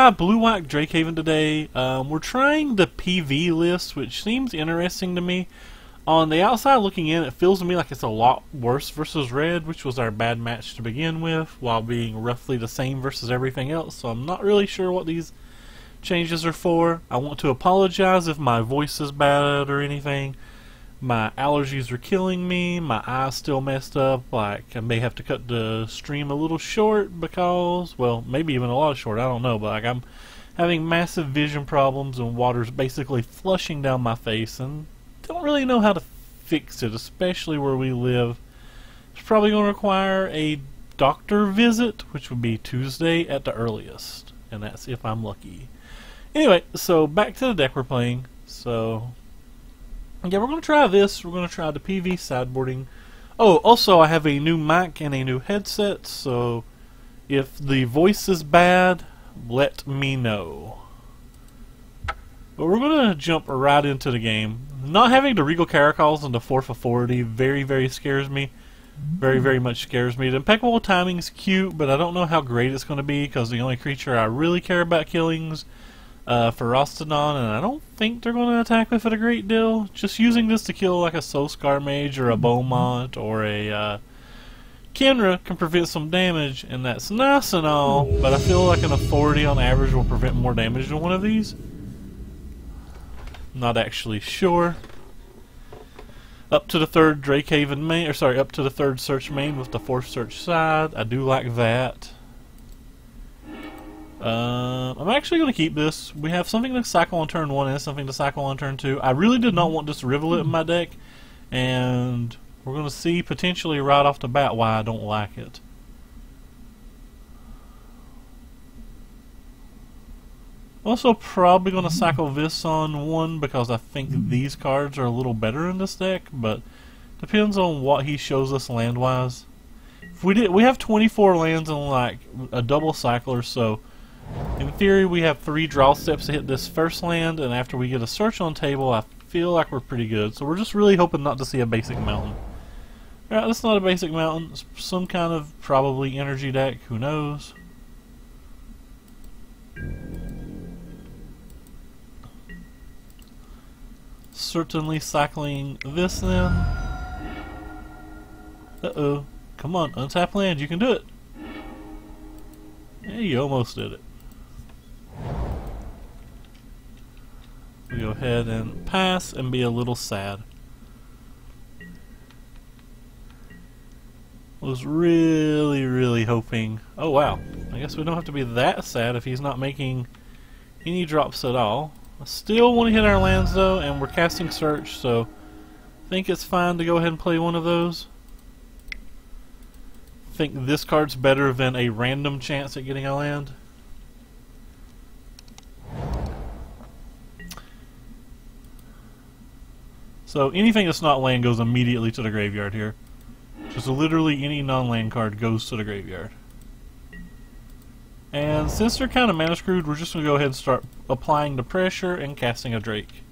try Blue White Drakehaven today. We're trying the PV list, which seems interesting to me. On the outside looking in, it feels to me like it's a lot worse versus Red, which was our bad match to begin with, while being roughly the same versus everything else. So I'm not really sure what these changes are for. I want to apologize if my voice is bad or anything. My allergies are killing me. My eyes still messed up. Like, I may have to cut the stream a little short because, well, maybe even a lot short. I don't know. But like, I'm having massive vision problems and water's basically flushing down my face, and don't really know how to fix it, especially where we live. It's probably going to require a doctor visit, which would be Tuesday at the earliest, and that's if I'm lucky. Anyway, so back to the deck we're playing. So yeah, we're going to try this. We're going to try the PV sideboarding. Oh, also I have a new mic and a new headset, so if the voice is bad, let me know. But we're going to jump right into the game. Not having the Regal Caracals and the 4 for 40 very, very scares me. Very, very much scares me. The Impeccable Timing's cute, but I don't know how great it's going to be because the only creature I really care about killing's Ferostodon, and I don't think they're going to attack with it a great deal. Just using this to kill like a Soulscar Mage or a Beaumont or a Kenra can prevent some damage, and that's nice and all, but I feel like an authority on average will prevent more damage than one of these. Not actually sure. Up to the third Drakehaven main, or sorry, up to the third search main with the fourth search side. I do like that. I'm actually going to keep this. We have something to cycle on turn 1 and something to cycle on turn 2. I really did not want this Rivulet in my deck, and we're going to see potentially right off the bat why I don't like it. Also probably going to cycle this on 1 because I think these cards are a little better in this deck, but depends on what he shows us land-wise. If we have 24 lands and like a double cycler, so in theory we have 3 draw steps to hit this first land, and after we get a search on table I feel like we're pretty good. So we're just really hoping not to see a basic mountain. Alright, that's not a basic mountain. It's some kind of probably energy deck, who knows. Certainly cycling this then. Uh-oh. Come on, untap land, you can do it. Yeah, you almost did it. We go ahead and pass and be a little sad. Was really, really hoping. Oh wow, I guess we don't have to be that sad if he's not making any drops at all. I still want to hit our lands though, and we're casting search, so I think it's fine to go ahead and play one of those. I think this card's better than a random chance at getting a land. So anything that's not land goes immediately to the graveyard here. Just literally any non-land card goes to the graveyard. And since they're kind of mana screwed, we're just going to go ahead and start applying the pressure and casting a Drake.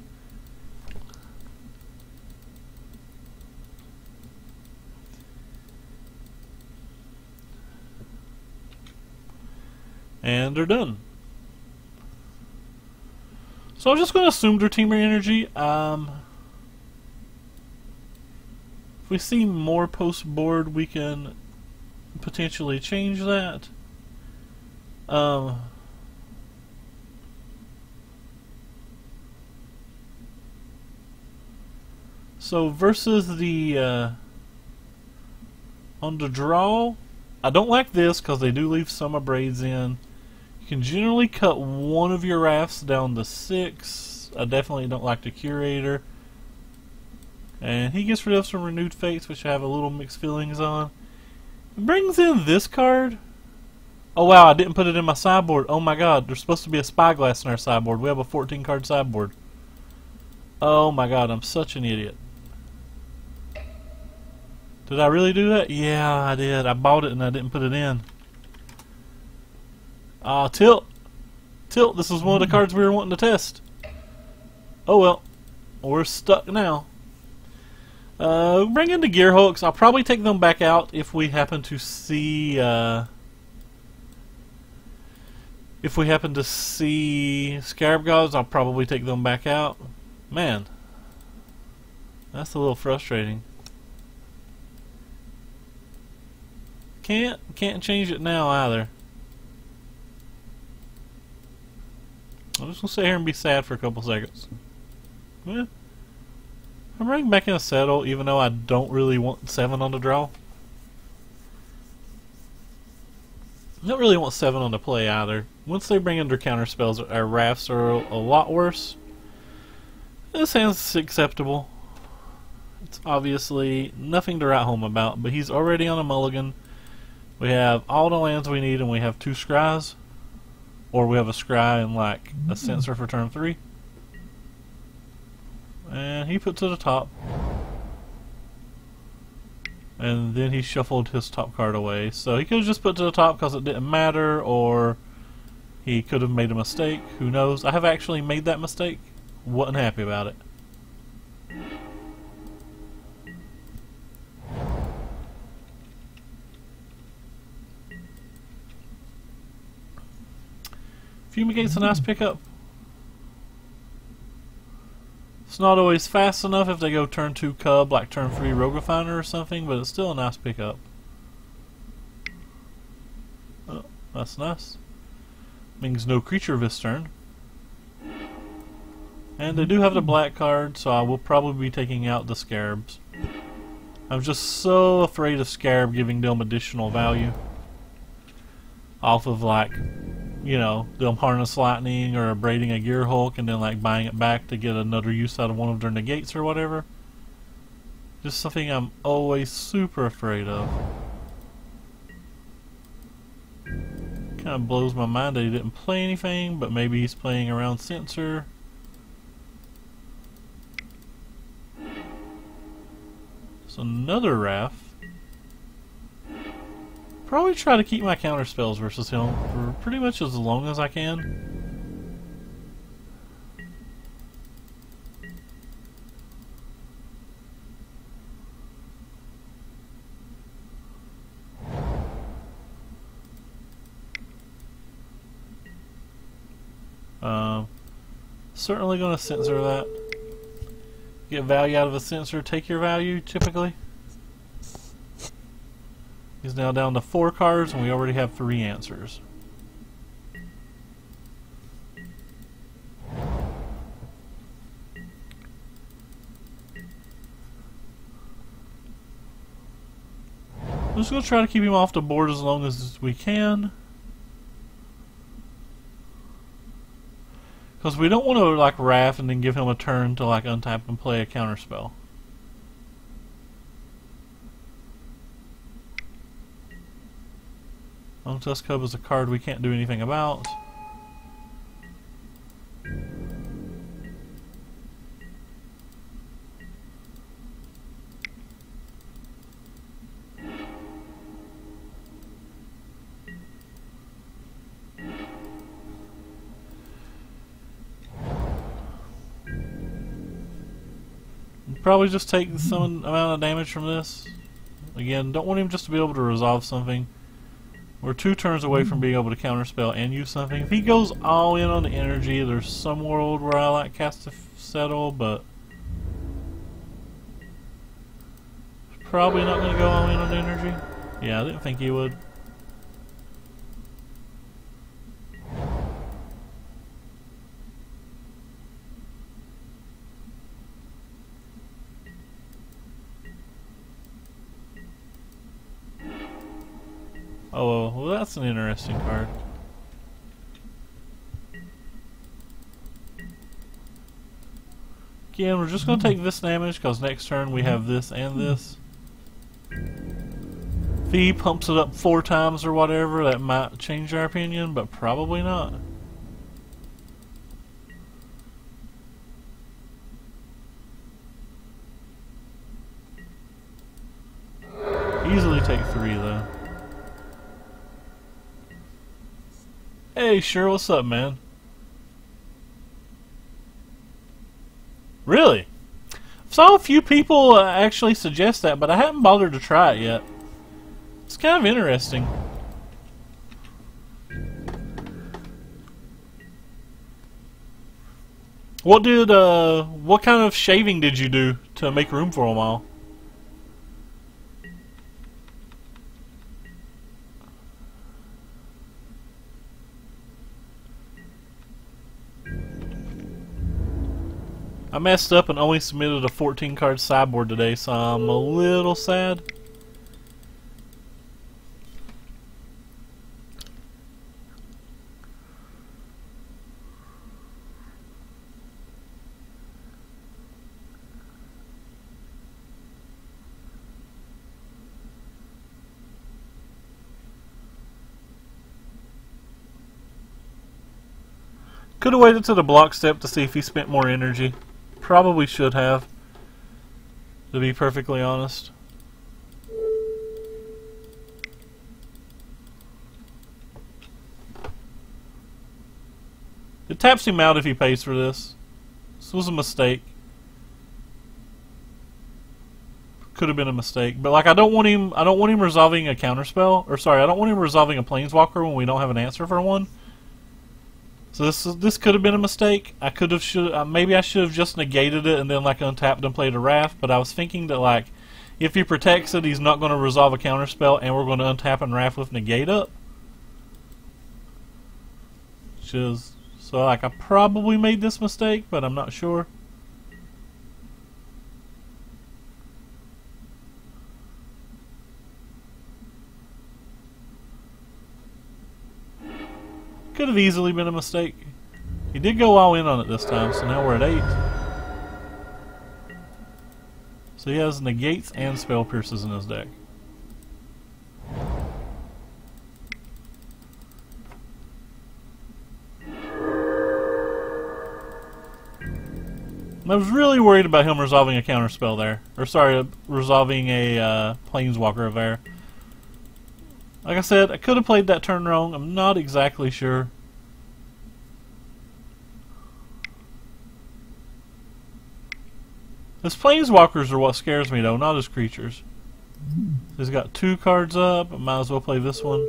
And they're done. So I'm just going to assume they're Temur Energy. If we see more post-board, we can potentially change that. So versus the on the draw, I don't like this because they do leave some braids in. You can generally cut one of your rafts down to 6. I definitely don't like the Curator. And he gets rid of some Renewed Fates, which I have a little mixed feelings on. It brings in this card. Oh wow, I didn't put it in my sideboard. Oh my god, there's supposed to be a Spyglass in our sideboard. We have a 14 card sideboard. Oh my god, I'm such an idiot. Did I really do that? Yeah, I did. I bought it and I didn't put it in. Tilt. Tilt, this is one of the cards we were wanting to test. Oh well, we're stuck now. Bring in the Gear Hooks. I'll probably take them back out if we happen to see if If we happen to see Scarab Gods, I'll probably take them back out. Man, that's a little frustrating. Can't change it now either. I'm just gonna sit here and be sad for a couple seconds. Yeah. I'm bringing back in a settle, even though I don't really want 7 on the draw. I don't really want 7 on the play either. Once they bring in their counter spells, our rafts are a lot worse. This hand's acceptable. It's obviously nothing to write home about, but he's already on a mulligan. We have all the lands we need, and we have 2 scries. Or we have a scry and like a censor for turn 3. And he put to the top. And then he shuffled his top card away. So he could have just put to the top because it didn't matter, or he could have made a mistake. Who knows? I have actually made that mistake. Wasn't happy about it. Fumigate's a nice pickup. It's not always fast enough if they go turn 2 Cub, like turn 3 Rogue Refiner or something, but it's still a nice pickup. Oh, that's nice. Means no creature this turn. And they do have the black card, so I will probably be taking out the Scarabs. I'm just so afraid of Scarab giving them additional value. Off of like, you know, them Harness Lightning or braiding a Gear Hulk and then like buying it back to get another use out of one of their negates or whatever. Just something I'm always super afraid of. Kind of blows my mind that he didn't play anything, but maybe he's playing around Censor. So another Wrath. Probably try to keep my counter spells versus him for pretty much as long as I can. Certainly going to censor that. Get value out of a censor, take your value typically. He's now down to 4 cards, and we already have 3 answers. I'm just going to try to keep him off the board as long as we can. Because we don't want to like Wrath and then give him a turn to like untap and play a counter spell. Tusk Cub is a card we can't do anything about. Probably just take some amount of damage from this. Again, don't want him just to be able to resolve something. We're 2 turns away from being able to counterspell and use something. If he goes all in on the energy, there's some world where I like cast to settle, but probably not going to go all in on the energy. Yeah, I didn't think he would. Oh, well, that's an interesting card. Again, we're just going to take this damage because next turn we have this and this. If he pumps it up 4 times or whatever, that might change our opinion, but probably not. Easily take 3 though. Hey, sure, what's up, man? Really? I saw a few people actually suggest that, but I haven't bothered to try it yet. It's kind of interesting. What kind of shaving did you do to make room for them all? I messed up and only submitted a 14 card sideboard today, so I'm a little sad. Could have waited to the block step to see if he spent more energy. Probably should have, to be perfectly honest. It taps him out if he pays for this. This was a mistake. Could have been a mistake, but like I don't want him resolving a counterspell, or sorry, I don't want him resolving a planeswalker when we don't have an answer for one. So this could have been a mistake. I could have maybe I should have just negated it and then like untapped and played a Wrath. But I was thinking that like if he protects it, he's not going to resolve a counterspell, and we're going to untap and Wrath with negate up. So like I probably made this mistake, but I'm not sure. Could have easily been a mistake. He did go all in on it this time, so now we're at 8. So he has negates and spell pierces in his deck. I was really worried about him resolving a counterspell there. Or sorry, resolving a planeswalker there. Like I said, I could have played that turn wrong. I'm not exactly sure. His planeswalkers are what scares me though, not his creatures. He's got 2 cards up. I might as well play this one.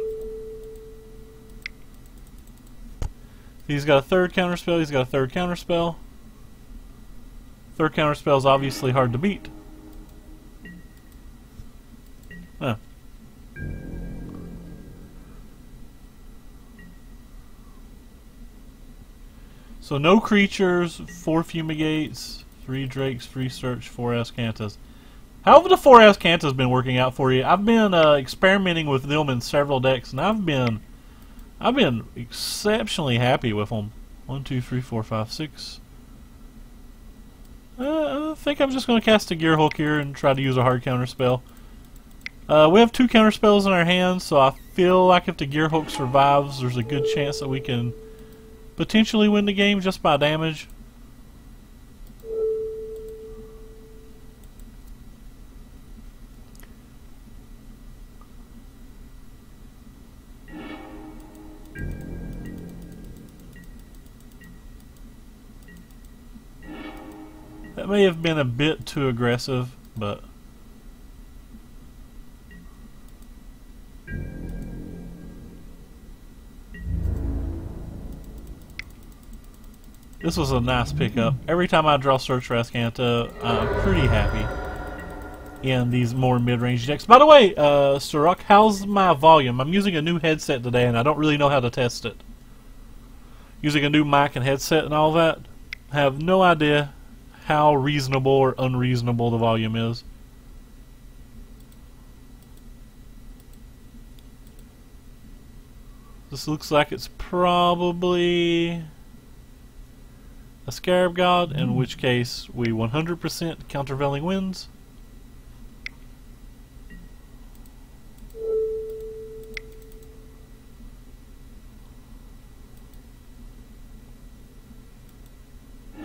He's got a 3rd counterspell. He's got a 3rd counterspell. 3rd counterspell is obviously hard to beat. Huh. So no creatures, 4 fumigates, 3 drakes, 3 search, 4 Azcantas. How have the 4 Azcantas been working out for you? I've been experimenting with them in several decks, and I've been exceptionally happy with them. 1, 2, 3, 4, 5, 6. I think I'm just going to cast a Gearhulk here and try to use a hard counter spell. We have 2 counter spells in our hands, so I feel like if the Gearhulk survives, there's a good chance that we can potentially win the game just by damage. That may have been a bit too aggressive, but this was a nice pickup. Every time I draw Search for Azcanta, I'm pretty happy in these more mid-range decks. By the way, Suruk, how's my volume? I'm using a new headset today, and I don't really know how to test it. Using a new mic and headset and all that. I have no idea how reasonable or unreasonable the volume is. This looks like it's probably a Scarab God, in which case we 100% countervailing wins.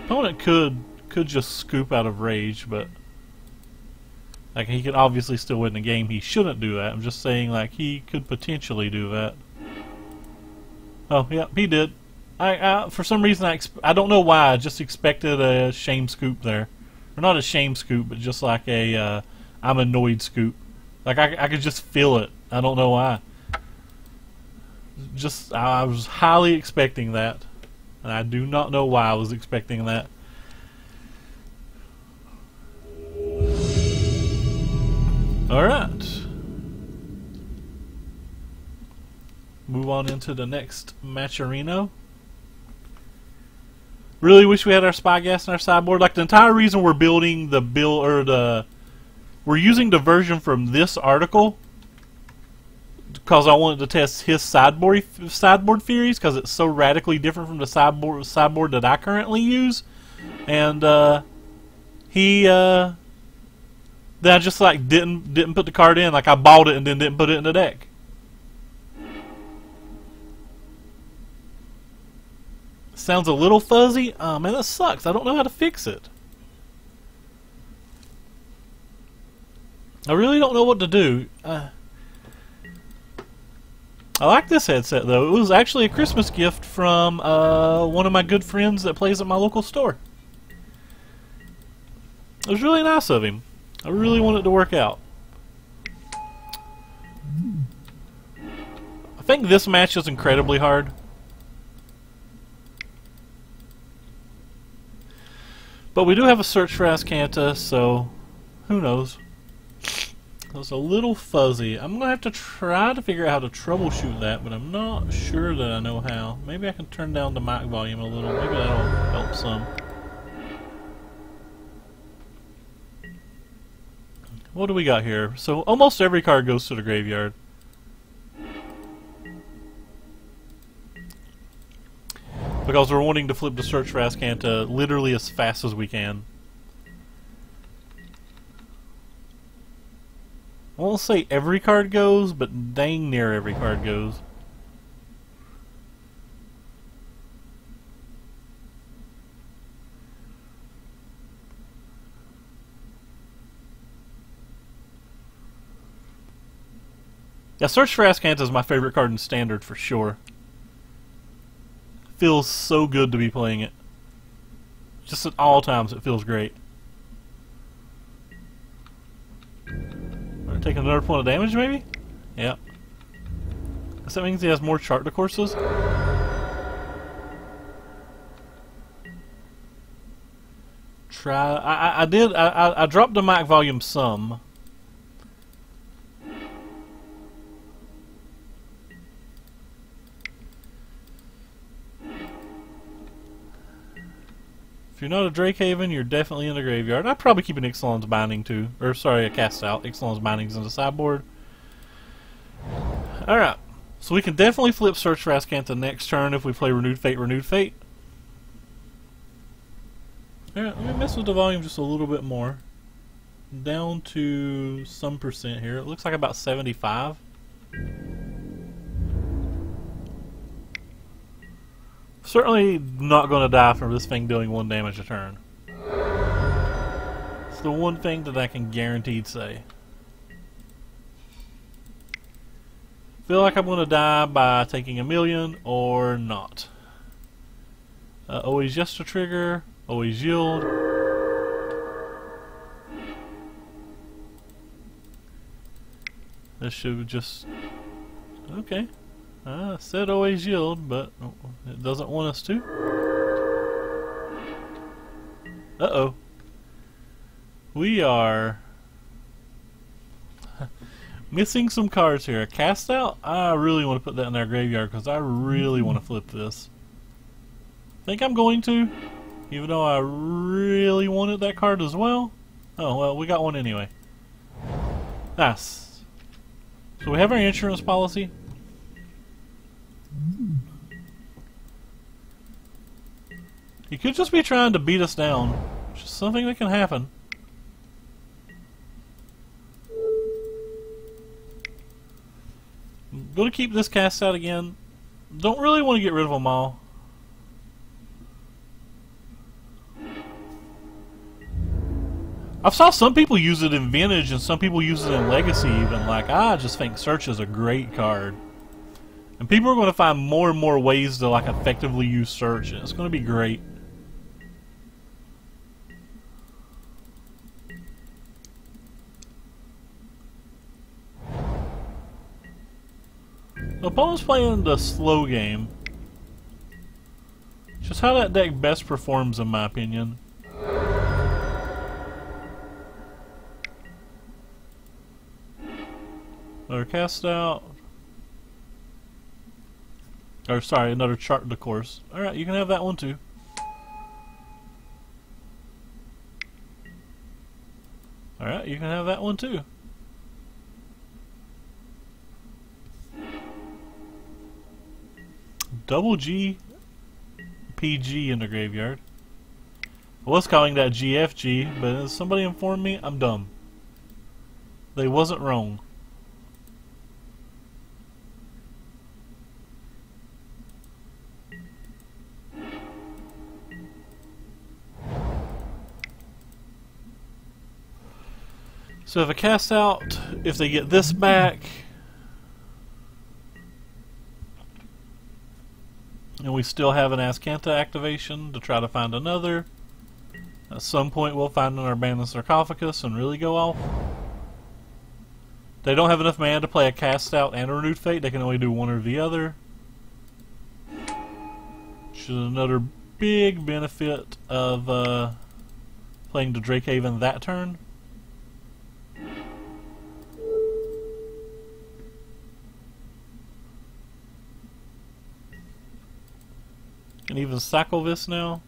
Opponent could just scoop out of rage, but like he could obviously still win the game. He shouldn't do that. I'm just saying like he could potentially do that. Oh yeah, he did. I for some reason I don't know why, I just expected a shame scoop there. Or not a shame scoop, but just like a I'm annoyed scoop. Like I could just feel it. I don't know why. Just I was highly expecting that. And I do not know why I was expecting that. Alright. Move on into the next matcherino. Really wish we had our spy gas in our sideboard. Like, the entire reason we're building the we're using the version from this article because I wanted to test his sideboard theories, because it's so radically different from the sideboard that I currently use. And then I just like didn't put the card in. Like, I bought it and then didn't put it in the deck. Sounds a little fuzzy. Oh man, that sucks. I don't know how to fix it. I really don't know what to do. I like this headset though. It was actually a Christmas gift from one of my good friends that plays at my local store. It was really nice of him. I really want it to work out. I think this match is incredibly hard. But we do have a search for Azcanta, so who knows? It was a little fuzzy. I'm going to have to try to figure out how to troubleshoot that, but I'm not sure that I know how. Maybe I can turn down the mic volume a little. Maybe that'll help some. What do we got here? So almost every card goes to the graveyard. Because we're wanting to flip the search for Azcanta literally as fast as we can. I won't say every card goes, but dang near every card goes. Yeah, Search for Azcanta is my favorite card in Standard for sure. Feels so good to be playing it. Just at all times it feels great. Take another point of damage maybe? Yep. Guess that means he has more chart courses. I dropped the mic volume some. If you're not a Drakehaven, you're definitely in the graveyard. I'd probably keep an Ixalan's Binding too. Or, sorry, a Cast Out. Ixalan's Binding's in the sideboard. Alright. So we can definitely flip Search for Azcanta next turn if we play Renewed Fate, Renewed Fate. Alright, let me mess with the volume just a little bit more. Down to some percent here. It looks like about 75. Certainly not going to die from this thing doing 1 damage a turn. It's the one thing that I can guaranteed say. Feel like I'm going to die by taking a million or not. Always just a trigger. Always yield. This should just... Okay. Said always yield, but it doesn't want us to. Uh-oh. We are missing some cards here. A Cast Out? I really want to put that in our graveyard because I really want to flip this. Think I'm going to, even though I really wanted that card as well. Oh, well, we got one anyway. Nice. So we have our insurance policy. He could just be trying to beat us down, which is something that can happen. I'm going to keep this Cast Out again. Don't really want to get rid of them all. I've saw some people use it in Vintage and some people use it in Legacy even. Like, I just think Search is a great card. And people are going to find more and more ways to like effectively use Search, and it's going to be great. The opponent's playing the slow game. Just how that deck best performs in my opinion. cast out. Or sorry, another chart de course. Alright, you can have that one too. Alright, you can have that one too. Double G PG in the graveyard. I was calling that GFG, but as somebody informed me, I'm dumb. They wasn't wrong. So if I cast out, if they get this back, and we still have an Azcanta activation to try to find another, at some point we'll find an Abandoned Sarcophagus and really go off. They don't have enough mana to play a cast out and a Renewed Fate, they can only do one or the other. Which is another big benefit of playing the Drakehaven that turn. And even cycle this now.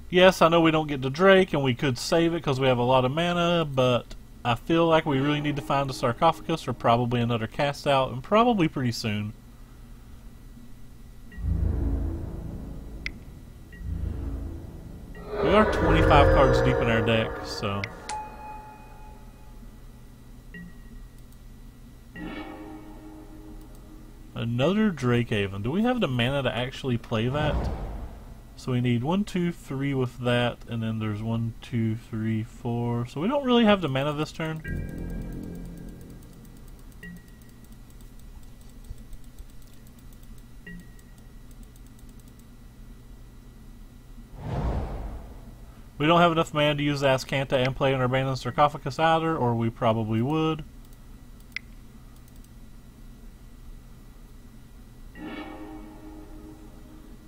Yes, I know we don't get the Drake, and we could save it because we have a lot of mana, but I feel like we really need to find a Sarcophagus or probably another cast out, and probably pretty soon. We are 25 cards deep in our deck, so... Another Drakehaven. Do we have the mana to actually play that? So we need 1, 2, 3 with that, and then there's 1, 2, 3, 4. So we don't really have the mana this turn. We don't have enough mana to use Azcanta and play an Abandoned Sarcophagus either, or we probably would.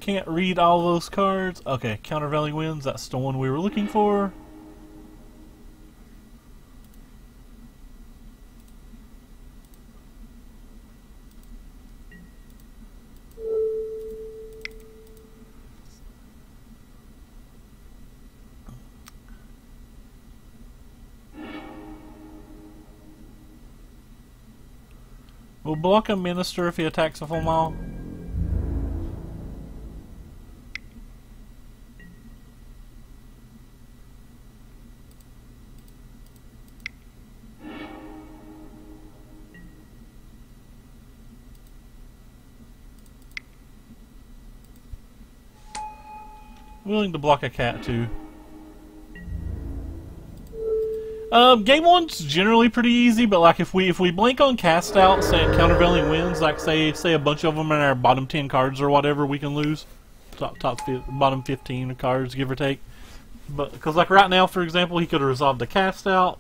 Can't read all those cards. Okay, Countervailing Winds, that's the one we were looking for. We'll block a Minister if he attacks a full mile. Willing to block a cat too. Game 1's generally pretty easy, but like if we blink on cast out, saying Countervailing Winds, like say a bunch of them in our bottom 10 cards or whatever, we can lose. Bottom 15 cards, give or take. But because like right now, for example, he could have resolved the cast out.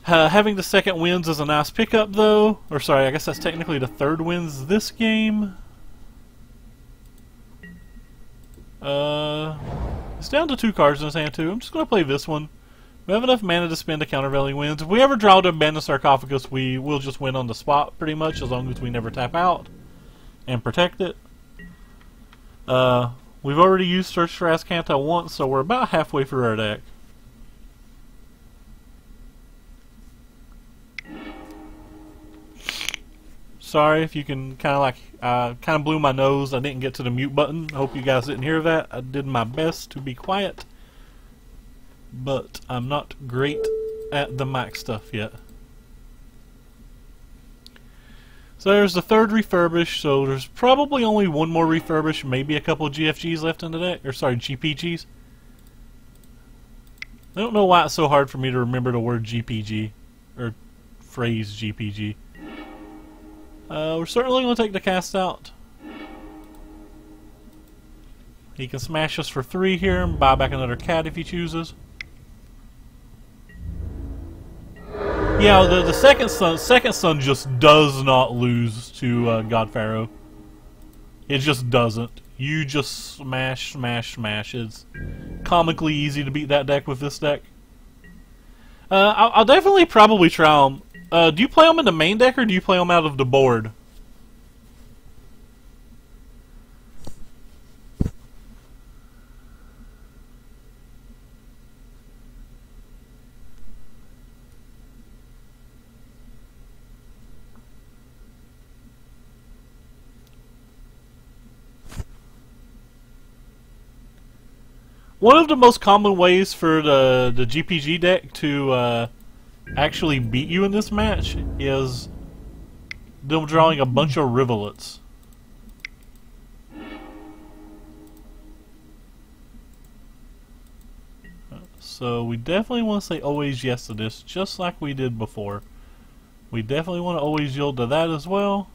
Having the second Winds is a nice pickup though. Or sorry, I guess that's technically the third Winds this game. It's down to 2 cards in his hand too. I'm just going to play this one. We have enough mana to spend a Countervailing Winds. If we ever draw to Abandoned Sarcophagus, we will just win on the spot pretty much, as long as we never tap out and protect it. We've already used Search for Azcanta once, so we're about halfway through our deck. Sorry if you can kind of blew my nose. I didn't get to the mute button. I hope you guys didn't hear that. I did my best to be quiet, but I'm not great at the mic stuff yet. So there's the third refurbish, so there's probably only one more refurbish, maybe a couple of GFGs left in the deck, or sorry, GPGs. I don't know why it's so hard for me to remember the word GPG, or phrase GPG. We're certainly going to take the cast out. He can smash us for 3 here and buy back another cat if he chooses. Yeah, the second son just does not lose to God Pharaoh. It just doesn't. You just smash, smash, smash. It's comically easy to beat that deck with this deck. I'll definitely probably try them. Do you play them in the main deck or do you play them out of the board? One of the most common ways for the GPG deck to actually beat you in this match is them drawing a bunch of rivulets. So we definitely want to say always yes to this, just like we did before. We definitely want to always yield to that as well.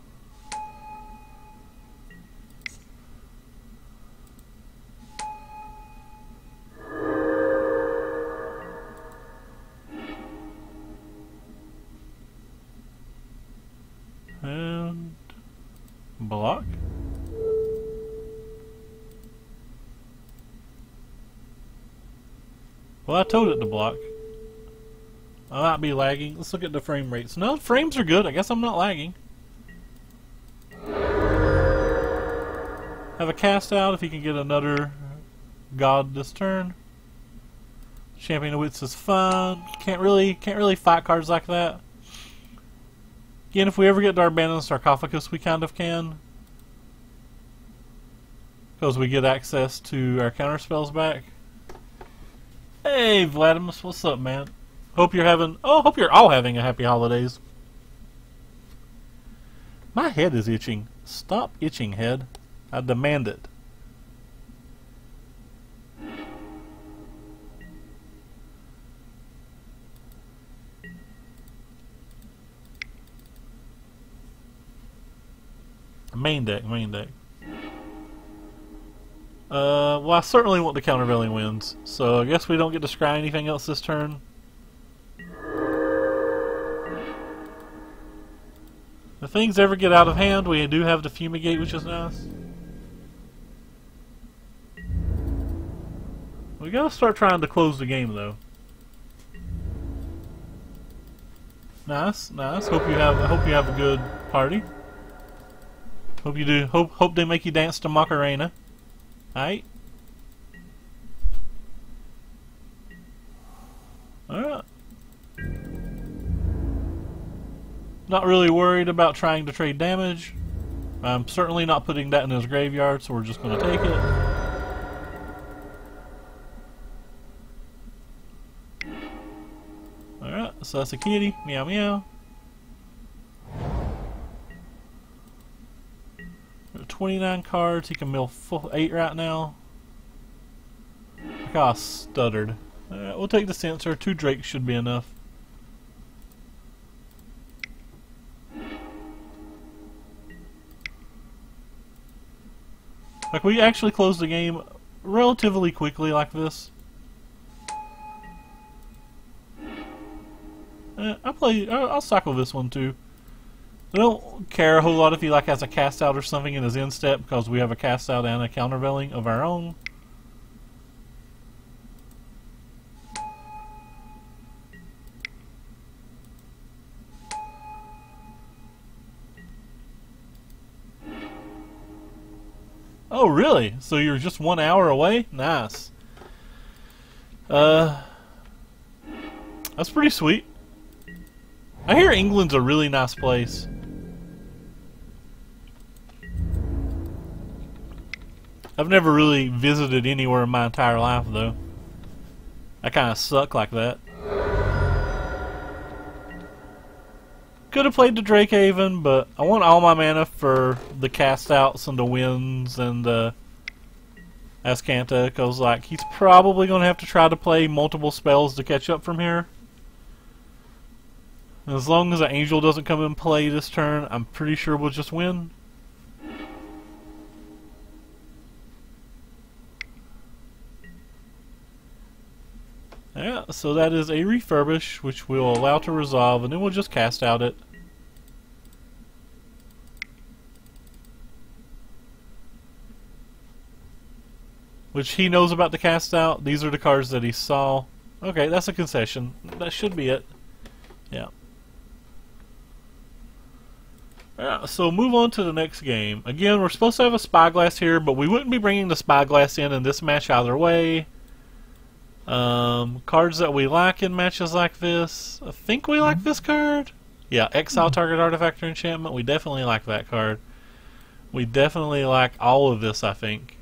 And block. Well, I told it to block. I might be lagging. Let's look at the frame rates. No, frames are good. I guess I'm not lagging. Have a cast out if he can get another god this turn. Champion of Wits is fun. Can't really fight cards like that. Again, if we ever get to our Abandoned Sarcophagus, we kind of can. Because we get access to our counter spells back. Hey, Vladimus, what's up, man? Hope you're all having a happy holidays. My head is itching. Stop itching, head. I demand it. Main deck. Well, I certainly want the countervailing winds, so I guess we don't get to scry anything else this turn. If things ever get out of hand, we do have the Fumigate, which is nice. We gotta start trying to close the game, though. Nice. Hope you have a good party. Hope you do. Hope they make you dance to Macarena. Alright. Alright. Not really worried about trying to trade damage. I'm certainly not putting that in his graveyard, so we're just going to take it. Alright, so that's a kitty. Meow meow. 29 cards. He can mill 8 right now. Look how I stuttered. Alright, we'll take the Censor. 2 Drakes should be enough. Like, we actually close the game relatively quickly like this. I'll cycle this one too. I don't care a whole lot if he has a cast out or something in his end step, because we have a cast out and a countervailing of our own. Oh really? So you're just 1 hour away? Nice. That's pretty sweet. I hear England's a really nice place. I've never really visited anywhere in my entire life, though. I kind of suck like that. Could have played the Drakehaven, but I want all my mana for the cast outs and the winds and the Azcanta, because he's probably going to have to try to play multiple spells to catch up from here. And as long as an Angel doesn't come in play this turn, I'm pretty sure we'll just win. Yeah, so that is a Refurbish, which we'll allow to resolve, and then we'll just cast out it. Which he knows about the cast out. These are the cards that he saw. Okay, that's a concession. That should be it. Yeah. Alright, so move on to the next game. Again, we're supposed to have a Spyglass here, but we wouldn't be bringing the Spyglass in this match either way. Cards that we like in matches like this. I think we like this card. Yeah, Exile Target Artifact or Enchantment. We definitely like that card. We definitely like all of this, I think.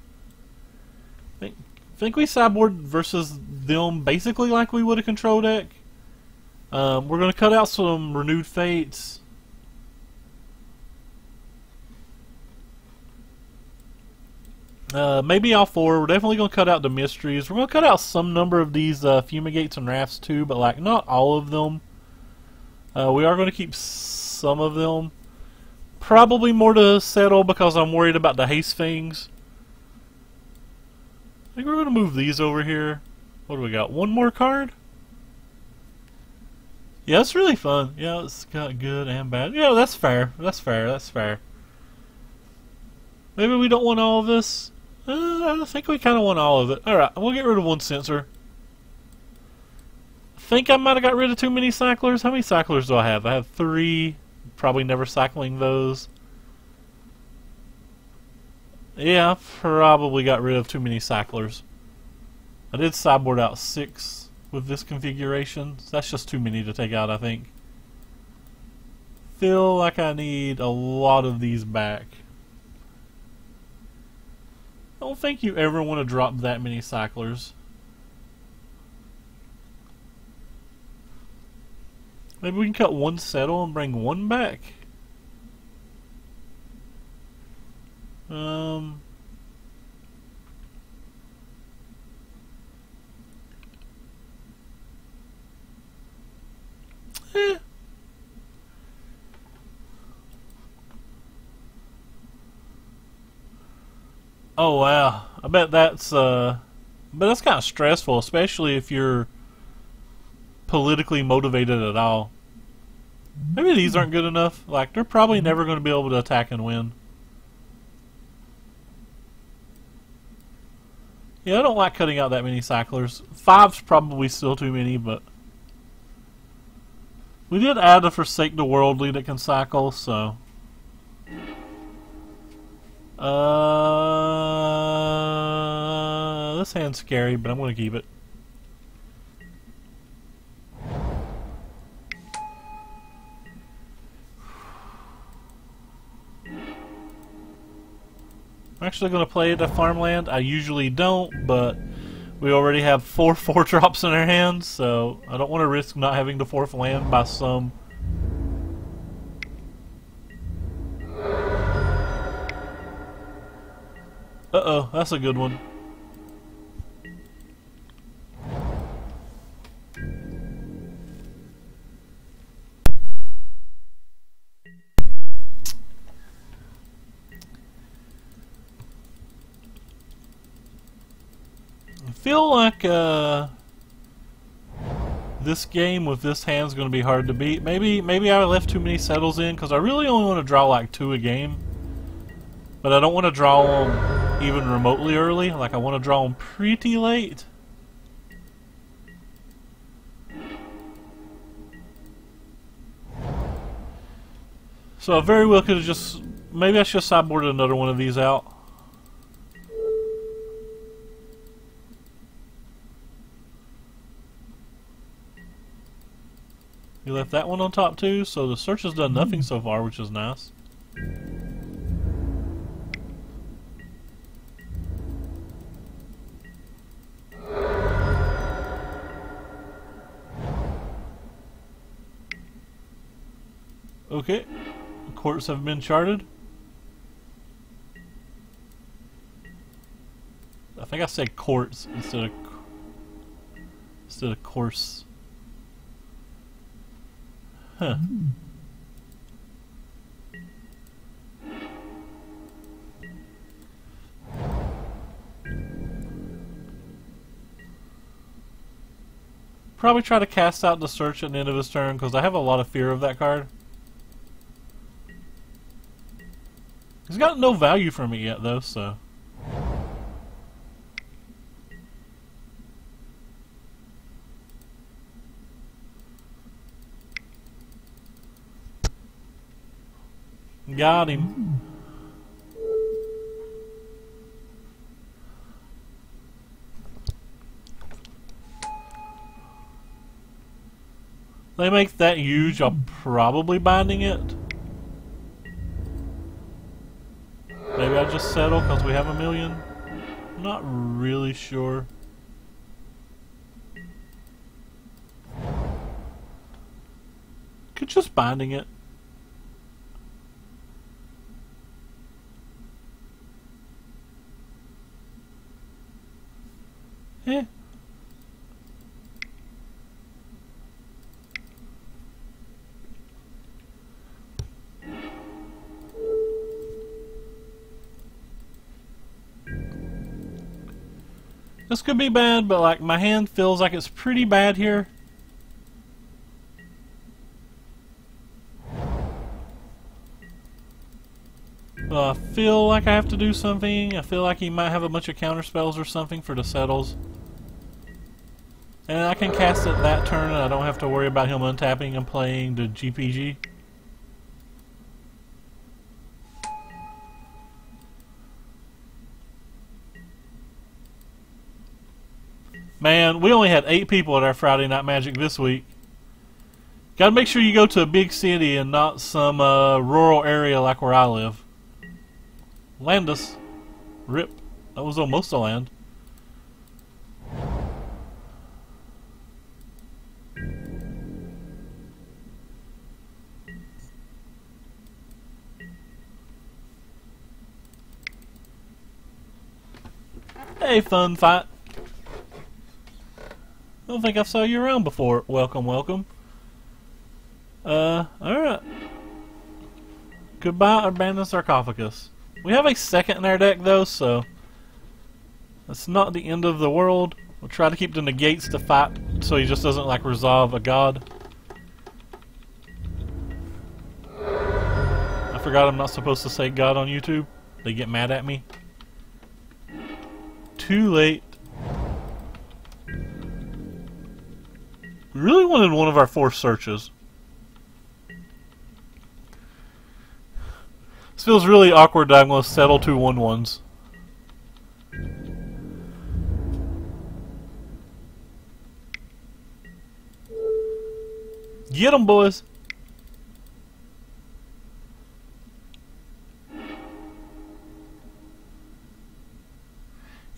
I think we sideboard versus them basically like we would a control deck. We're going to cut out some Renewed Fates. Maybe all four. We're definitely going to cut out the Mysteries. We're going to cut out some number of these Fumigates and Rafts too, but like not all of them. We are going to keep some of them. Probably more to settle because I'm worried about the Haste Things. I think we're going to move these over here. What do we got? One more card? Yeah, it's really fun. Yeah, it's got good and bad. Yeah, that's fair. That's fair. That's fair. Maybe we don't want all of this. I think we kind of want all of it. Alright, we'll get rid of one Censor. I think I might have got rid of too many Cyclers. How many Cyclers do I have? I have 3. Probably never cycling those. Yeah, I probably got rid of too many Cyclers. I did sideboard out 6 with this configuration. So that's just too many to take out, I think. Feel like I need a lot of these back. I don't think you ever want to drop that many Cyclers. Maybe we can cut one Settle and bring one back. Eh. Oh wow! I bet that's kind of stressful, especially if you're politically motivated at all. Maybe these aren't good enough. Like they're probably never going to be able to attack and win. Yeah, I don't like cutting out that many Cyclers. 5's probably still too many, but we did add a Forsake the Worldly that can cycle, so. This hand's scary, but I'm going to keep it. I'm actually going to play the Farmland. I usually don't, but we already have 4 4-drops in our hands, so I don't want to risk not having the 4th land by some. Uh-oh, that's a good one. I feel like this game with this hand's going to be hard to beat. Maybe I left too many Settles in because I really only want to draw like 2 a game. But I don't want to draw them even remotely early. Like I want to draw them pretty late. So I very well could have just... Maybe I should have sideboarded another one of these out. You left that one on top too, so the search has done nothing so far, which is nice. Okay, courts have been charted. I think I said courts instead of course. Huh. Probably try to cast out the search at the end of his turn because I have a lot of fear of that card. He's got no value from it yet though, so. Got him. They make that huge, I'll probably binding it. Maybe I just settle because we have a million. I'm not really sure. Could just binding it. Eh. This could be bad, but like my hand feels like it's pretty bad here. I feel like I have to do something. I feel like he might have a bunch of counter spells or something for the settles. And I can cast it that turn and I don't have to worry about him untapping and playing the GPG. Man, we only had 8 people at our Friday Night Magic this week. Gotta make sure you go to a big city and not some rural area like where I live. Landus. Rip. That was almost a land. Hey, Fun Fight. I don't think I saw you around before. Welcome, welcome. Alright. Goodbye, Abandoned Sarcophagus. We have a second in our deck, though, so that's not the end of the world. We'll try to keep the negates to fight so he just doesn't, like, resolve a god. I forgot I'm not supposed to say god on YouTube. They get mad at me. Too late. We really wanted one of our 4 searches. This feels really awkward that I'm going to settle 2 1/1s. Get 'em, boys!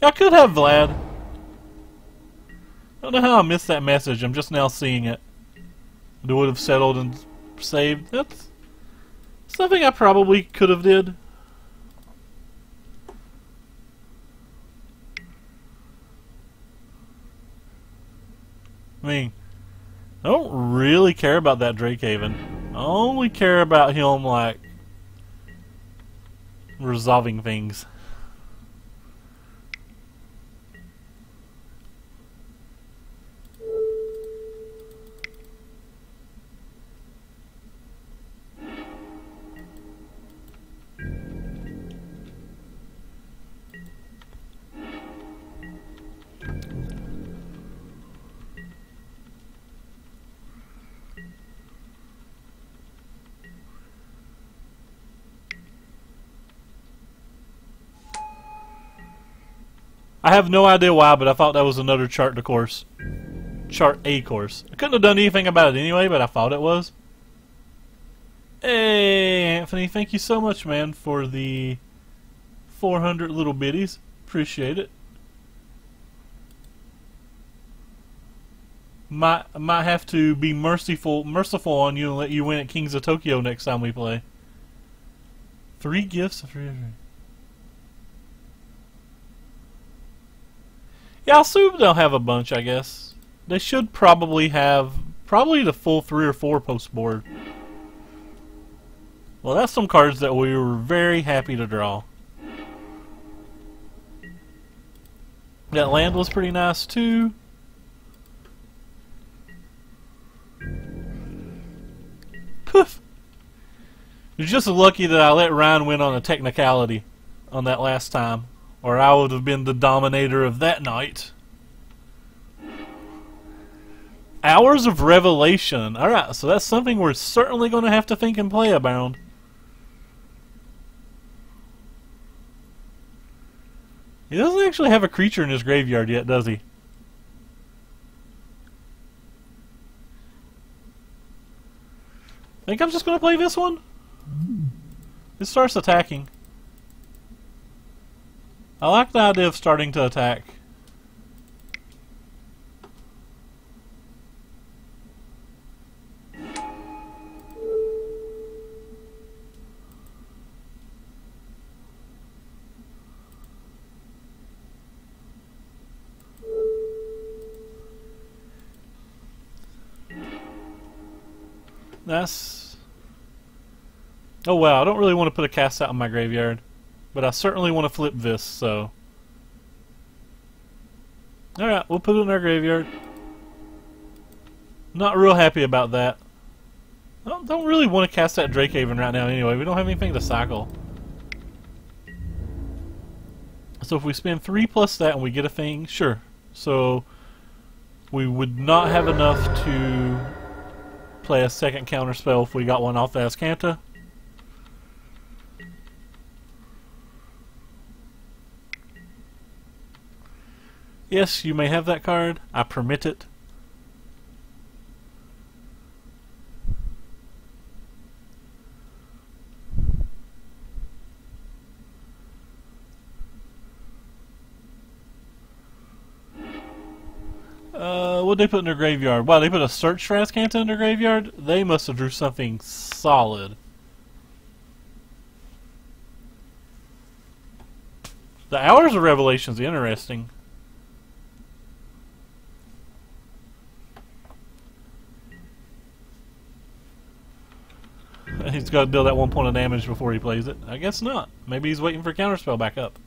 I could have Vlad. I don't know how I missed that message. I'm just now seeing it. It would have settled and saved. That's something I probably could have did. I mean, I don't really care about that Drakehaven. I only care about him, like, resolving things. I have no idea why, but I thought that was another chart course. Chart A course. I couldn't have done anything about it anyway, but I thought it was. Hey, Anthony, thank you so much, man, for the 400 little biddies. Appreciate it. Might have to be merciful on you and let you win at Kings of Tokyo next time we play. 3 gifts of 3. Yeah, I'll assume they'll have a bunch, I guess. They should probably have the full 3 or 4 post board. Well, that's some cards that we were very happy to draw. That land was pretty nice too. Poof! You're just lucky that I let Ryan win on a technicality on that last time, or I would have been the dominator of that night. Hours of Revelation. Alright, so that's something we're certainly going to have to think and play about. He doesn't actually have a creature in his graveyard yet, does he? Think I'm just going to play this one? It starts attacking. I like the idea of starting to attack. That's... Oh wow, I don't really want to put a cast out in my graveyard. But I certainly want to flip this, so... Alright, we'll put it in our graveyard. Not real happy about that. I don't really want to cast that Drakehaven right now anyway. We don't have anything to cycle. So if we spend 3 plus that and we get a thing, sure. So we would not have enough to play a second counter spell if we got one off the Azcanta. Yes, you may have that card. I permit it. What'd they put in their graveyard? Wow, they put a Search for Azcanta in their graveyard? They must have drew something solid. The Hours of Revelation's interesting. He's got to deal that 1 point of damage before he plays it. I guess not. Maybe he's waiting for counterspell back up.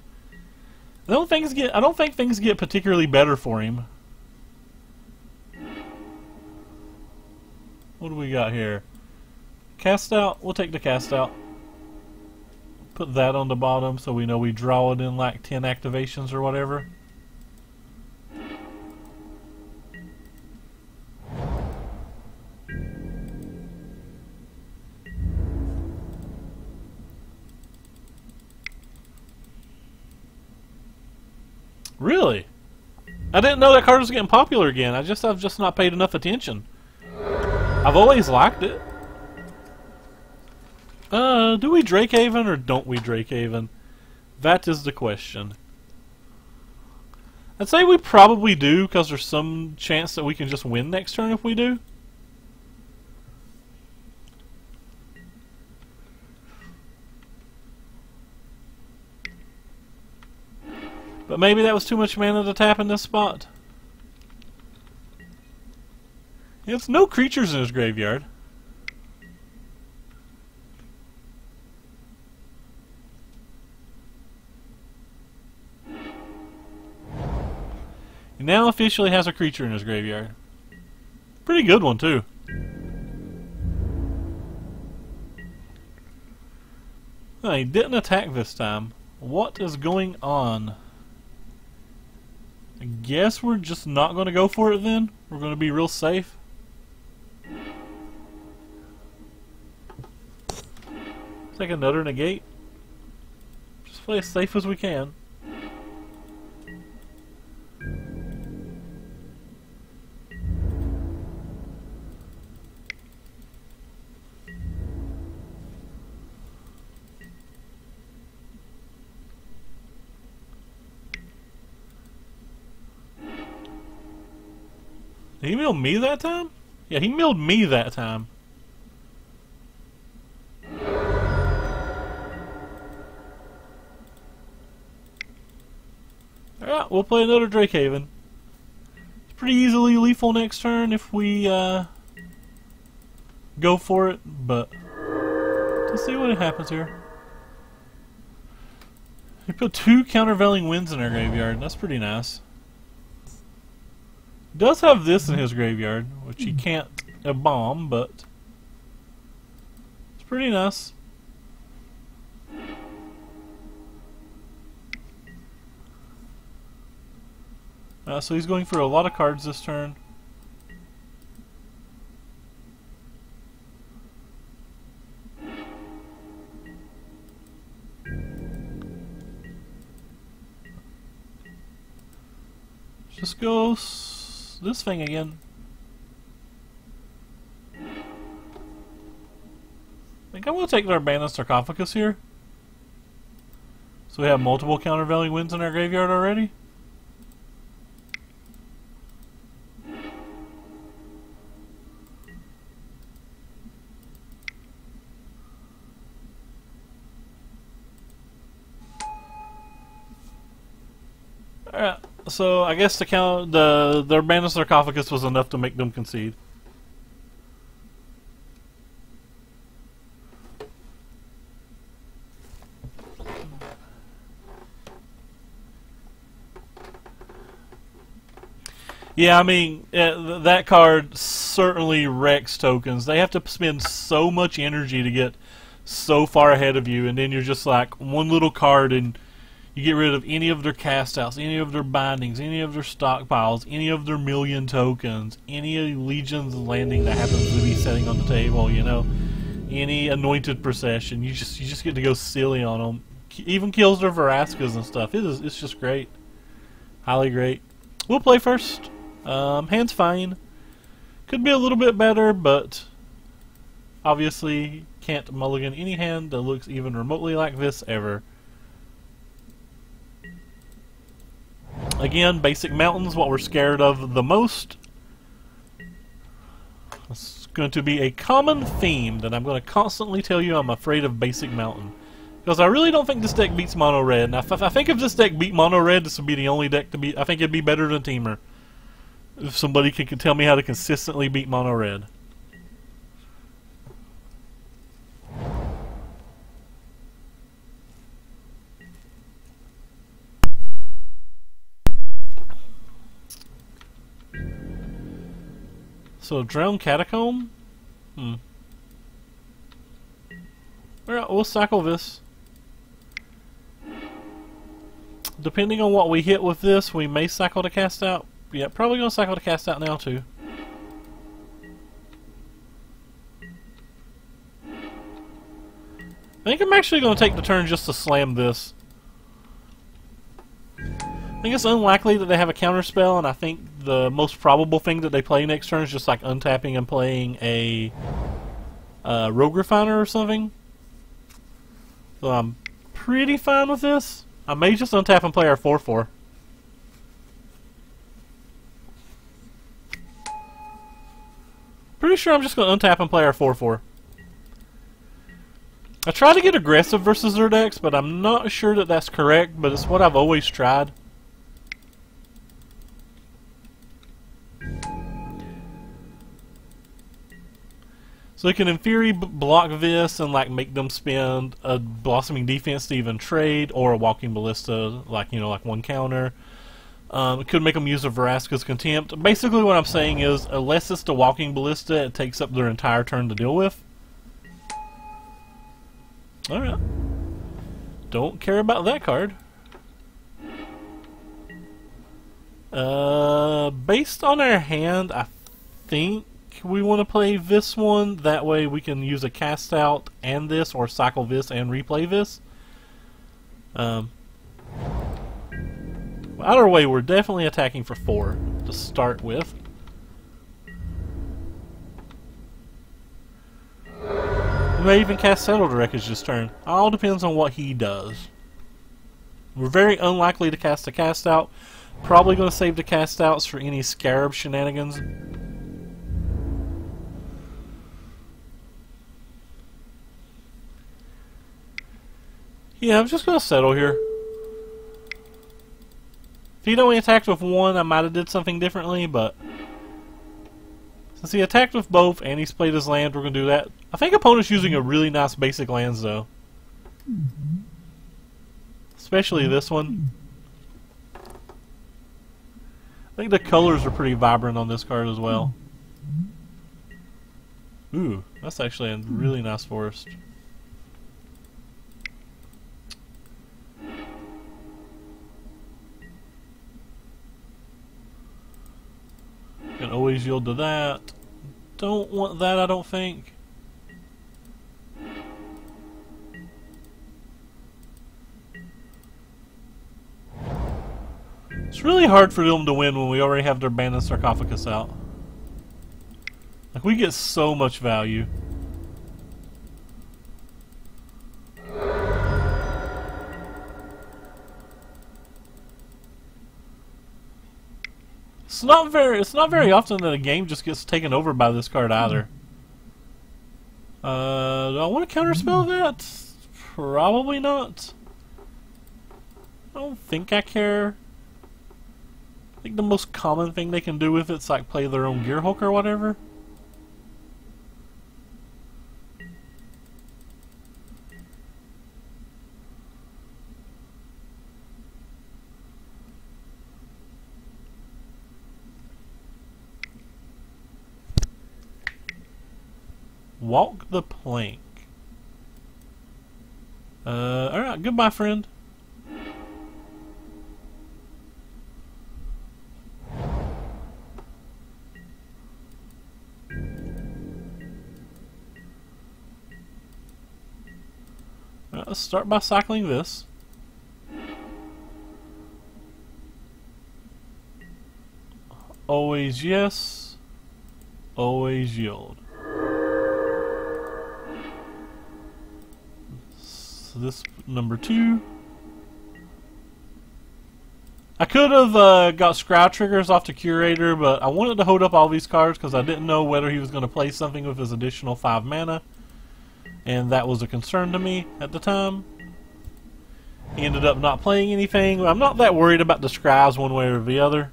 I don't think things get particularly better for him. What do we got here? Cast out. We'll take the cast out. Put that on the bottom so we know we draw it in like 10 activations or whatever. Really? I didn't know that card was getting popular again. I've just not paid enough attention. I've always liked it. Do we Drakehaven or don't we Drakehaven? That is the question. I'd say we probably do, because there's some chance that we can just win next turn if we do. But maybe that was too much mana to tap in this spot. He has no creatures in his graveyard. He now officially has a creature in his graveyard. Pretty good one, too. Oh, he didn't attack this time. What is going on? I guess we're just not going to go for it then. We're going to be real safe. Take another negate. Just play as safe as we can. Did he mill me that time? Yeah, he milled me that time. Alright, we'll play another Drakehaven. It's pretty easily lethal next turn if we go for it, but let's see what happens here. He put 2 countervailing winds in our graveyard. That's pretty nice. He does have this in his graveyard, which he can't bomb, but it's pretty nice. So he's going for a lot of cards this turn. Just go this thing again. I think I'm going to take their Abandoned Sarcophagus here. So we have multiple countervailing winds in our graveyard already. Alright, so I guess the Abandoned Sarcophagus was enough to make them concede. Yeah, I mean, that card certainly wrecks tokens. They have to spend so much energy to get so far ahead of you, and then you're just like one little card and you get rid of any of their cast outs, any of their bindings, any of their stockpiles, any of their million tokens, any Legion's Landing that happens to be sitting on the table, you know, any Anointed Procession. You just get to go silly on them. Even kills their Veraskas and stuff. It's just great. Highly great. We'll play first. Hand's fine. Could be a little bit better, but obviously can't mulligan any hand that looks even remotely like this ever. Again, basic mountains, what we're scared of the most. It's going to be a common theme that I'm going to constantly tell you I'm afraid of basic mountain. Because I really don't think this deck beats mono red. Now, if I think if this deck beat mono red, this would be the only deck to beat. I think it'd be better than Teamer. If somebody can tell me how to consistently beat mono red. So, Drowned Catacomb? Alright, we'll cycle this. Depending on what we hit with this, we may cycle to cast out. Yeah, probably going to cycle to cast out now, too. I think I'm actually going to take the turn just to slam this. I think it's unlikely that they have a counter spell, and I think the most probable thing that they play next turn is just like untapping and playing a Rogue Refiner or something. So I'm pretty fine with this. I may just untap and play our 4/4. Pretty sure I'm just going to untap and play our 4/4. I try to get aggressive versus their decks, but I'm not sure that that's correct, but it's what I've always tried. So they can in theory block this and like make them spend a Blossoming Defense to even trade, or a Walking Ballista, like, you know, like one counter. It could make them use a Vraska's Contempt. Basically what I'm saying is, unless it's the Walking Ballista, it takes up their entire turn to deal with. Alright. Don't care about that card. Based on our hand, I think we want to play this one. That way we can use a cast out and this, or cycle this and replay this. Either way, we're definitely attacking for 4 to start with. We may even cast Settled Wreckage this turn. All depends on what he does. We're very unlikely to cast a cast out. Probably going to save the cast outs for any Scarab shenanigans. Yeah, I'm just going to settle here. If he'd only attacked with 1, I might have did something differently, but since he attacked with both and he's played his land, we're going to do that. I think opponent's using a really nice basic lands, though. Especially this one. I think the colors are pretty vibrant on this card as well. Ooh, that's actually a really nice forest. Can always yield to that. Don't want that, I don't think. It's really hard for them to win when we already have their Abandoned Sarcophagus out. Like, we get so much value. It's not very often that a game just gets taken over by this card either. Do I want to counterspell that? Probably not. I don't think I care. I think the most common thing they can do with it's like play their own Gearhulk or whatever. Walk the plank. Alright, goodbye, friend. Let's start by cycling this. Always yes. Always yield. So this number 2. I could have got Scry triggers off the Curator, but I wanted to hold up all these cards because I didn't know whether he was going to play something with his additional 5 mana. And that was a concern to me at the time. He ended up not playing anything. I'm not that worried about the Scries one way or the other.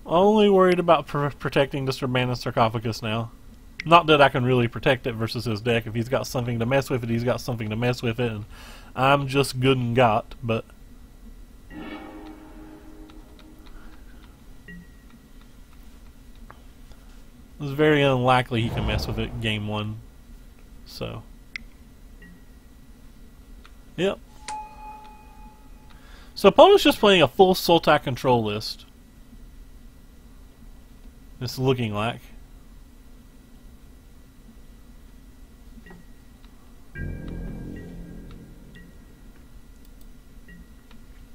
Only worried about protecting this Abandoned Sarcophagus now. Not that I can really protect it versus his deck. If he's got something to mess with it, he's got something to mess with it. And I'm just good and got, but... it's very unlikely he can mess with it game 1. So... yep. So opponent's just playing a full Sultai control list. It's looking like.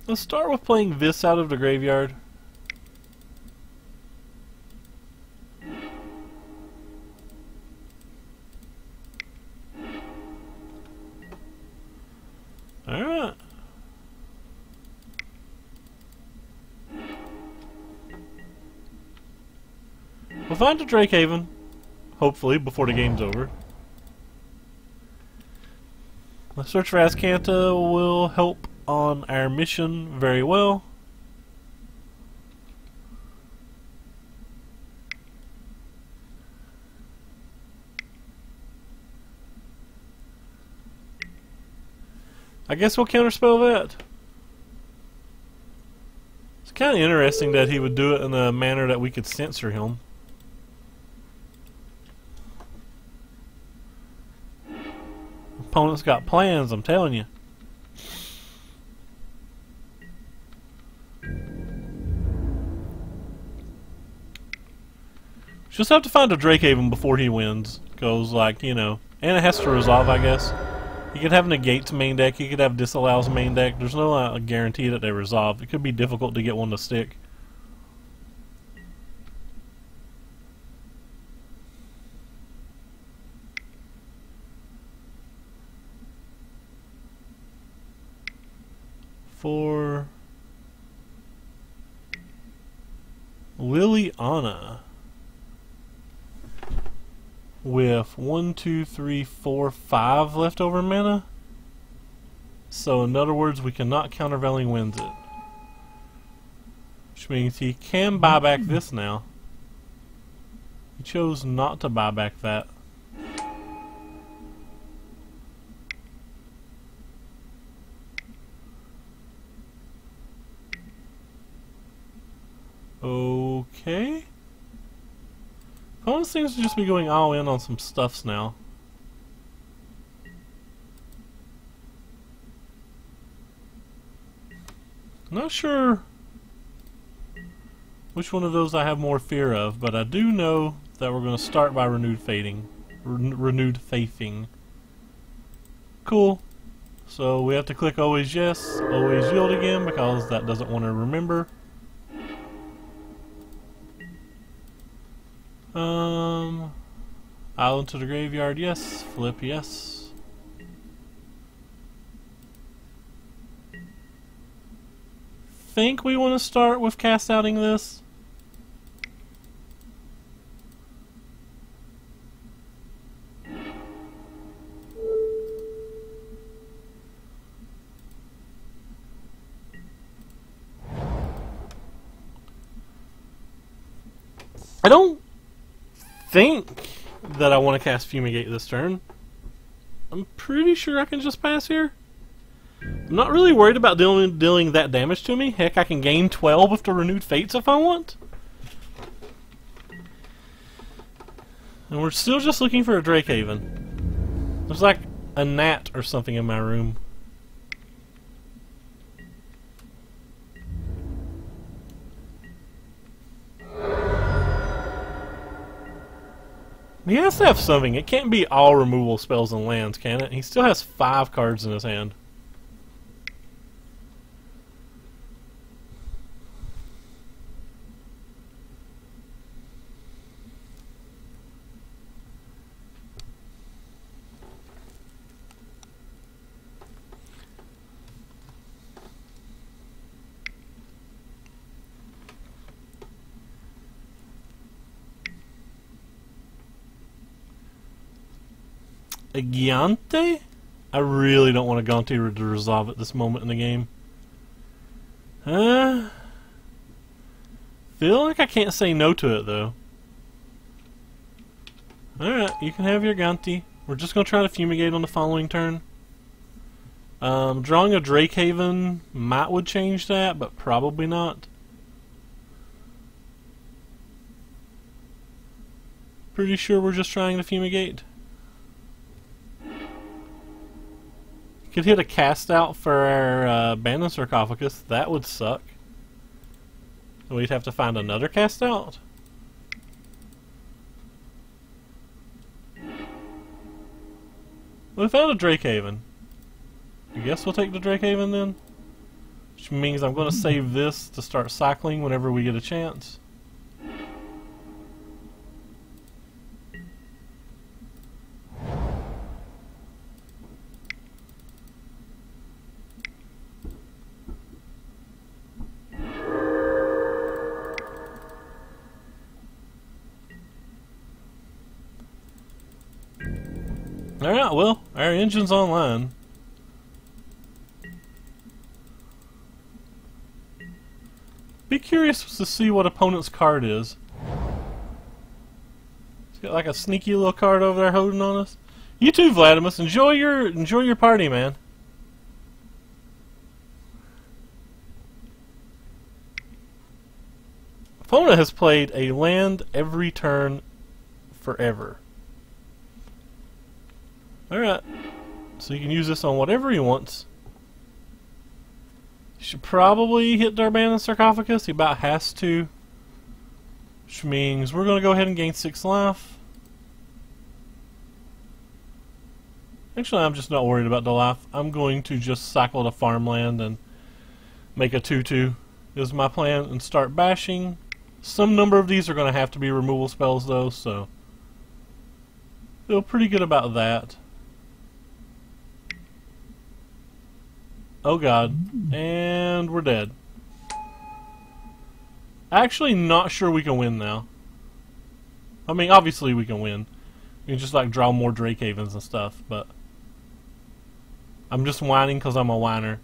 Let's start with playing this out of the graveyard. Alright. We'll find a Drakehaven, hopefully, before the game's over. The search for Azcanta will help on our mission very well. I guess we'll counterspell that. It's kind of interesting that he would do it in a manner that we could censor him. Opponent's got plans, I'm telling you. Just have to find a Drakehaven before he wins. Goes like, you know, and it has to resolve, I guess. He could have Negates main deck, he could have Disallows main deck. There's no guarantee that they resolve. It could be difficult to get one to stick. For Liliana with 1, 2, 3, 4, 5 leftover mana. So in other words, we cannot Countervailing Winds it. Which means he can buy back this now. He chose not to buy back that. Okay. Opponent seems to just be going all in on some stuffs now. Not sure which one of those I have more fear of, but I do know that we're going to start by Renewed Faithing. Renewed Faithing. Cool. So we have to click always yes, always yield again because that doesn't want to remember. Island to the graveyard, yes. Flip, yes. Think we want to start with cast outing this. I don't think that I want to cast Fumigate this turn. I'm pretty sure I can just pass here. I'm not really worried about dealing that damage to me. Heck, I can gain 12 with the Renewed Fates if I want. And we're still just looking for a Drakehaven. There's like a gnat or something in my room. He has to have something. It can't be all removal spells and lands, can it? He still has 5 cards in his hand. A Gigante? I really don't want a Gigante to resolve at this moment in the game. Feel like I can't say no to it though. Alright, you can have your Gigante. We're just going to try to Fumigate on the following turn. Drawing a Drakehaven would change that, but probably not. Pretty sure we're just trying to Fumigate. Could hit a cast out for our Abandoned Sarcophagus. That would suck. So we'd have to find another cast out. We found a Drakehaven. I guess we'll take the Drakehaven then. Which means I'm going to save this to start cycling whenever we get a chance. Alright, well, our engine's online. Be curious to see what opponent's card is. He's got like a sneaky little card over there holding on us. You too, Vladimus. Enjoy your party, man. Opponent has played a land every turn forever. Alright, so you can use this on whatever he wants. You should probably hit the Abandoned Sarcophagus. He about has to. Which means we're going to go ahead and gain 6 life. Actually, I'm just not worried about the life. I'm going to just cycle to farmland and make a 2-2 is my plan and start bashing. Some number of these are going to have to be removal spells though, so feel pretty good about that. Oh god, and we're dead. Actually not sure we can win now. I mean, obviously we can win. We can just like draw more Drakehavens and stuff, but I'm just whining because I'm a whiner.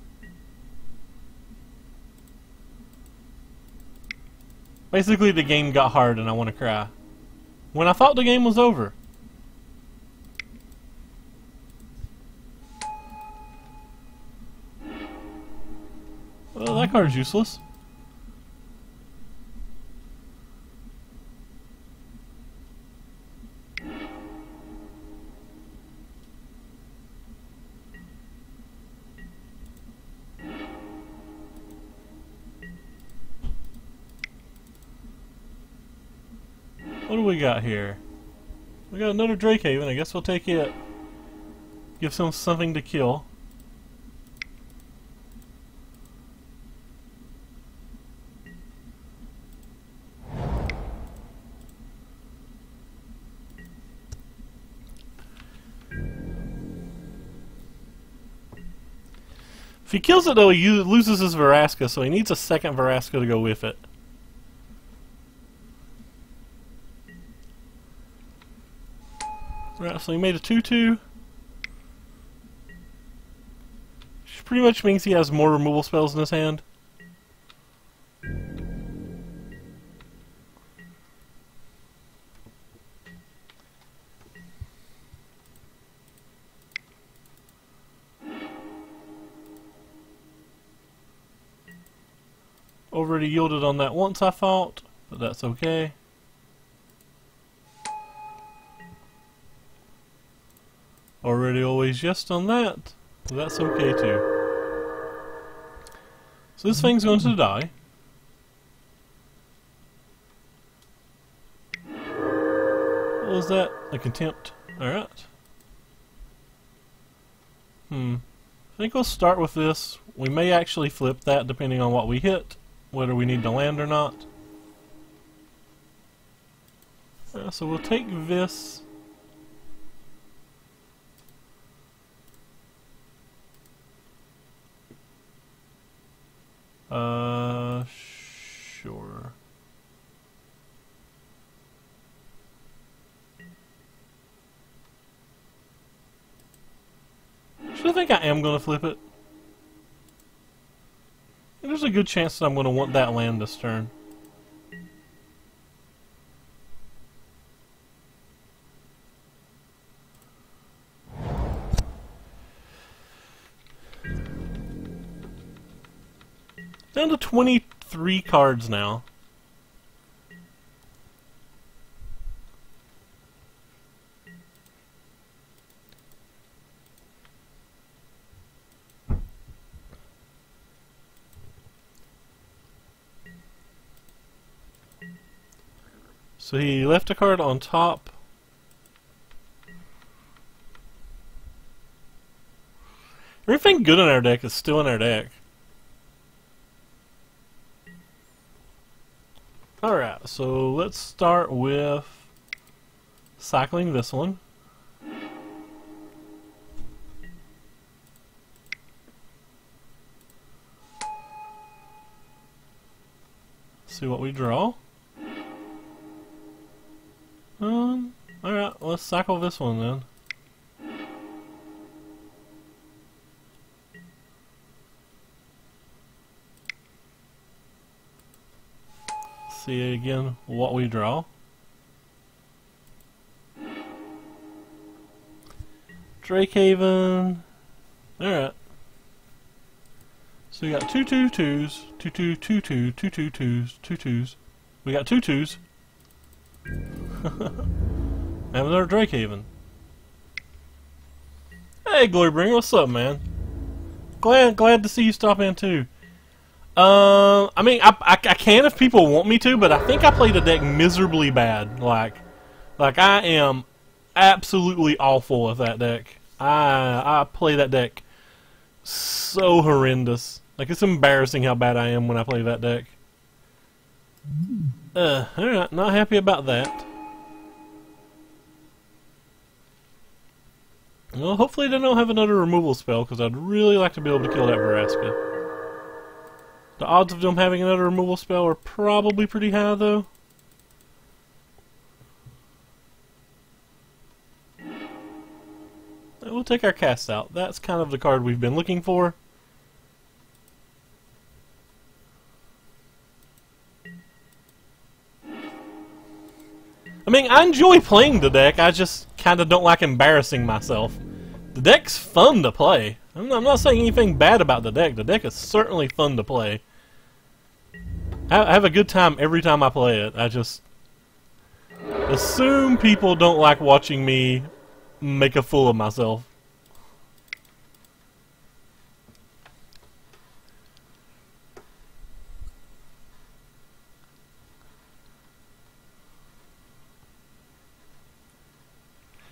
Basically the game got hard and I want to cry. When I thought the game was over. Well, that card's useless. What do we got here? We got another Drakehaven. I guess we'll take it. Gives him something to kill. he kills it though, he loses his Vraska, so he needs a second Vraska to go with it. Right, so he made a 2/2. Which pretty much means he has more removal spells in his hand. Already yielded on that once, I thought, but that's okay. Already always yes on that, but that's okay too. So this thing's going to die. What was that? A contempt. Alright. I think we'll start with this. We may actually flip that depending on what we hit, whether we need to land or not. So we'll take this. Sure. I think I am going to flip it. There's a good chance that I'm going to want that land this turn. Down to 23 cards now. So he left a card on top. Everything good in our deck is still in our deck. Alright, so let's start with cycling this one. See what we draw. Alright, let's cycle this one then. See again what we draw. Drakehaven. Alright. So we got 2 2/2s, 2 2 2 2 2 2 2s, 2 2s. We got 2 2s. Have another Drakehaven. Hey Glorybringer, what's up, man? Glad to see you stop in too. I mean, I can if people want me to, but I think I played the deck miserably bad. Like I am absolutely awful with that deck. I play that deck so horrendous. Like, it's embarrassing how bad I am when I play that deck. Alright, not happy about that. Well, hopefully they don't have another removal spell, because I'd really like to be able to kill that Vraska. The odds of them having another removal spell are probably pretty high, though. We'll take our cast out. That's kind of the card we've been looking for. I mean, I enjoy playing the deck, I just kind of don't like embarrassing myself. The deck's fun to play. I'm not saying anything bad about the deck. The deck is certainly fun to play. I have a good time every time I play it. I just assume people don't like watching me make a fool of myself.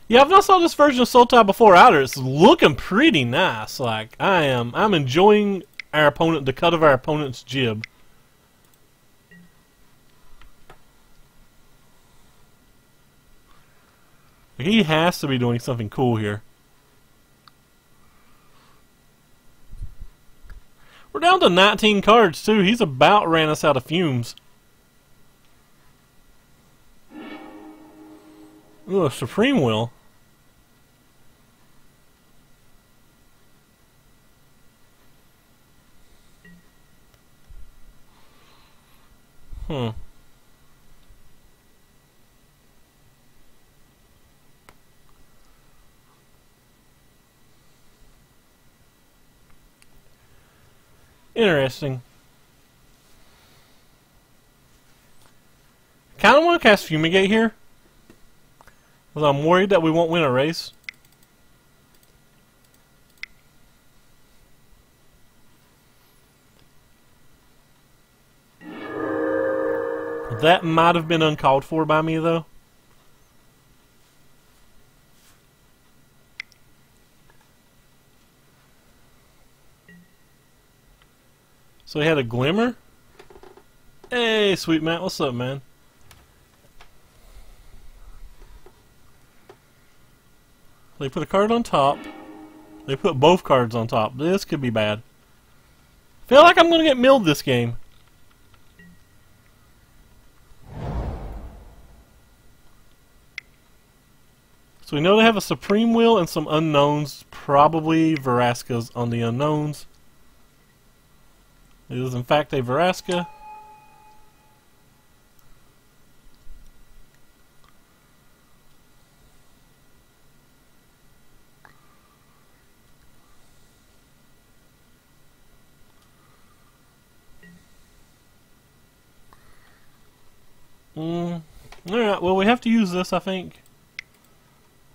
Yeah, I've not saw this version of Sultai before either. It's looking pretty nice. Like, I'm enjoying our opponent, the cut of our opponent's jib. He has to be doing something cool here. We're down to 19 cards, too. He's about ran us out of fumes. Ooh, a Supreme Will. Interesting. Kind of want to cast Fumigate here, because I'm worried that we won't win a race. That might have been uncalled for by me, though. So he had a Glimmer. Hey, sweet Matt, what's up, man? They put a card on top. They put both cards on top. This could be bad. Feel like I'm going to get milled this game. So we know they have a Supreme Will and some unknowns. Probably Veraskas on the unknowns. It is in fact a Veraska. Alright, well we have to use this, I think.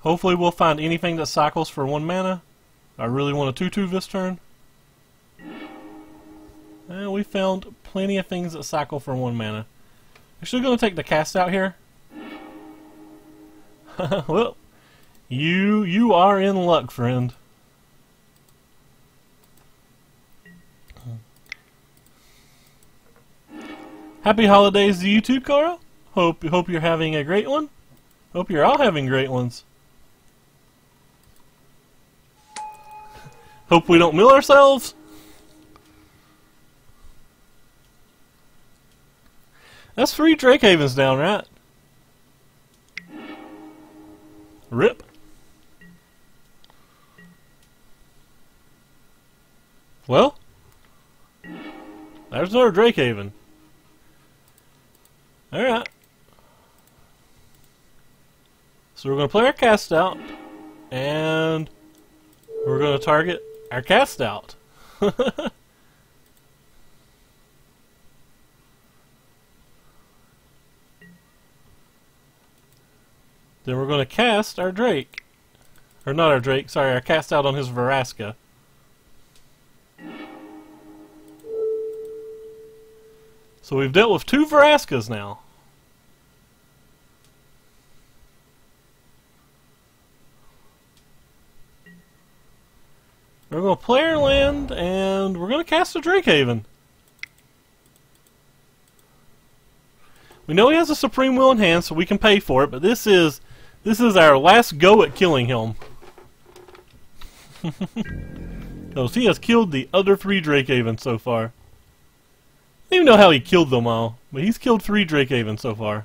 Hopefully we'll find anything that cycles for 1 mana. I really want a 2/2 this turn. And we found plenty of things that cycle for 1 mana. Actually going to take the cast out here. Well, you are in luck, friend. Happy holidays to you too, Cora. Hope you're having a great one. Hope you're all having great ones. Hope we don't mill ourselves. That's 3 Drake Havens down, right? Rip. Well, there's another Drake Haven. Alright. So we're going to play our cast out, and we're going to target our cast out. Then we're going to cast our Drake. Or not our Drake, sorry, our cast out on his Veraska. So we've dealt with 2 Veraskas now. We're going to play our land, and we're going to cast a Drake Haven. We know he has a Supreme Will in hand, so we can pay for it, but this is our last go at killing him. Because he has killed the other 3 Drake Havens so far. I don't even know how he killed them all, but he's killed 3 Drake Havens so far.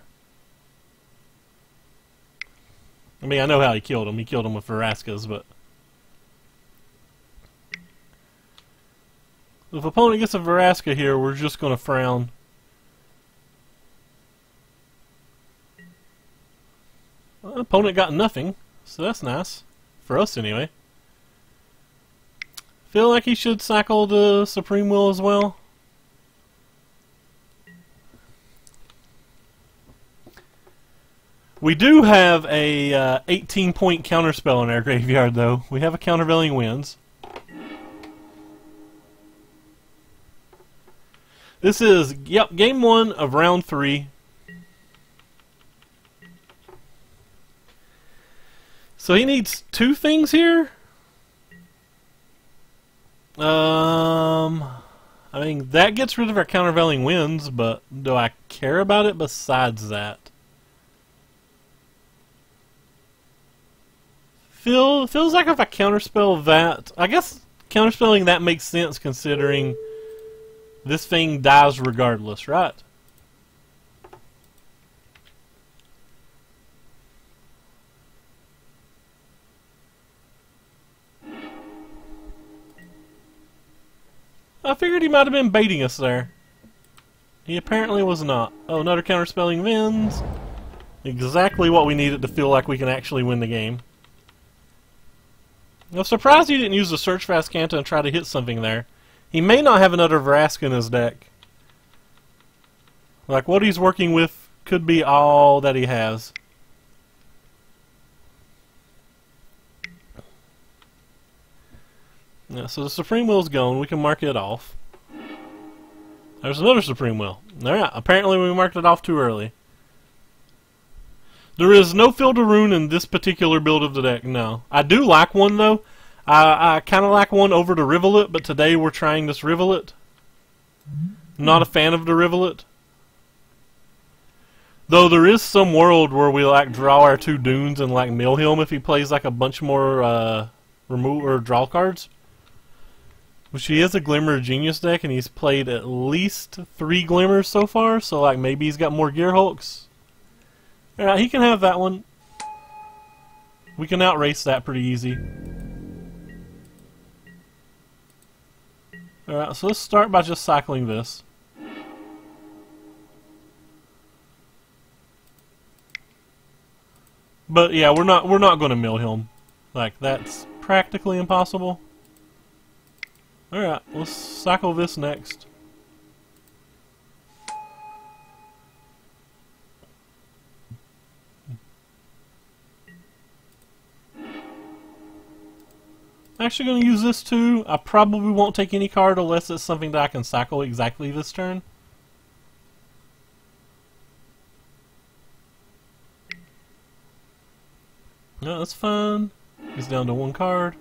I mean, I know how he killed them. He killed them with Veraskas, but... if opponent gets a Veraska here, we're just going to frown. Well, opponent got nothing, so that's nice. For us, anyway. Feel like he should cycle the Supreme Will as well. We do have a 18-point counterspell in our graveyard, though. We have a Countervailing Winds. This is, yep, game 1 of round 3. So he needs 2 things here. I mean, that gets rid of our Countervailing Winds, but do I care about it besides that? Feels like if I counterspell that, I guess counterspelling that makes sense considering This thing dies regardless, right? I figured he might have been baiting us there. He apparently was not. Oh, another counterspelling Vins. Exactly what we needed to feel like we can actually win the game. I'm surprised he didn't use the Search for Azcanta and try to hit something there. He may not have another Vraska in his deck. Like, what he's working with could be all that he has. Yeah, so the Supreme Will's gone. We can mark it off. There's another Supreme Will. Alright, apparently we marked it off too early. There is no Filter Rune in this particular build of the deck, no. I do like one, though. I kind of like one over the Rivulet, but today we're trying this Rivulet. Not a fan of the Rivulet. Though there is some world where we like draw our 2 Dunes and like mill him if he plays like a bunch more remove or draw cards. Which he is a Glimmer of Genius deck, and he's played at least 3 Glimmers so far, so like maybe he's got more Gear Hulks. Alright, he can have that one. We can outrace that pretty easy. Alright, so let's start by just cycling this. But yeah, we're not going to mill him. Like, that's practically impossible. Alright, let's cycle this next. Actually going to use this too. I probably won't take any card unless it's something that I can cycle exactly this turn. No, that's fine. He's down to 1 card.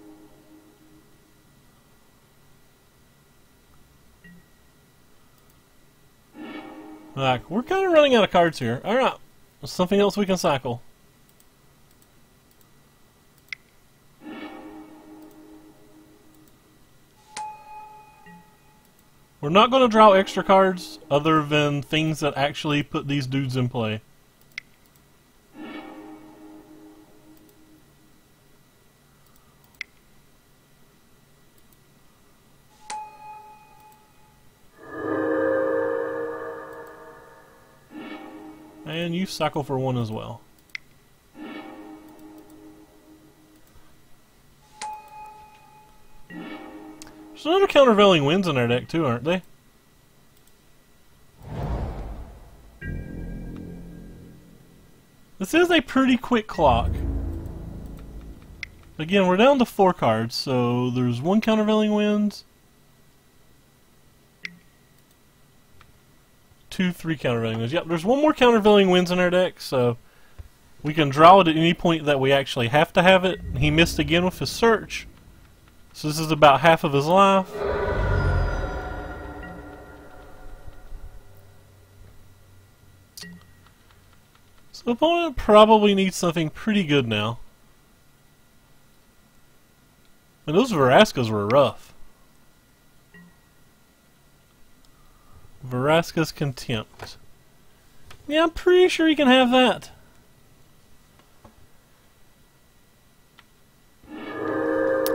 Like, we're kind of running out of cards here. Alright, something else we can cycle. We're not going to draw extra cards other than things that actually put these dudes in play. And you cycle for 1 as well. There's another Countervailing Winds in our deck too, aren't they? This is a pretty quick clock. Again, we're down to 4 cards, so there's 1 Countervailing Winds, 2, 3 Countervailing Winds. Yep, there's 1 more Countervailing Winds in our deck, so we can draw it at any point that we actually have to have it. He missed again with his search, so this is about half of his life. So the opponent probably needs something pretty good now. And those Veraskas were rough. Vraska's Contempt. Yeah, I'm pretty sure he can have that.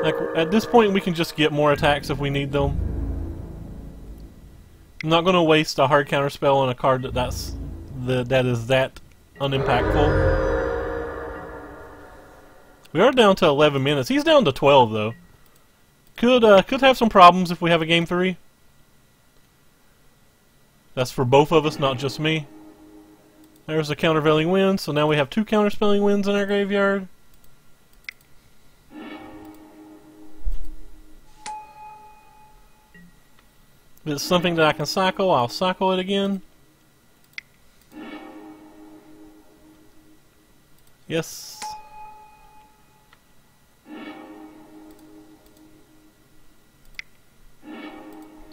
Like, at this point we can just get more attacks if we need them. I'm not going to waste a hard counterspell on a card that is that unimpactful. We are down to 11 minutes. He's down to 12 though. Could have some problems if we have a game 3. That's for both of us, not just me. There's a Countervailing Wind, so now we have 2 Counterspelling Winds in our graveyard. If it's something that I can cycle, I'll cycle it again. Yes.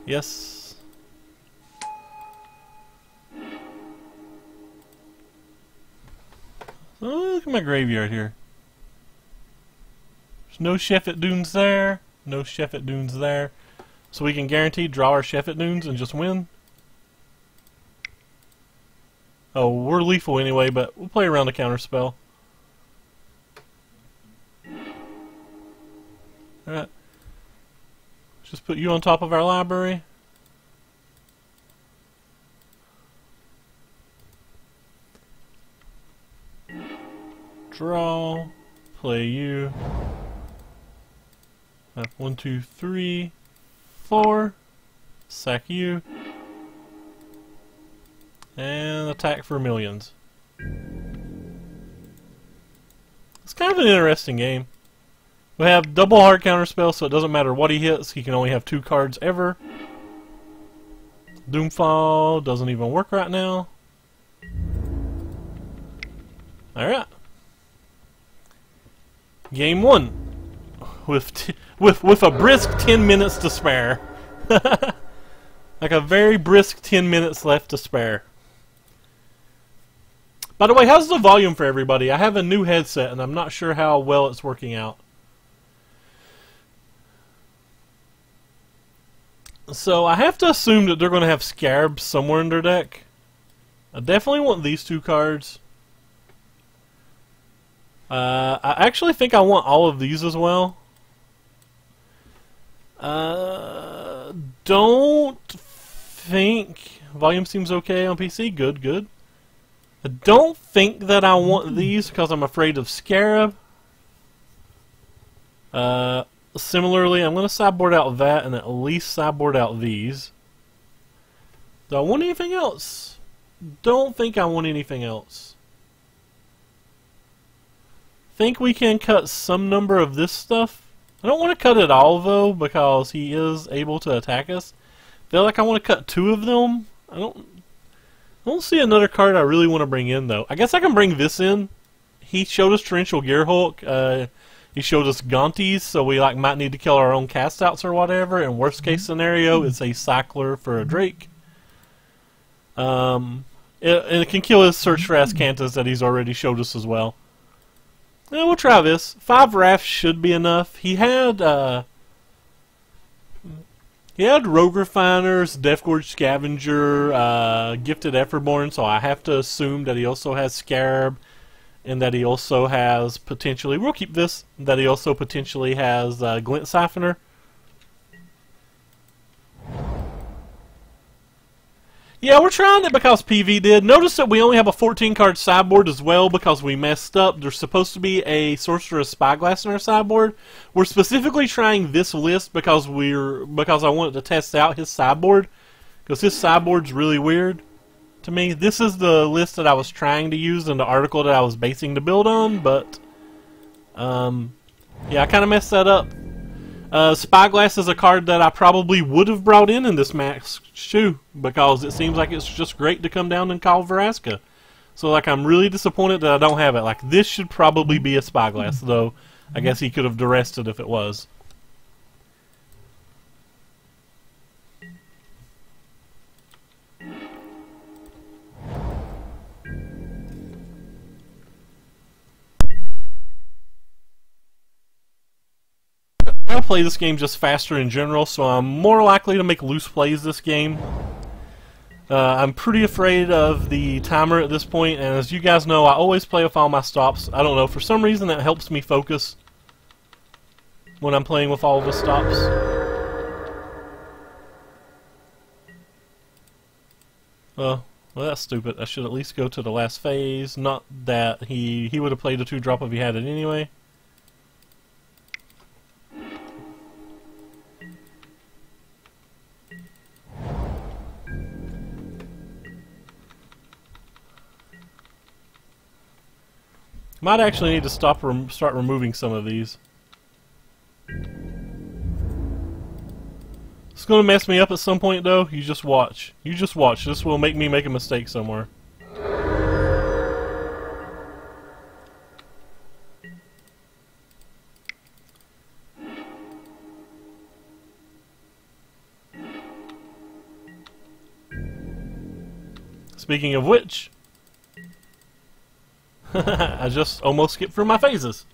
Yes. Oh, look at my graveyard here. There's no Sheffitt Dunes there. No Sheffitt Dunes there. So we can guarantee draw our Sheffet Dunes and just win. Oh, we're lethal anyway, but we'll play around the counterspell. Alright. Just put you on top of our library. Draw. Play you. 1, 2, 3, 4. Sack you. And attack for millions. It's kind of an interesting game. We have double hard counterspell, so it doesn't matter what he hits. He can only have 2 cards ever. Doomfall doesn't even work right now. Alright. Game 1. With a brisk 10 minutes to spare. Like a very brisk 10 minutes left to spare. By the way, how's the volume for everybody? I have a new headset and I'm not sure how well it's working out. So I have to assume that they're going to have Scarabs somewhere in their deck. I definitely want these 2 cards. I actually think I want all of these as well. Don't think... Volume seems okay on PC. Good, good. I don't think that I want these because I'm afraid of Scarab. Similarly, I'm going to sideboard out that and at least sideboard out these. Do I want anything else? Don't think I want anything else. Think we can cut some number of this stuff. I don't want to cut it all though because he is able to attack us. Feel like I want to cut 2 of them. I don't see another card I really want to bring in though. I guess I can bring this in. He showed us Torrential Gearhulk. He showed us Gaunties, so we might need to kill our own castouts or whatever. In worst case scenario, it's a Cycler for a Drake. And it can kill his Search for Azcanta that he's already showed us as well. Yeah, we'll try this. 5 Wrath should be enough. He had Rogue Refiners, Deathgorge Scavenger, Gifted Efferborn, so I have to assume that he also has Scarab, and that he also has potentially, we'll keep this, that he also potentially has Glint Siphoner. Yeah, we're trying it because PV did. Notice that we only have a 14-card sideboard as well because we messed up. There's supposed to be a Sorcerer's Spyglass in our sideboard. We're specifically trying this list because I wanted to test out his sideboard because his sideboard's really weird to me. This is the list that I was trying to use in the article that I was basing the build on, but yeah, I kind of messed that up. Spyglass is a card that I probably would have brought in this match too, because it seems like it's just great to come down and call Vraska. So like, I'm really disappointed that I don't have it. Like, this should probably be a Spyglass, though I guess he could have duressed it if it was. I play this game just faster in general, so I'm more likely to make loose plays this game. I'm pretty afraid of the timer at this point, and as you guys know, I always play with all my stops. I don't know, for some reason that helps me focus when I'm playing with all of the stops. Well, that's stupid. I should at least go to the last phase. Not that he would have played a 2-drop if he had it anyway. Might actually need to start removing some of these. It's going to mess me up at some point, though. You just watch. You just watch. This will make me make a mistake somewhere. Speaking of which, I just almost skipped through my phases.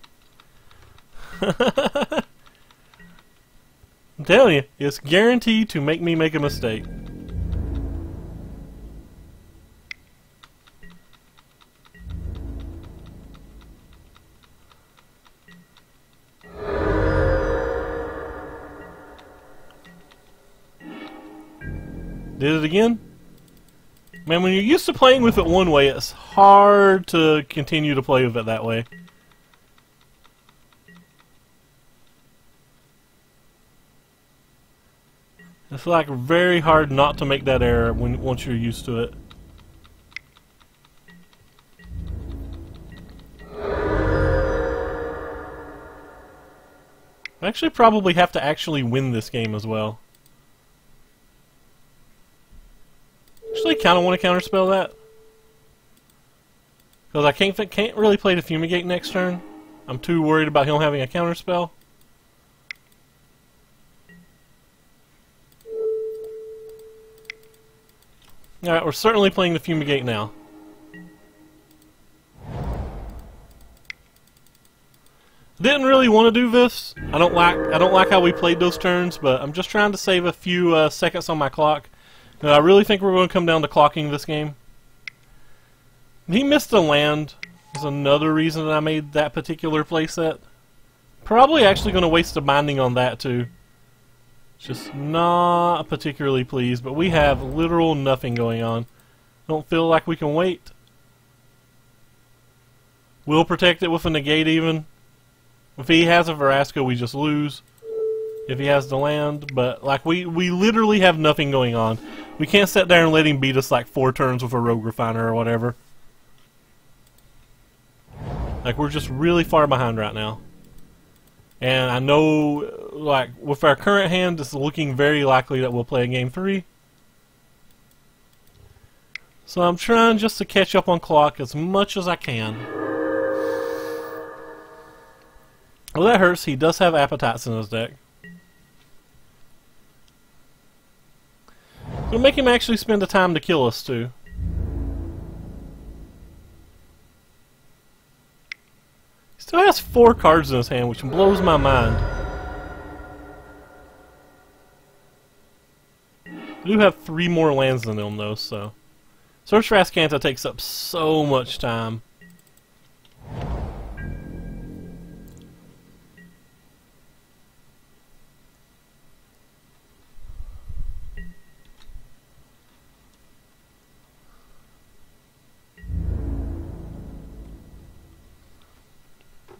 telling you, it's guaranteed to make me make a mistake. Did it again? Man, when you're used to playing with it one way, it's hard to continue to play with it that way. It's like very hard not to make that error once you're used to it. I actually probably have to actually win this game as well. Actually, kind of want to counterspell that because I can't really play the Fumigate next turn. I'm too worried about him having a counterspell. Alright, we're certainly playing the Fumigate now. Didn't really want to do this. I don't like how we played those turns, but I'm just trying to save a few seconds on my clock. I really think we're going to come down to clocking this game. He missed a land. Is another reason that I made that particular playset. Probably actually going to waste a binding on that too. Just not particularly pleased, but we have literal nothing going on. Don't feel like we can wait. We'll protect it with a negate even. If he has a Verasco, we just lose. If he has the land, but like we literally have nothing going on. We can't sit there and let him beat us like 4 turns with a Rogue Refiner or whatever. Like we're just really far behind right now. And I know, like, with our current hand, it's looking very likely that we'll play a game 3. So I'm trying just to catch up on clock as much as I can. Well, that hurts. He does have Appetites in his deck. It'll make him actually spend the time to kill us, too. He still has 4 cards in his hand, which blows my mind. I do have 3 more lands than him, though, so... Search for Azcanta takes up so much time.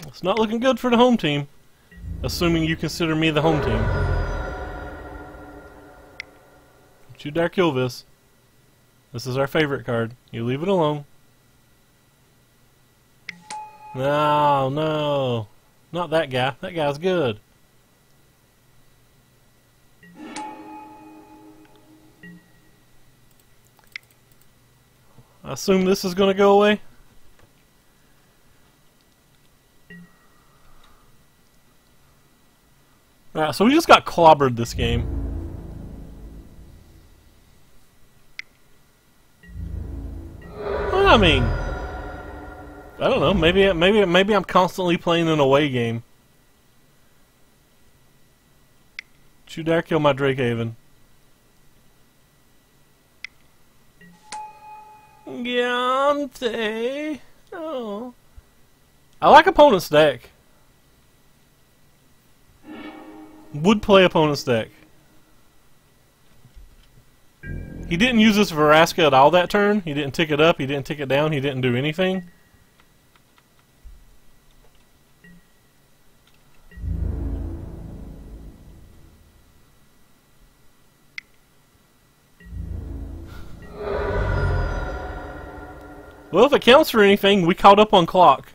It's not looking good for the home team, assuming you consider me the home team. Don't you dare kill this. This is our favorite card. You leave it alone. No, no. Not that guy. That guy's good. I assume this is going to go away. Alright, so we just got clobbered this game. Well, I mean, I don't know. Maybe I'm constantly playing an away game. Don't you dare kill my Drakehaven. Gante. Oh, I like opponent's deck. Would play opponent's deck. He didn't use this Verasca at all that turn. He didn't tick it up, he didn't tick it down, he didn't do anything. Well, if it counts for anything, we caught up on clock.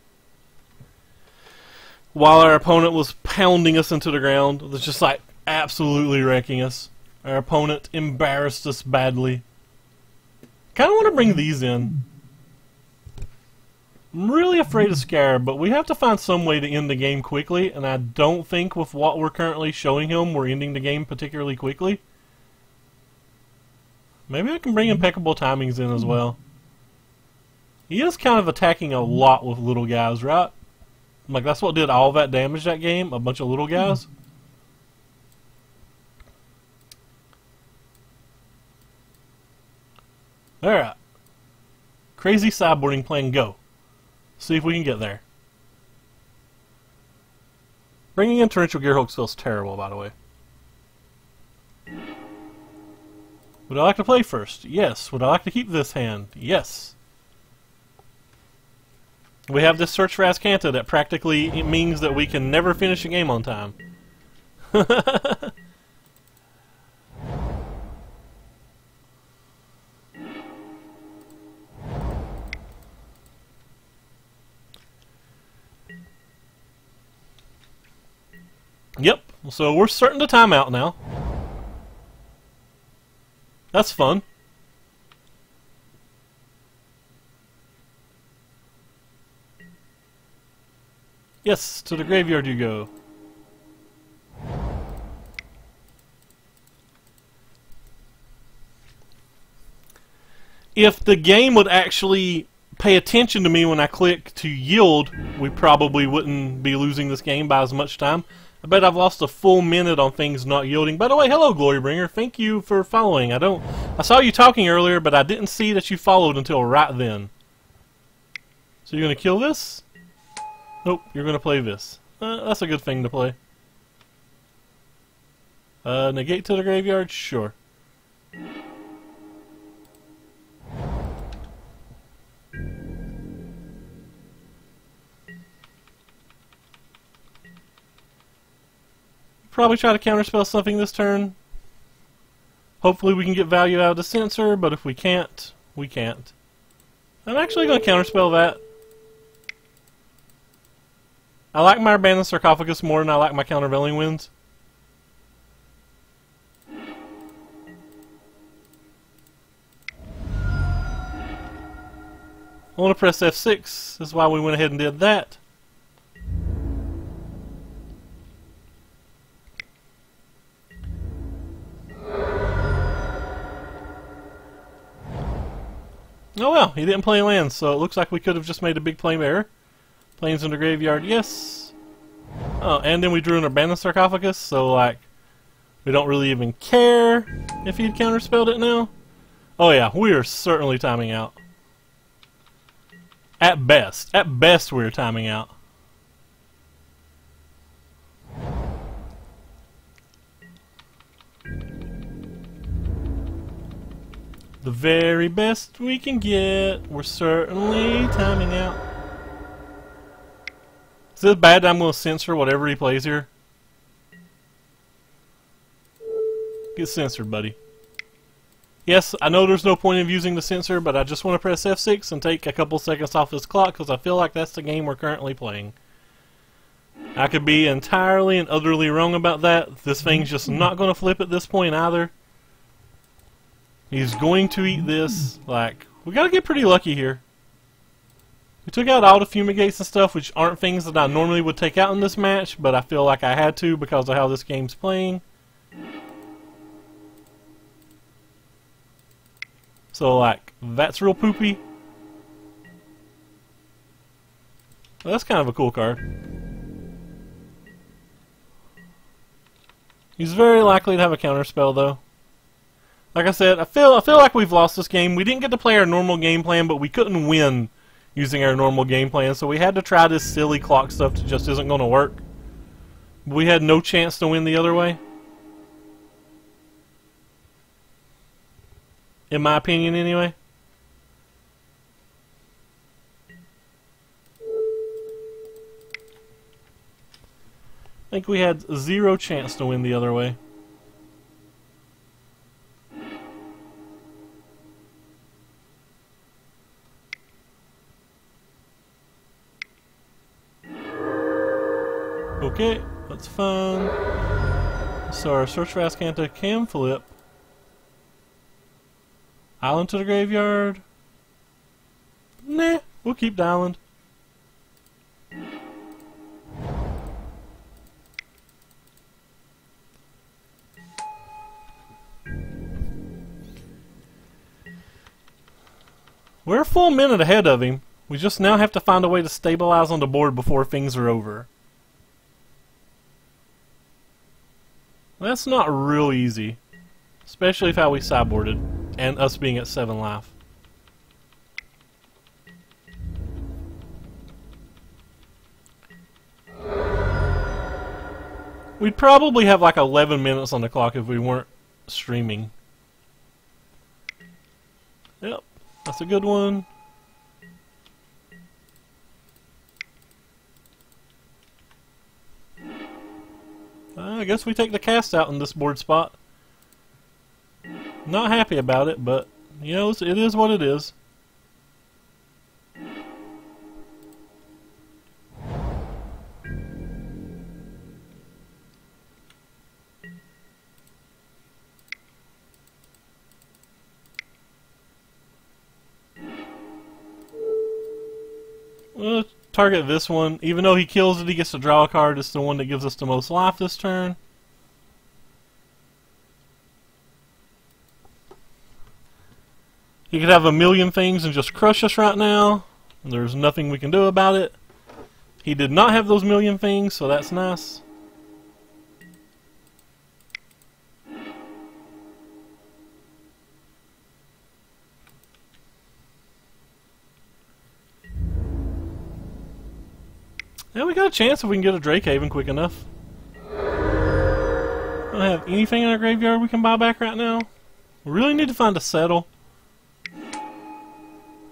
While our opponent was pounding us into the ground. It was just like absolutely wrecking us. Our opponent embarrassed us badly. Kind of want to bring these in. I'm really afraid of Scarab, but we have to find some way to end the game quickly, and I don't think with what we're currently showing him, we're ending the game particularly quickly. Maybe I can bring Impeccable Timings in as well. He is kind of attacking a lot with little guys, right? Like, that's what did all that damage that game? A bunch of little guys? Alright. Crazy sideboarding plan, go. See if we can get there. Bringing in Torrential Gearhulks feels terrible, by the way. Would I like to play first? Yes. Would I like to keep this hand? Yes. We have this Search for Azcanta that practically means that we can never finish a game on time. Yep, so we're starting to time out now. That's fun. Yes, to the graveyard you go. If the game would actually pay attention to me when I click to yield, we probably wouldn't be losing this game by as much time. I bet I've lost a full minute on things not yielding. By the way, hello Glorybringer. Thank you for following. I saw you talking earlier, but I didn't see that you followed until right then. So you're going to kill this? Nope, you're going to play this. That's a good thing to play. Negate to the graveyard? Sure. Probably try to counterspell something this turn. Hopefully we can get value out of the Censor, but if we can't, we can't. I'm actually going to counterspell that. I like my Abandoned Sarcophagus more than I like my Countervailing Winds. I want to press F6. That's why we went ahead and did that. Oh well, he didn't play lands, so it looks like we could have just made a big play error. Planes in the graveyard, yes. Oh, and then we drew an Abandoned Sarcophagus, so like, we don't really even care if he'd counterspelled it now. Oh yeah, we are certainly timing out. At best we're timing out. The very best we can get. We're certainly timing out. Is it bad that I'm going to censor whatever he plays here? Get censored, buddy. Yes, I know there's no point of using the Censor, but I just want to press F6 and take a couple seconds off this clock because I feel like that's the game we're currently playing. I could be entirely and utterly wrong about that. This thing's just not going to flip at this point either. He's going to eat this. Like, we got to get pretty lucky here. We took out all the Fumigates and stuff, which aren't things that I normally would take out in this match, but I feel like I had to because of how this game's playing. So, like, that's real poopy. Well, that's kind of a cool card. He's very likely to have a counterspell, though. Like I said, I feel like we've lost this game. We didn't get to play our normal game plan, but we couldn't win using our normal game plan, so we had to try this silly clock stuff that just isn't going to work. We had no chance to win the other way. In my opinion, anyway. I think we had zero chance to win the other way. Okay, that's fine. So our Search for Azcanta can flip. Island to the graveyard. Nah, we'll keep the island. We're a full minute ahead of him. We just now have to find a way to stabilize on the board before things are over. That's not real easy. Especially with how we sideboarded. And us being at 7 life. We'd probably have like 11 minutes on the clock if we weren't streaming. Yep, that's a good one. I guess we take the cast out in this board spot. Not happy about it, but you know, it is what it is. We'll target this one. Even though he kills it, he gets to draw a card. It's the one that gives us the most life this turn. He could have a million things and just crush us right now. There's nothing we can do about it. He did not have those million things, so that's nice. Yeah, we got a chance if we can get a Drakehaven quick enough. Don't have anything in our graveyard we can buy back right now. We really need to find a settle.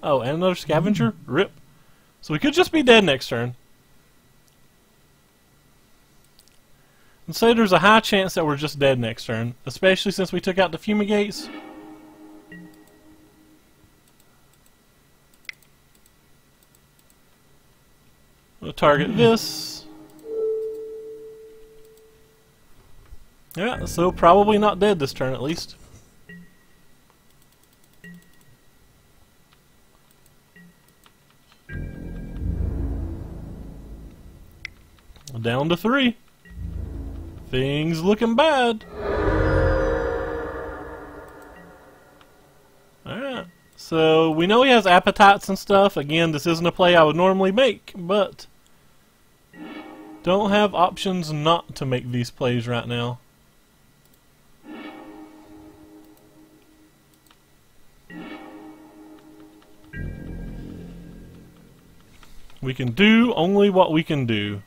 Oh, and another scavenger? Rip. So we could just be dead next turn. And say there's a high chance that we're just dead next turn, especially since we took out the Fumigates. We'll target this. Yeah, so probably not dead this turn at least. Down to 3. Things looking bad. Alright. So we know he has appetites and stuff. Again, this isn't a play I would normally make, but don't have options not to make these plays right now. We can do only what we can do.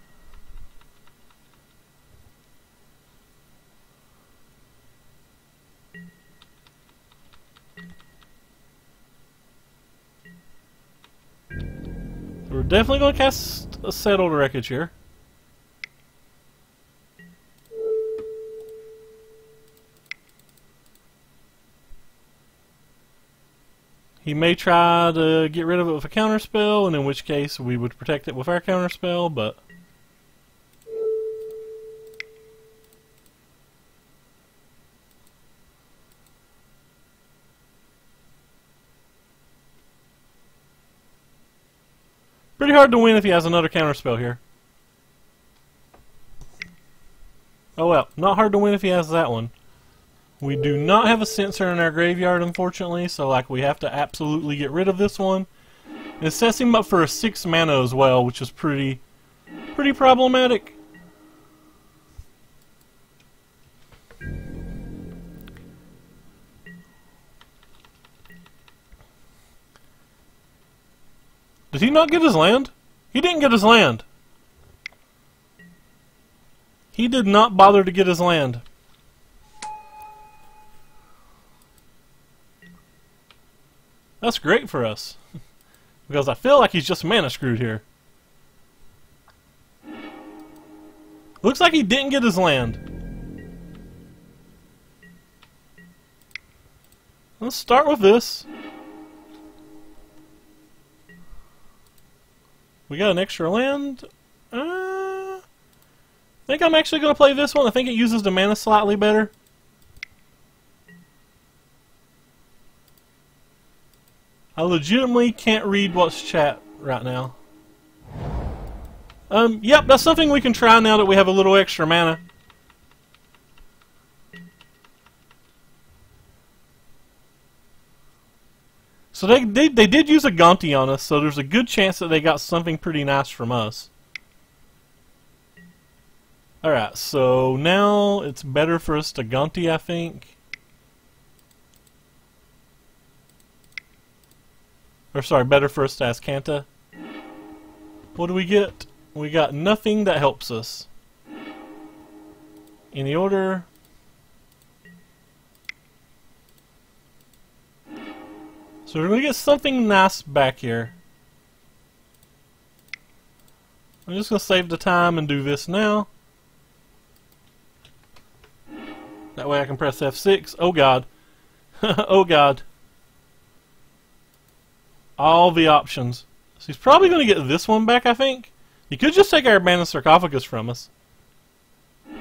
We're definitely going to cast a Settled Wreckage here. He may try to get rid of it with a counterspell, and in which case we would protect it with our counterspell, but pretty hard to win if he has another counterspell here. Oh well, not hard to win if he has that one. We do not have a Censor in our graveyard, unfortunately, so like we have to absolutely get rid of this one. And it sets him up for a 6 mana as well, which is pretty problematic. Did he not get his land? He didn't get his land. He did not bother to get his land. That's great for us. Because I feel like he's just mana screwed here. Looks like he didn't get his land. Let's start with this. We got an extra land. I think I'm actually going to play this one. I think it uses the mana slightly better. I legitimately can't read what's chat right now. Yep, that's something we can try now that we have a little extra mana. So they did use a Gonti on us, so there's a good chance that they got something pretty nice from us. Alright, so now it's better for us to Gonti, I think. Or sorry, better for us to Azcanta. What do we get? We got nothing that helps us. Any order? So we're going to get something nice back here. I'm just going to save the time and do this now. That way I can press F6. Oh god. Oh god. All the options. So he's probably going to get this one back, I think. He could just take our abandoned sarcophagus from us.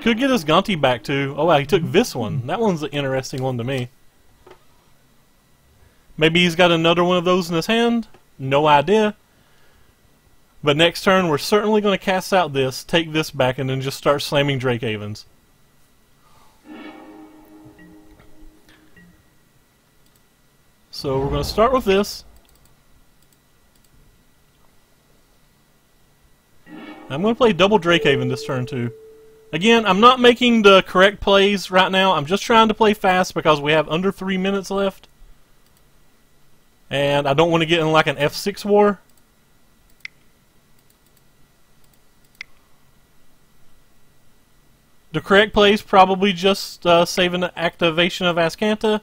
Could get his Gonti back too. Oh wow, he took this one. That one's an interesting one to me. Maybe he's got another one of those in his hand. No idea. But next turn we're certainly going to cast out this, take this back, and then just start slamming Drakehavens. So we're going to start with this. I'm going to play double Drakehaven this turn too. Again, I'm not making the correct plays right now. I'm just trying to play fast because we have under 3 minutes left. And I don't want to get in like an F6 war. The correct play is probably just saving the activation of Azcanta.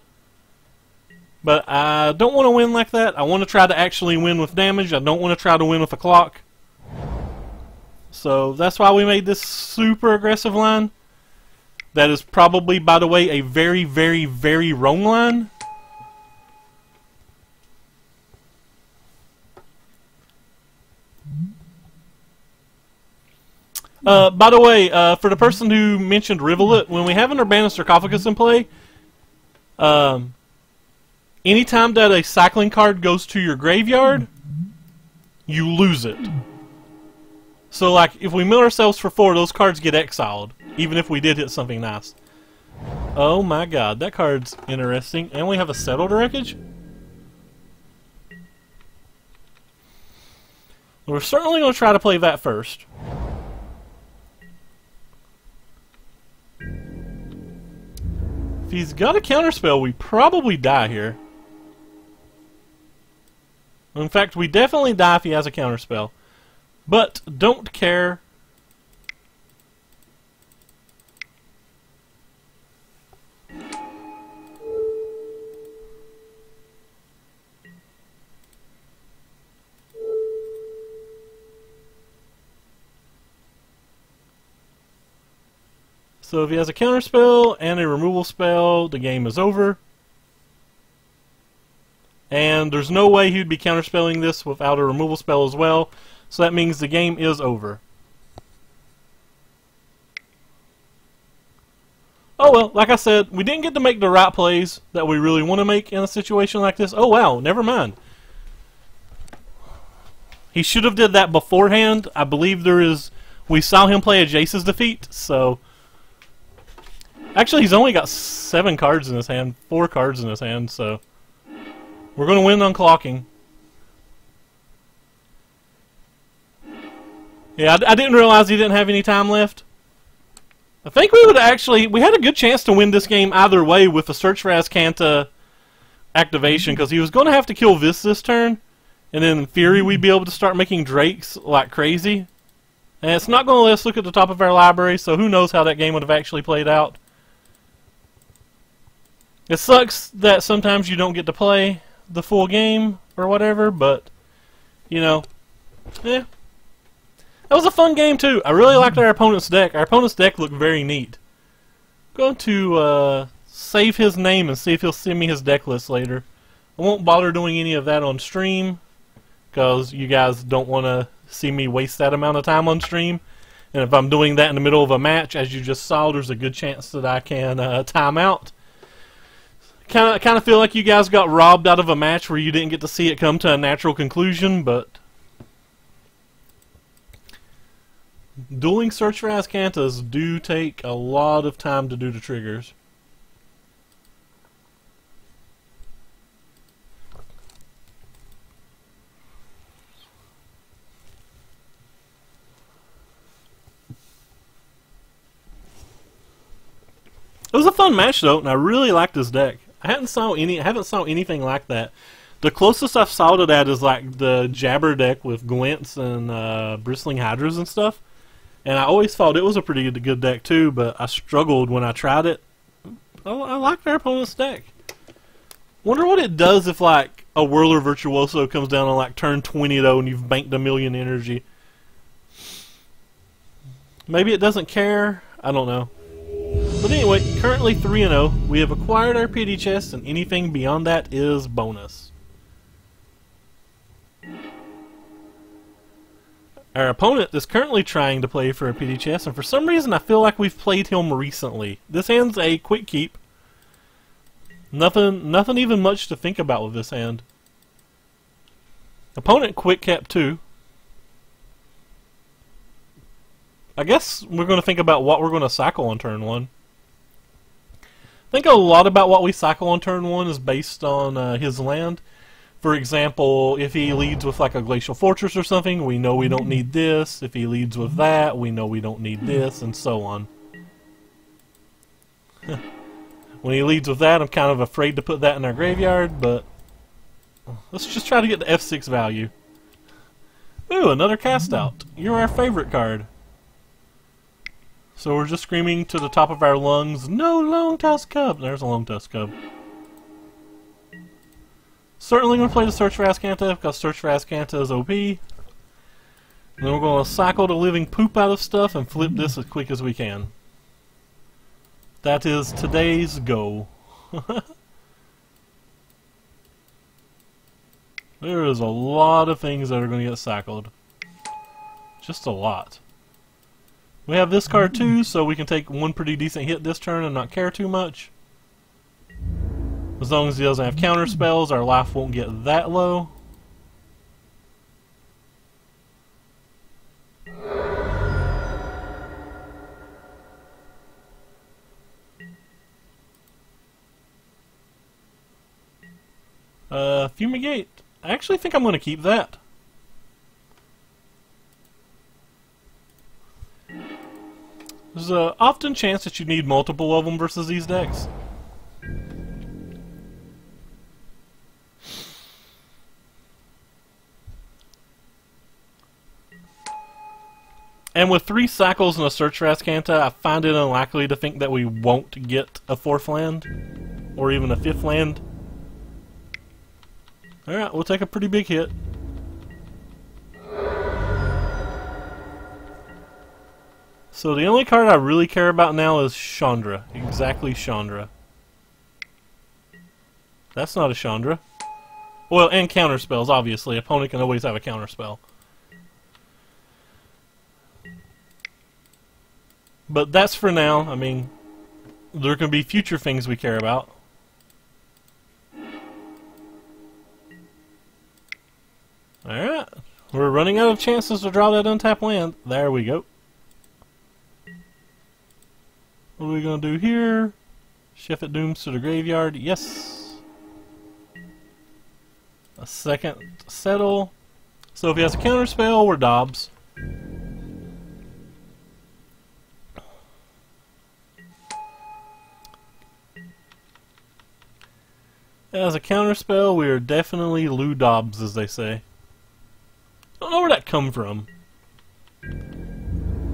But I don't want to win like that. I want to try to actually win with damage. I don't want to try to win with a clock. So that's why we made this super aggressive line. That is probably, by the way, a very, very, very wrong line. By the way, for the person who mentioned Rivulet, when we have an Urbanus Sarcophagus in play, anytime that a cycling card goes to your graveyard, you lose it. So, like, if we mill ourselves for 4, those cards get exiled, even if we did hit something nice. Oh my god, that card's interesting. And we have a Settled Wreckage? We're certainly going to try to play that first. If he's got a counterspell, we probably die here. In fact, we definitely die if he has a counterspell. But don't care. So if he has a counterspell and a removal spell, the game is over. And there's no way he'd be counterspelling this without a removal spell as well. So that means the game is over. Oh well, like I said, we didn't get to make the right plays that we really want to make in a situation like this. Oh wow, never mind. He should have did that beforehand. I believe we saw him play a Jace's Defeat, so... Actually, he's only got 7 cards in his hand, 4 cards in his hand, so... We're going to win on clocking. Yeah, I didn't realize he didn't have any time left. I think we had a good chance to win this game either way with the Search for Azcanta activation, because he was going to have to kill this turn, and then in theory we'd be able to start making Drakes like crazy. And it's not going to let us look at the top of our library, so who knows how that game would have actually played out. It sucks that sometimes you don't get to play the full game or whatever, but, you know, yeah. That was a fun game too. I really liked our opponent's deck. Our opponent's deck looked very neat. I'm going to save his name and see if he'll send me his deck list later. I won't bother doing any of that on stream, because you guys don't want to see me waste that amount of time on stream. And if I'm doing that in the middle of a match, as you just saw, there's a good chance that I can time out. Kind of feel like you guys got robbed out of a match where you didn't get to see it come to a natural conclusion, but dueling Search for Azcantas do take a lot of time to do the triggers. It was a fun match though, and I really liked this deck. I haven't saw anything like that. The closest I've saw to that is like the Jabber deck with Glints and Bristling Hydras and stuff. And I always thought it was a pretty good deck too, but I struggled when I tried it. I liked our opponent's deck. Wonder what it does if like a Whirler Virtuoso comes down on like turn 20 though and you've banked 1,000,000 energy. Maybe it doesn't care. I don't know. But anyway, currently 3-0. We have acquired our pity chest, and anything beyond that is bonus. Our opponent is currently trying to play for a pity chest, and for some reason I feel like we've played him recently. This hand's a quick keep. Nothing even much to think about with this hand. Opponent quick cap too. I guess we're going to think about what we're going to cycle on turn 1. I think a lot about what we cycle on turn 1 is based on his land. For example, if he leads with like a Glacial Fortress or something, we know we don't need this. If he leads with that, we know we don't need this, and so on. When he leads with that, I'm kind of afraid to put that in our graveyard, but let's just try to get the F6 value. Ooh, another cast out. You're our favorite card. So we're just screaming to the top of our lungs, no Lone Tusk Cub! There's a Lone Tusk Cub. Certainly going to play the Search for Azcanta, because Search for Azcanta is OP. And then we're going to cycle the living poop out of stuff and flip this as quick as we can. That is today's goal. There is a lot of things that are going to get cycled. Just a lot. We have this card too, so we can take one pretty decent hit this turn and not care too much. As long as he doesn't have counter spells, our life won't get that low. Fumigate. I actually think I'm going to keep that. There's an often chance that you need multiple of them versus these decks. And with 3 cycles and a Search for Azcanta, I find it unlikely to think that we won't get a 4th land, or even a 5th land. Alright, we'll take a pretty big hit. So the only card I really care about now is Chandra. Exactly Chandra. That's not a Chandra. Well, and counter spells, obviously. Opponent can always have a counter spell. But that's for now. I mean, there can be future things we care about. Alright. We're running out of chances to draw that untapped land. There we go. What are we going to do here? Shefet Dooms to the graveyard. Yes. A second settle. So if he has a counter spell, we're Dobbs. As a counterspell, we are definitely Lou Dobbs, as they say. Don't know where that come from.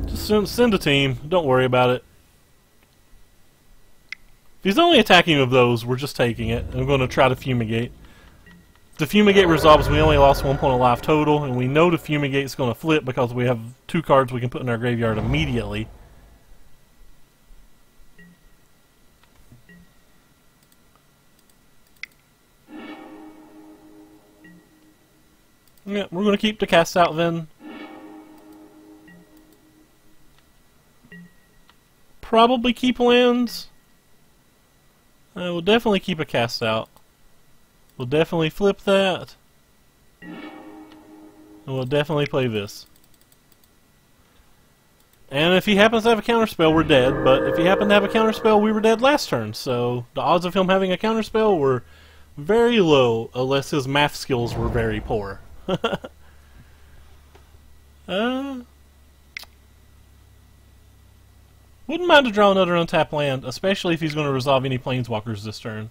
Just send a team. Don't worry about it. If he's only attacking with those, we're just taking it. I'm going to try to Fumigate. If the Fumigate resolves, we only lost 1 point of life total, and we know the Fumigate's going to flip because we have 2 cards we can put in our graveyard immediately. Yeah, we're going to keep the cast out then. Probably keep lands. We'll definitely keep a cast out. We'll definitely flip that. And we'll definitely play this. And if he happens to have a counterspell, we're dead. But if he happened to have a counterspell, we were dead last turn. So the odds of him having a counterspell were very low, unless his math skills were very poor. Wouldn't mind to draw another untapped land, especially if he's going to resolve any planeswalkers this turn.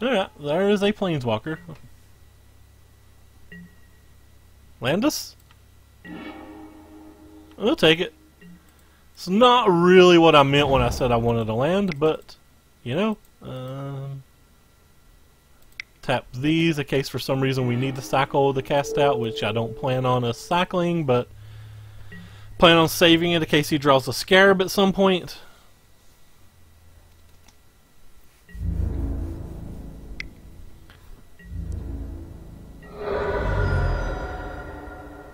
Alright, there is a planeswalker. Landus? We'll take it. It's not really what I meant when I said I wanted a land, but, you know, tap these in case for some reason we need to cycle the cast out, which I don't plan on us cycling, but plan on saving it in case he draws a scarab at some point.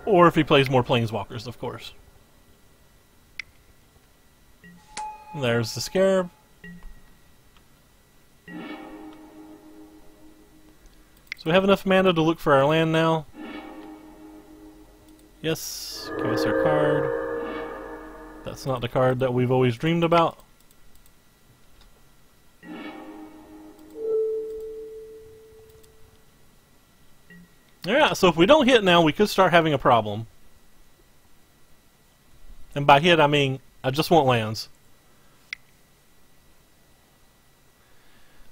Or if he plays more planeswalkers, of course. There's the scarab. So we have enough mana to look for our land now. Yes, give us our card. That's not the card that we've always dreamed about. Alright, so if we don't hit now, we could start having a problem. And by hit, I mean, I just want lands.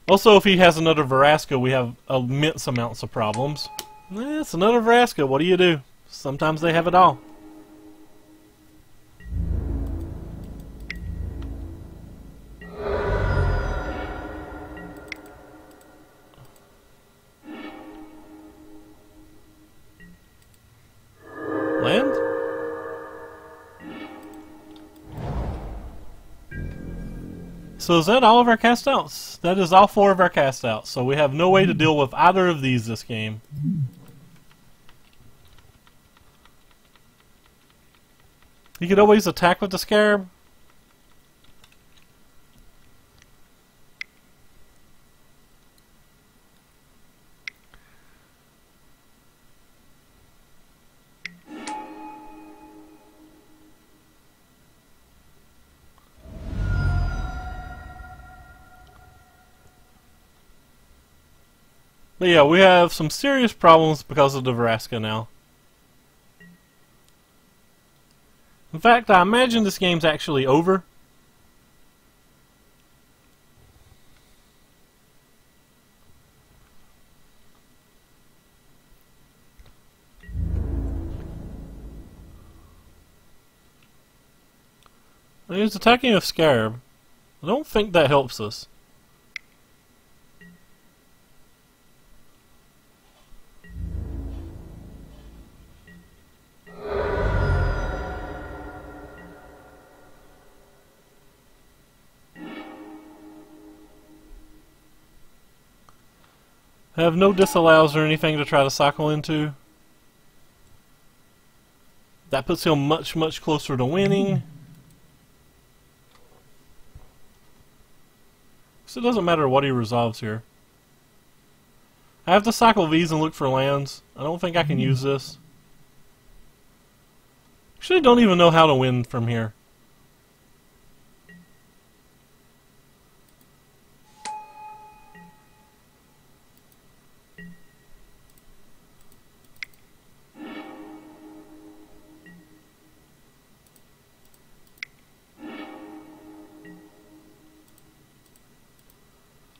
Also, if he has another Vraska, we have immense amounts of problems. It's another Vraska, what do you do? Sometimes they have it all. Land? So is that all of our cast outs? That is all 4 of our cast outs. So we have no way to deal with either of these this game. You could always attack with the Scarab. But yeah, we have some serious problems because of the Vraska now. In fact, I imagine this game's actually over. He's attacking with Scarab. I don't think that helps us. I have no disallows or anything to try to cycle into. That puts him much, much closer to winning. So it doesn't matter what he resolves here. I have to cycle these and look for lands. I don't think I can use this. Actually, don't even know how to win from here.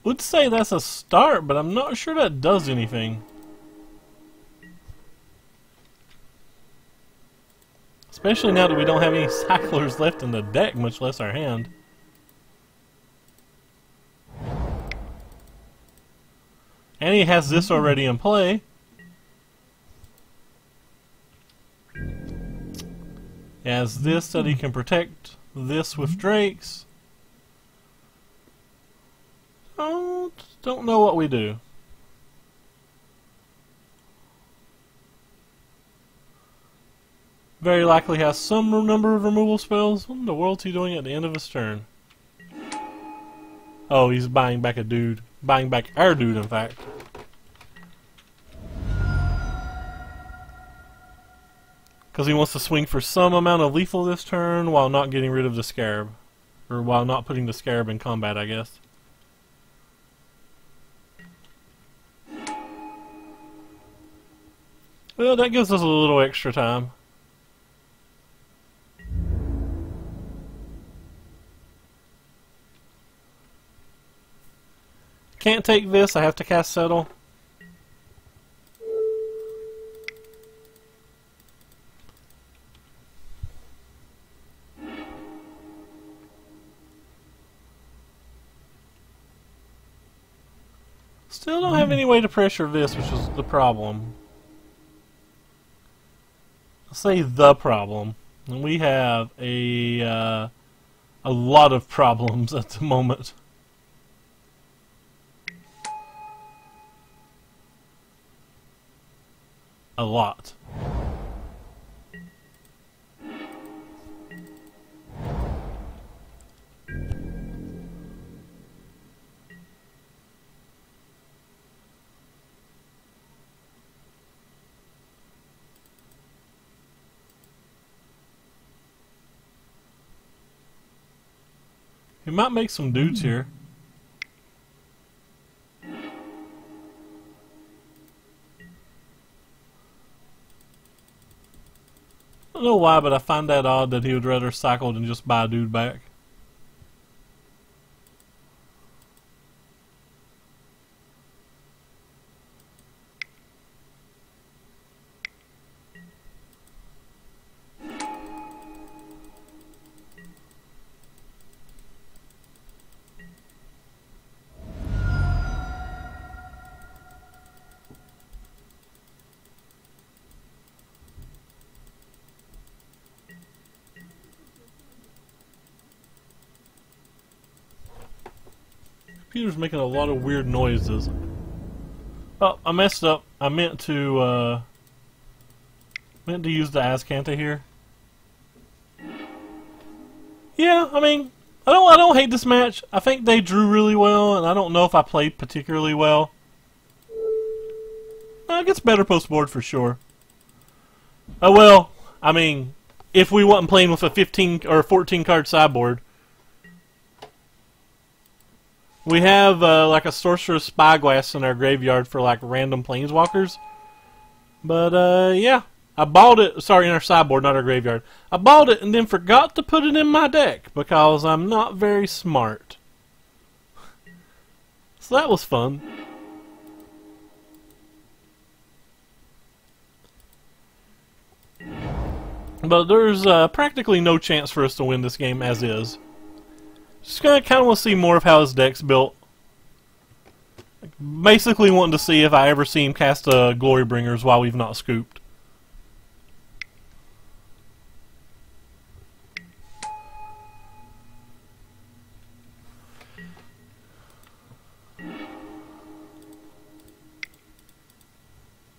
Would say that's a start, but I'm not sure that does anything. Especially now that we don't have any cyclers left in the deck, much less our hand. And he has this already in play. He has this that he can protect this with Drakes. Oh, don't know what we do. Very likely has some number of removal spells. What in the world's he doing at the end of his turn? Oh, he's buying back a dude. Buying back our dude, in fact. Because he wants to swing for some amount of lethal this turn while not getting rid of the Scarab. Or while not putting the Scarab in combat, I guess. Well, that gives us a little extra time. Can't take this, I have to cast Settle. Still don't have any way to pressure this, which is the problem. I'll say the problem. And we have a lot of problems at the moment. A lot. We might make some dudes here. I don't know why, but I find that odd that he would rather cycle than just buy a dude back. Computer's making a lot of weird noises. Oh, I messed up. I meant to use the Azcanta here. Yeah, I mean, I don't hate this match. I think they drew really well, and I don't know if I played particularly well. It gets better post-board for sure. Well, I mean, if we wasn't playing with a 15 or 14 card sideboard. We have like a Sorcerer's Spyglass in our graveyard for like random planeswalkers. But yeah, I bought it, sorry, in our sideboard, not our graveyard. I bought it and then forgot to put it in my deck because I'm not very smart. So that was fun. But there's practically no chance for us to win this game as is. Just gonna kind of want to see more of how his deck's built. Basically wanting to see if I ever see him cast Glorybringers while we've not scooped.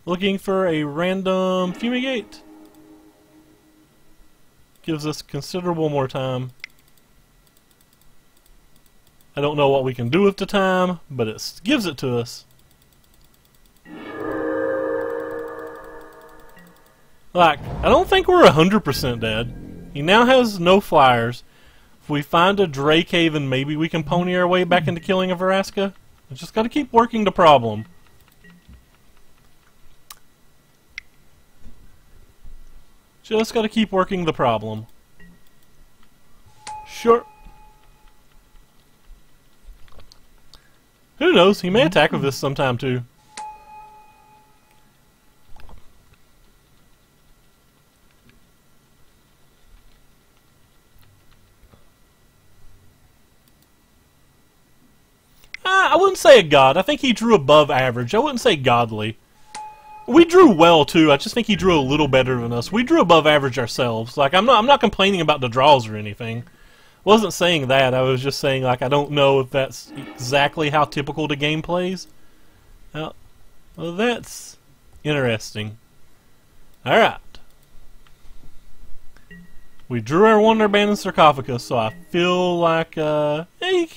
Looking for a random Fumigate. Gives us considerable more time. I don't know what we can do with the time, but it gives it to us. Like, I don't think we're 100% dead. He now has no flyers. If we find a Drakehaven, maybe we can pony our way back into killing a Vraska. We just gotta keep working the problem. Just gotta keep working the problem. Sure. Who knows? He may attack with this sometime too. I wouldn't say a god. I think he drew above average. I wouldn't say godly. We drew well too. I just think he drew a little better than us. We drew above average ourselves. Like I'm not complaining about the draws or anything. Wasn't saying that. I was just saying, like, I don't know if that's exactly how typical the game plays. Well, that's interesting. Alright. We drew our Wonder Abandoned Sarcophagus, so I feel like, hey,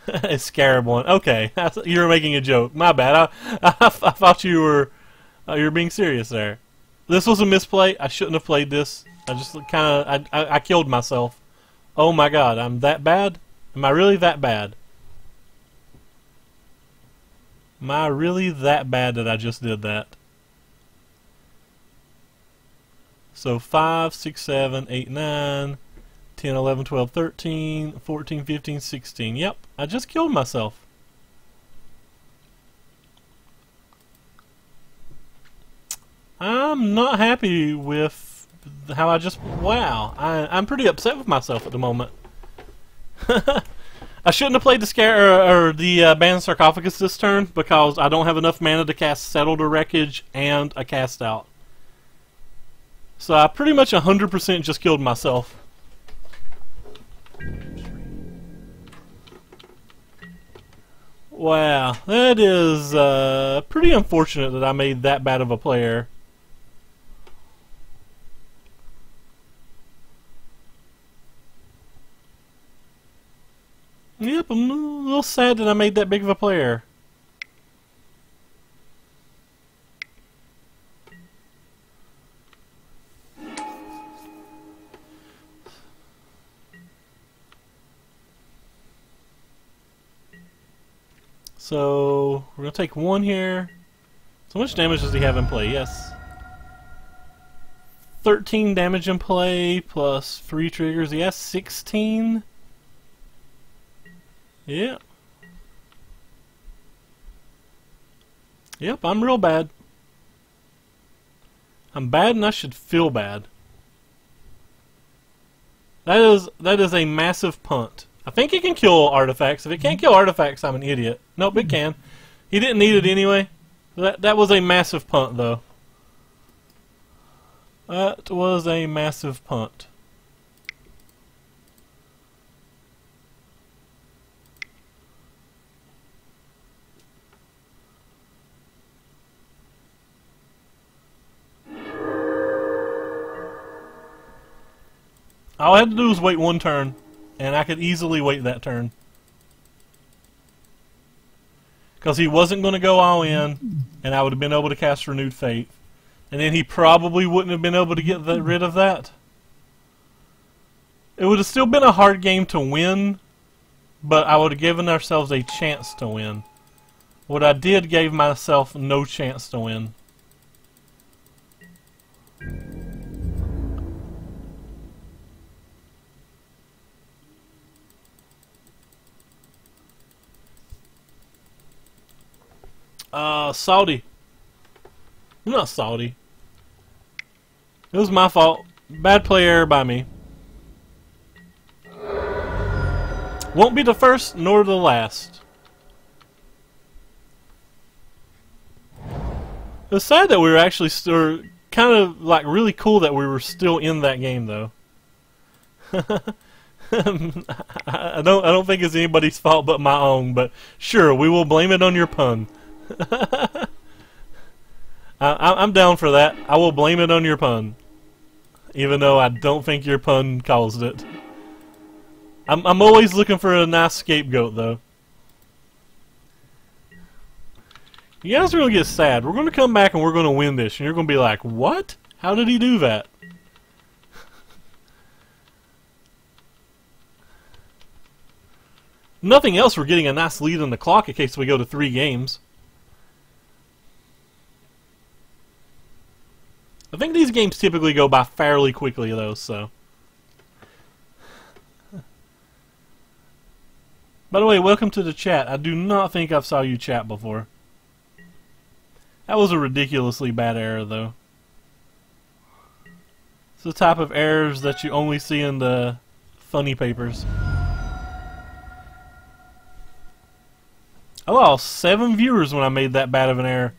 a Scarab one. Okay, you were making a joke. My bad. I thought you were being serious there. This was a misplay. I shouldn't have played this. I just kind of, I killed myself. Oh my god, I'm that bad? Am I really that bad? Am I really that bad that I just did that? So 5, 6, 7, 8, 9, 10, 11, 12, 13, 14, 15, 16. Yep, I just killed myself. I'm not happy with how I just... Wow, I'm pretty upset with myself at the moment. I shouldn't have played the scare or the Banned Sarcophagus this turn because I don't have enough mana to cast Settle to Wreckage and a Cast Out. So I pretty much 100% just killed myself. Wow, that is pretty unfortunate that I made that bad of a player. Yep, I'm a little sad that I made that big of a player. So, we're going to take one here. So much damage does he have in play? Yes. 13 damage in play plus 3 triggers. He has 16. Yeah. Yep, I'm real bad. I'm bad and I should feel bad. That is a massive punt. I think it can kill artifacts. If it can't kill artifacts, I'm an idiot. Nope, it can. He didn't need it anyway. That was a massive punt, though. That was a massive punt. All I had to do was wait one turn, and I could easily wait that turn. Because he wasn't going to go all in, and I would have been able to cast Renewed Fate. And then he probably wouldn't have been able to get rid of that. It would have still been a hard game to win, but I would have given ourselves a chance to win. What I did gave myself no chance to win. Salty. I'm not salty. It was my fault. Bad play error by me. Won't be the first nor the last. It's sad that we were actually still kind of like really cool that we were still in that game though. I don't think it's anybody's fault but my own, but sure, we will blame it on your pun. I'm down for that. I will blame it on your pun. Even though I don't think your pun caused it. I'm always looking for a nice scapegoat though. You guys are going to get sad. We're going to come back and we're going to win this. And you're going to be like, what? How did he do that? Nothing else, we're getting a nice lead on the clock in case we go to 3 games. I think these games typically go by fairly quickly though, so. By the way, welcome to the chat. I do not think I've saw you chat before. That was a ridiculously bad error though. It's the type of errors that you only see in the funny papers. I lost 7 viewers when I made that bad of an error.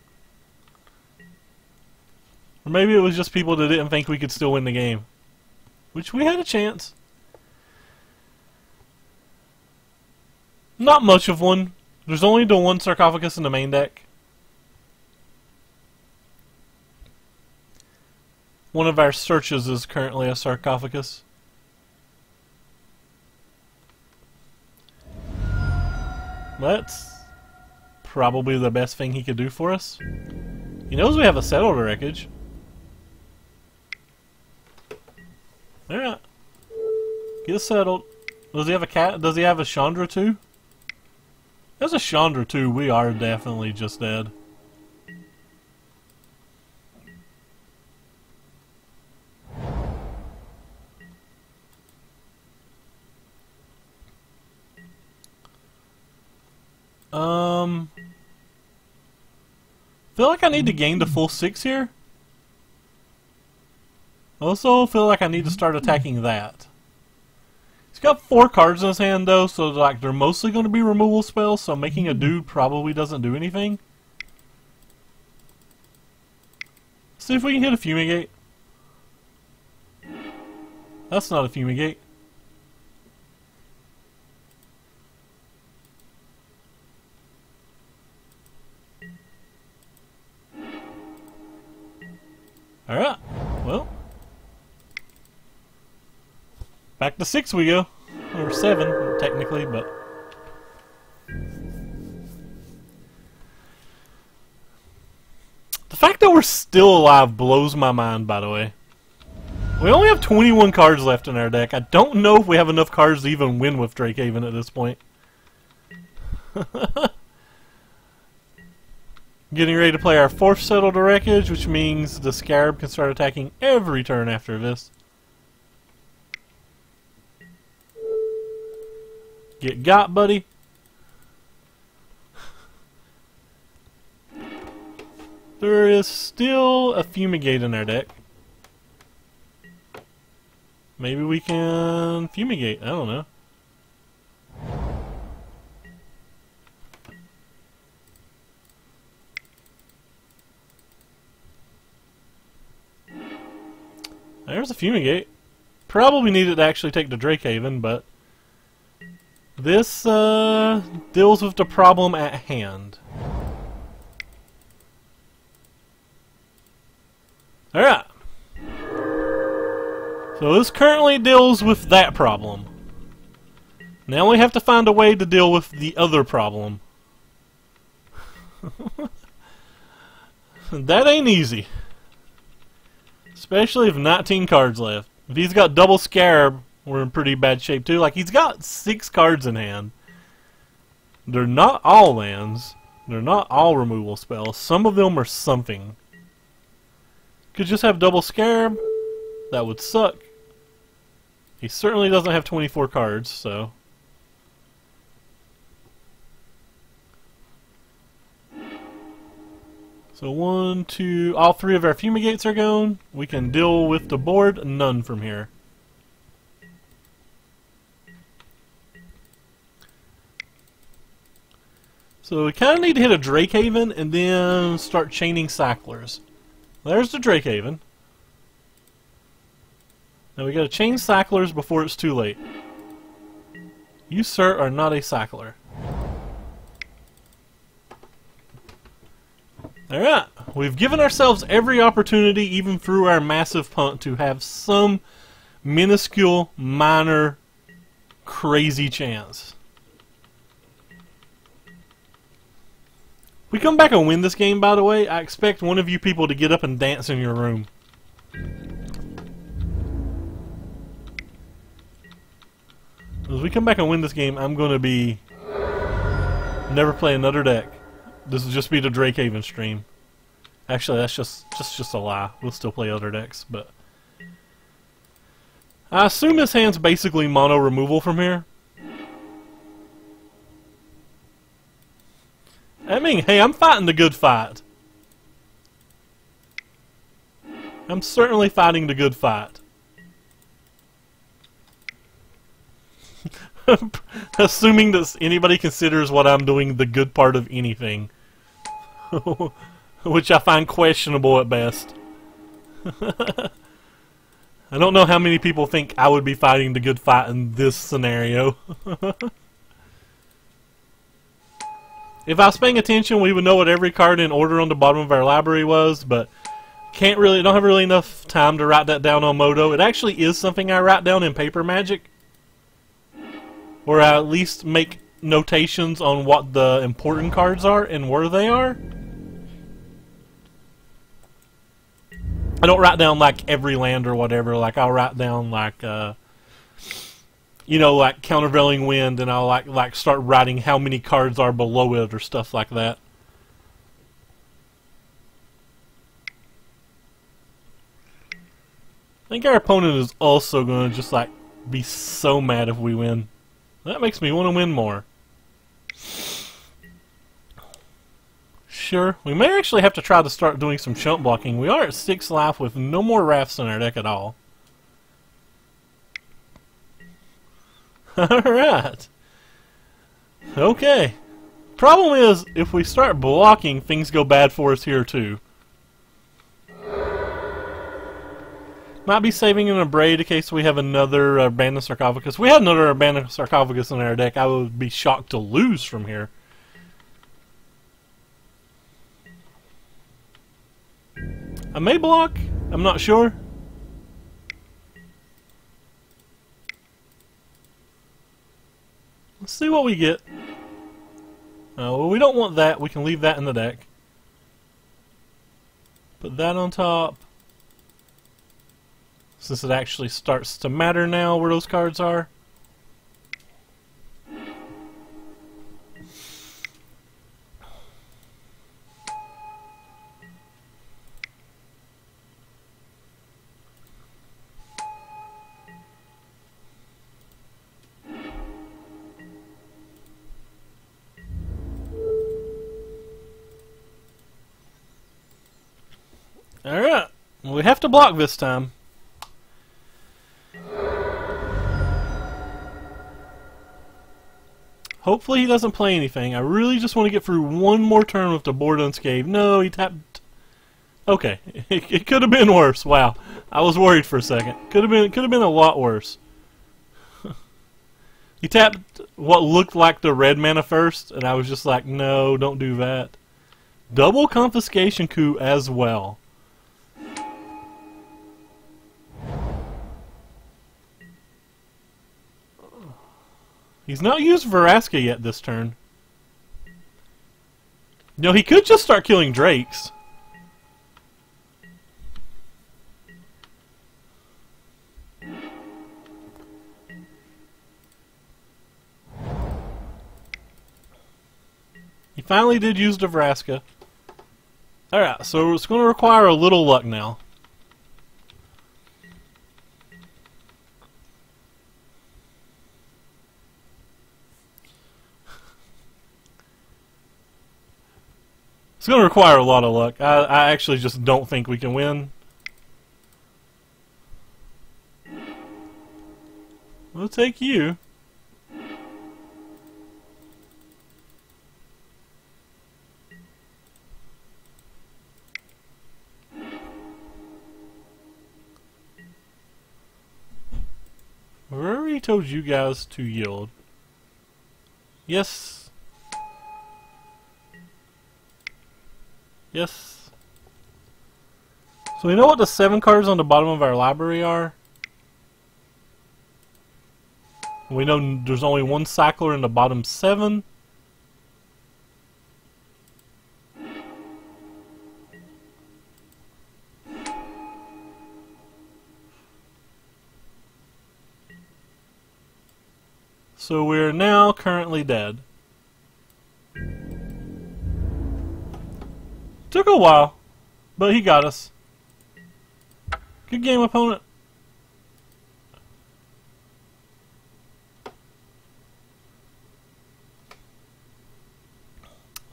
Or maybe it was just people that didn't think we could still win the game. Which we had a chance. Not much of one. There's only the one sarcophagus in the main deck. One of our searches is currently a sarcophagus. That's probably the best thing he could do for us. He knows we have a Settle to Wreckage. Alright. Get settled. Does he have a cat? Does he have a Chandra too? There's a Chandra too. We are definitely just dead. Feel like I need to gain the full 6 here. Also feel like I need to start attacking that. He's got 4 cards in his hand though, so like they're mostly going to be removal spells, so making a dude probably doesn't do anything. See if we can hit a Fumigate. That's not a Fumigate. Alright, well. Back to 6 we go. Or 7, technically, but... The fact that we're still alive blows my mind, by the way. We only have 21 cards left in our deck. I don't know if we have enough cards to even win with Drakehaven at this point. Getting ready to play our 4th Settle to Wreckage, which means the Scarab can start attacking every turn after this. Get got, buddy. There is still a Fumigate in our deck. Maybe we can Fumigate. I don't know. There's a Fumigate. Probably needed to actually take the Drakehaven, but this deals with the problem at hand. Alright. So this currently deals with that problem. Now we have to find a way to deal with the other problem. That ain't easy. Especially if 19 cards left. If he's got double Scarab, we're in pretty bad shape too. Like, he's got 6 cards in hand. They're not all lands. They're not all removal spells. Some of them are something. Could just have double Scarab. That would suck. He certainly doesn't have 24 cards, so... So 1, 2, all 3 of our Fumigates are gone. We can deal with the board, none from here. So we kind of need to hit a Drakehaven and then start chaining Cyclers. There's the Drakehaven. Now we gotta chain Cyclers before it's too late. You, sir, are not a Cycler. Alright, we've given ourselves every opportunity, even through our massive punt, to have some minuscule, minor, crazy chance. If we come back and win this game, by the way, I expect one of you people to get up and dance in your room. As we come back and win this game, I'm going to be... never play another deck. This will just be the Drakehaven stream. Actually, that's just a lie. We'll still play other decks, but... I assume this hand's basically mono removal from here. I mean, hey, I'm fighting the good fight. I'm certainly fighting the good fight. Assuming that anybody considers what I'm doing the good part of anything. Which I find questionable at best. I don't know how many people think I would be fighting the good fight in this scenario. If I was paying attention, we would know what every card in order on the bottom of our library was, but don't have really enough time to write that down on Moto. It actually is something I write down in Paper Magic, or I at least make notations on what the important cards are and where they are. I don't write down like every land or whatever. Like I'll write down like you know, like Countervailing Wind, and I'll like start writing how many cards are below it or stuff like that. I think our opponent is also going to just like be so mad if we win. That makes me want to win more. Sure, we may actually have to try to start doing some chump blocking. We are at 6 life with no more Rafts in our deck at all. Alright. Okay. Problem is, if we start blocking, things go bad for us here too. Might be saving an Abrade in case we have another Abandoned Sarcophagus. If we had another Abandoned Sarcophagus in our deck, I would be shocked to lose from here. I may block. I'm not sure. Let's see what we get. Well, we don't want that. We can leave that in the deck. Put that on top. Since it actually starts to matter now where those cards are. Alright, we have to block this time. Hopefully he doesn't play anything. I really just want to get through one more turn with the board unscathed. No, he tapped... Okay, it could have been worse. Wow, I was worried for a second. Could have been a lot worse. He tapped what looked like the red mana first, and I was just like, no, don't do that. Double Confiscation Coup as well. He's not used Vraska yet this turn. No, he could just start killing Drakes. He finally did use the Vraska. Alright, so it's going to require a little luck now. It's going to require a lot of luck. I actually just don't think we can win. We'll take you. I already told you guys to yield. Yes. Yes. So we know what the 7 cards on the bottom of our library are. We know there's only one cycler in the bottom 7. So we're now currently dead. Took a while, but he got us. Good game, opponent.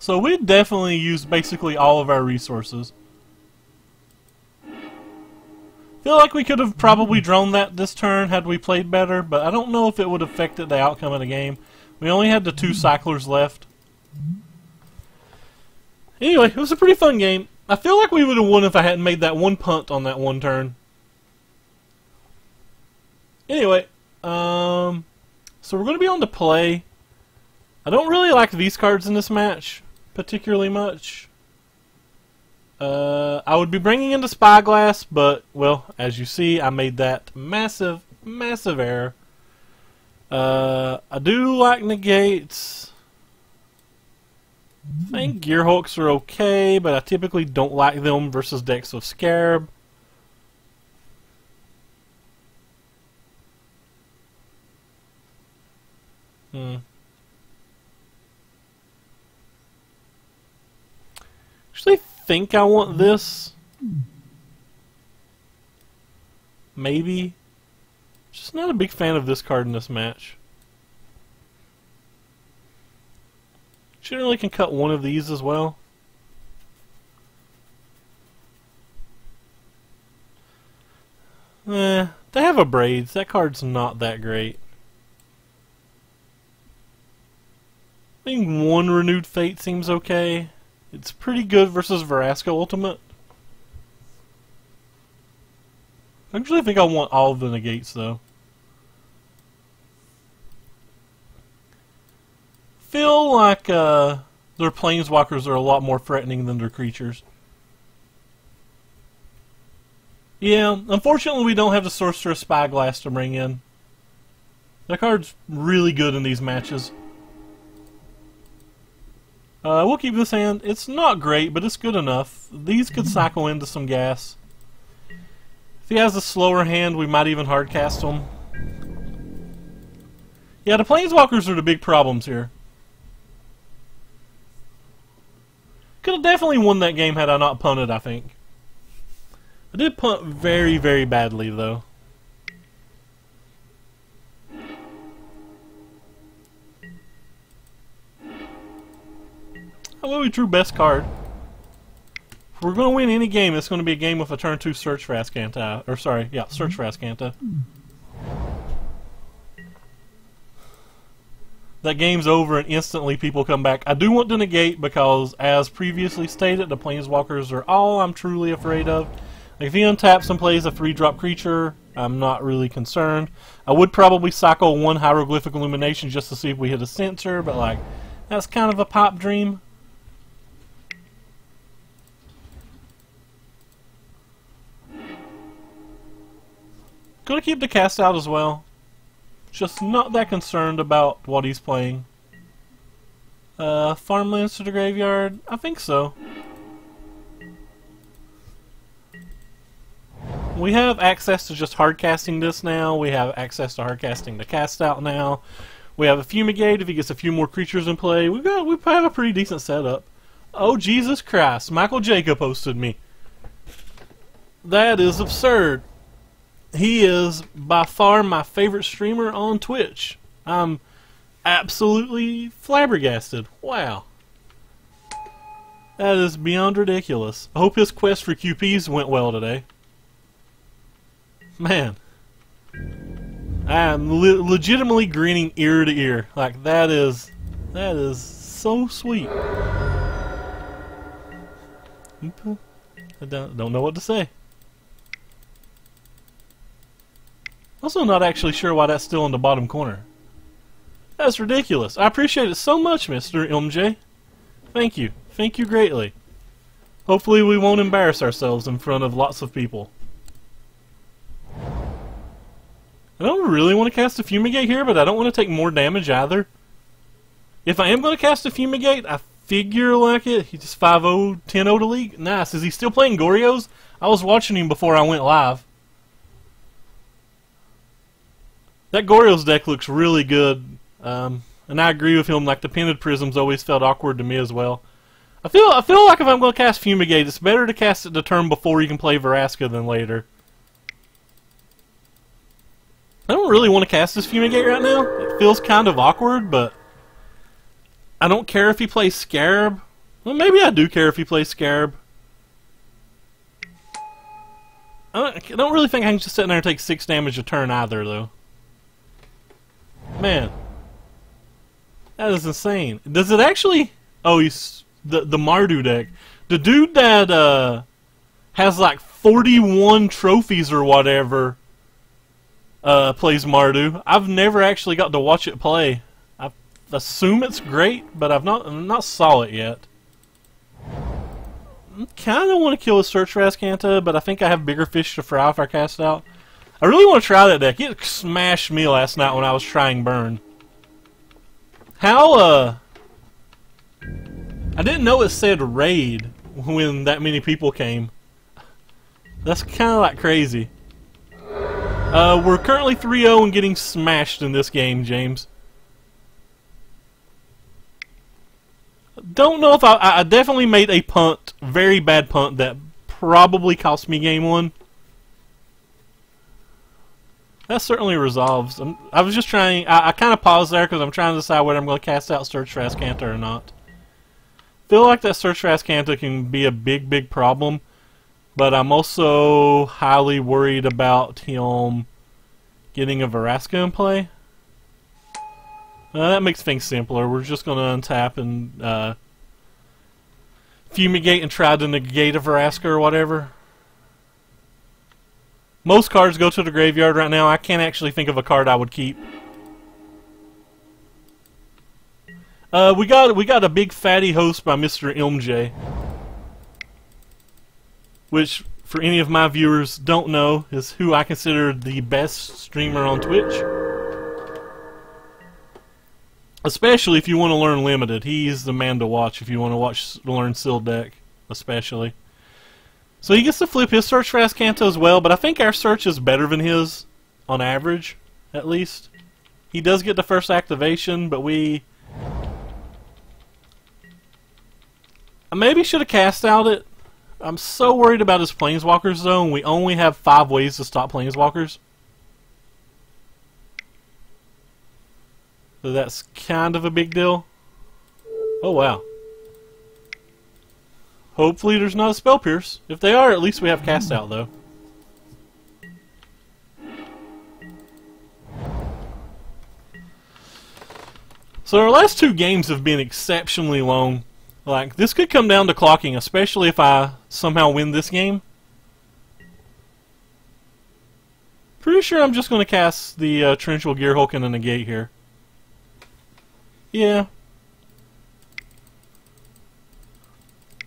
So we definitely used basically all of our resources. Feel like we could have probably drawn that this turn had we played better, but I don't know if it would have affected the outcome of the game. We only had the 2 cyclers left. Anyway, it was a pretty fun game. I feel like we would have won if I hadn't made that one punt on that one turn. Anyway, so we're going to be on to play. I don't really like these cards in this match particularly much. I would be bringing in the Spyglass, but, well, as you see, I made that massive, massive error. I do like negates. I think Gearhulks are okay, but I typically don't like them versus decks of Scarab. Actually think I want this. Maybe. Just not a big fan of this card in this match. Generally can cut one of these as well. They have Abrades. That card's not that great. I think one Renewed Fate seems okay. It's pretty good versus Vraska Ultimate. Actually, I think I want all of the negates, though. Feel like their planeswalkers are a lot more threatening than their creatures. Yeah, unfortunately we don't have the Sorcerous Spyglass to bring in. That card's really good in these matches. We'll keep this hand. It's not great, but it's good enough. These could cycle into some gas. If he has a slower hand, we might even hardcast him. Yeah, the Planeswalkers are the big problems here. Could have definitely won that game had I not punted, I think. I did punt very, very badly, though. Well, we drew best card. If we're going to win any game, it's going to be a game with a turn 2 Search for Azcanta. Or, sorry, yeah, Search for Azcanta. That game's over and instantly people come back. I do want to negate because, as previously stated, the Planeswalkers are all I'm truly afraid of. Like, if he untaps and plays a 3-drop creature, I'm not really concerned. I would probably cycle one Hieroglyphic Illumination just to see if we hit a Censor, but, like, that's kind of a pipe dream. Gonna keep the cast out as well. Just not that concerned about what he's playing. Farmlands to the graveyard? I think so. We have access to just hardcasting this now. We have access to hardcasting the cast out now. We have a Fumigate if he gets a few more creatures in play. We have a pretty decent setup. Oh, Jesus Christ. Michael Jacob posted me. That is absurd. He is by far my favorite streamer on Twitch. I'm absolutely flabbergasted. Wow. That is beyond ridiculous. I hope his quest for QPs went well today. Man. I am legitimately grinning ear to ear. Like, that is so sweet. I don't know what to say. Also not actually sure why that's still in the bottom corner. That's ridiculous. I appreciate it so much, Mr. MJ. Thank you. Thank you greatly. Hopefully we won't embarrass ourselves in front of lots of people. I don't really want to cast a Fumigate here, but I don't want to take more damage either. If I am going to cast a Fumigate, I figure like it. He just 5-0, 10-0 to League. Nice. Is he still playing Goryo's? I was watching him before I went live. That Goryo's deck looks really good, and I agree with him. Like, the Painted Prisms always felt awkward to me as well. I feel like if I'm going to cast Fumigate, it's better to cast it the turn before you can play Vraska than later. I don't really want to cast this Fumigate right now. It feels kind of awkward, but I don't care if he plays Scarab. Well, maybe I do care if he plays Scarab. I don't really think I can just sit in there and take 6 damage a turn either, though. Man, that is insane. Does it actually? Oh, he's the Mardu deck. The dude that has like 41 trophies or whatever plays Mardu. I've never actually got to watch it play. I assume it's great, but I've not saw it yet. I kind of want to kill a Search for Azcanta, but I think I have bigger fish to fry if I cast it out. I really want to try that deck. It smashed me last night when I was trying Burn. How, I didn't know it said raid when that many people came. That's kind of like crazy. We're currently 3-0 and getting smashed in this game, James. Don't know if I definitely made a punt, very bad punt, that probably cost me game 1. That certainly resolves. I was just trying. I kind of paused there because I'm trying to decide whether I'm going to cast out Search for Azcanta or not. Feel like that Search for Azcanta can be a big problem, but I'm also highly worried about him getting a Vraska in play. That makes things simpler. We're just going to untap and fumigate and try to negate a Vraska or whatever. Most cards go to the graveyard right now. I can't actually think of a card I would keep. We got a big fatty host by Mr. MJ, which, for any of my viewers don't know, is who I consider the best streamer on Twitch. Especially if you want to learn Limited. He's the man to watch if you want to learn Sealed Deck, especially. So he gets to flip his search for Azcanta as well, but I think our search is better than his, on average, at least. He does get the first activation, but I maybe should have cast out it. I'm so worried about his Planeswalkers, though, and we only have 5 ways to stop Planeswalkers. So that's kind of a big deal. Oh, wow. Hopefully there's not a Spell Pierce. If they are, at least we have cast out, though. So our last 2 games have been exceptionally long. Like, this could come down to clocking, especially if I somehow win this game. Pretty sure I'm just going to cast the Torrential Gearhulk and a negate here. Yeah.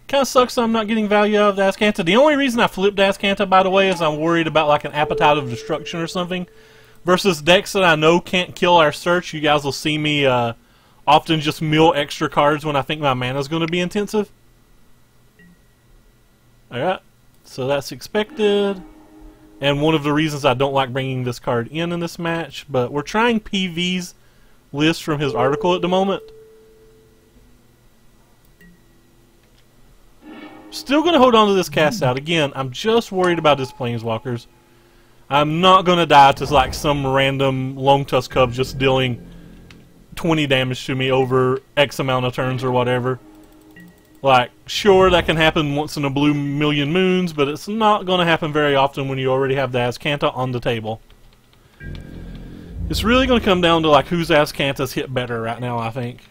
Kind of sucks that I'm not getting value out of the Azcanta. The only reason I flipped Azcanta, by the way, is I'm worried about like an Appetite of Destruction or something. Versus decks that I know can't kill our search. You guys will see me often just mill extra cards when I think my mana is going to be intensive. Alright, so that's expected. And one of the reasons I don't like bringing this card in this match. But we're trying PV's list from his article at the moment. Still going to hold on to this cast out. Again, I'm just worried about his Planeswalkers. I'm not going to die to like some random Long Tusk Cub just dealing 20 damage to me over X amount of turns or whatever. Like, sure, that can happen once in a blue million moons, but it's not going to happen very often when you already have the Azcanta on the table. It's really going to come down to like whose Azcantas hit better right now, I think.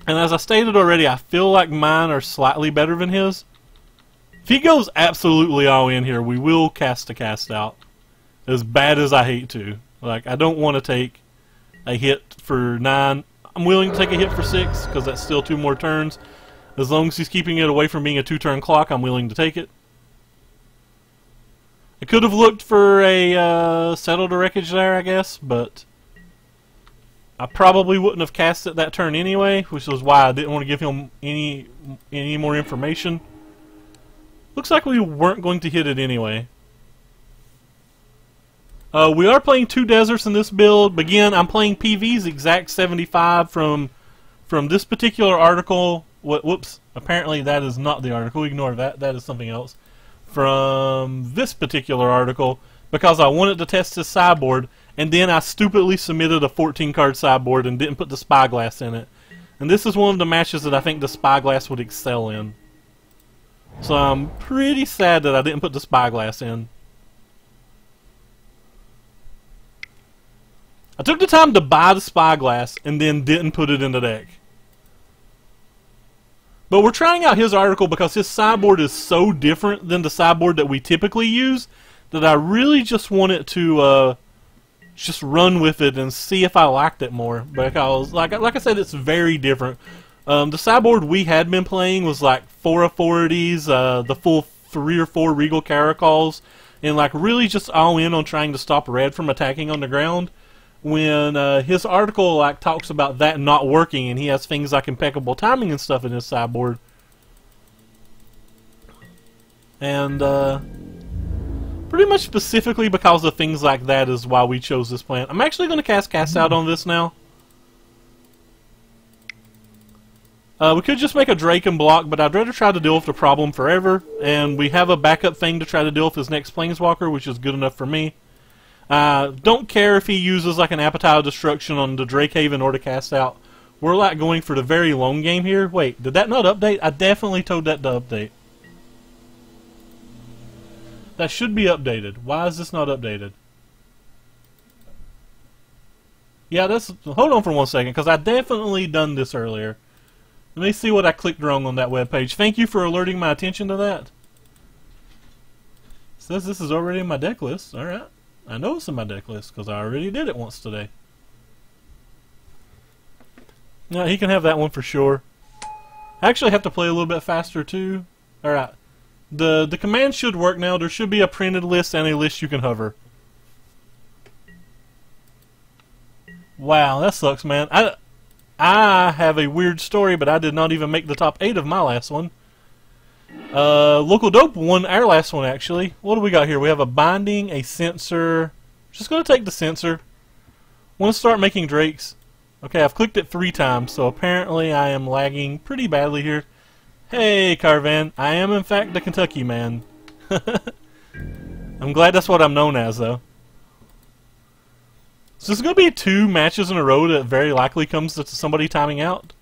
And as I stated already, I feel like mine are slightly better than his. If he goes absolutely all in here, we will cast a cast out. As bad as I hate to. Like, I don't want to take a hit for 9. I'm willing to take a hit for 6, because that's still 2 more turns. As long as he's keeping it away from being a 2-turn clock, I'm willing to take it. I could have looked for a Settle the Wreckage there, I guess, but I probably wouldn't have cast it that turn anyway, which was why I didn't want to give him any more information. Looks like we weren't going to hit it anyway. We are playing 2 deserts in this build. But again, I'm playing PV's exact 75 from this particular article. Whoops, apparently that is not the article. Ignore that. That is something else. From this particular article, because I wanted to test this sideboard, and then I stupidly submitted a 14-card sideboard and didn't put the Spyglass in it. And this is one of the matches that I think the Spyglass would excel in. So I'm pretty sad that I didn't put the Spyglass in. I took the time to buy the Spyglass and then didn't put it in the deck. But we're trying out his article because his sideboard is so different than the sideboard that we typically use that I really just wanted to just run with it and see if I liked it more. Because, like I said, it's very different. The sideboard we had been playing was like 4 authorities, the full 3 or 4 Regal Caracols, and like really just all in on trying to stop red from attacking on the ground. When his article like talks about that not working, and he has things like impeccable timing and stuff in his sideboard. And pretty much specifically because of things like that is why we chose this plan. I'm actually going to cast out on this now. We could just make a Drake and block, but I'd rather try to deal with the problem forever. And we have a backup thing to try to deal with his next Planeswalker, which is good enough for me. Don't care if he uses like an Appetite of Destruction on the Drakehaven or to cast out. We're like going for the very long game here. Wait, did that not update? I definitely told that to update. That should be updated. Why is this not updated? Yeah, that's... Hold on for 1 second, because I definitely done this earlier. Let me see what I clicked wrong on that webpage. Thank you for alerting my attention to that. It says this is already in my deck list. Alright. I know it's in my deck list, because I already did it once today. No, he can have that one for sure. I actually have to play a little bit faster, too. Alright. The command should work now. There should be a printed list and a list you can hover. Wow, that sucks, man. I have a weird story, but I did not even make the top 8 of my last one. Local Dope won our last one, actually. What do we got here? We have a binding, a sensor. Just going to take the sensor. Want to start making drakes. Okay, I've clicked it 3 times, so apparently I am lagging pretty badly here. Hey, Carvan. I am, in fact, the Kentucky man. I'm glad that's what I'm known as, though. So this is going to be 2 matches in a row that very likely comes to somebody timing out.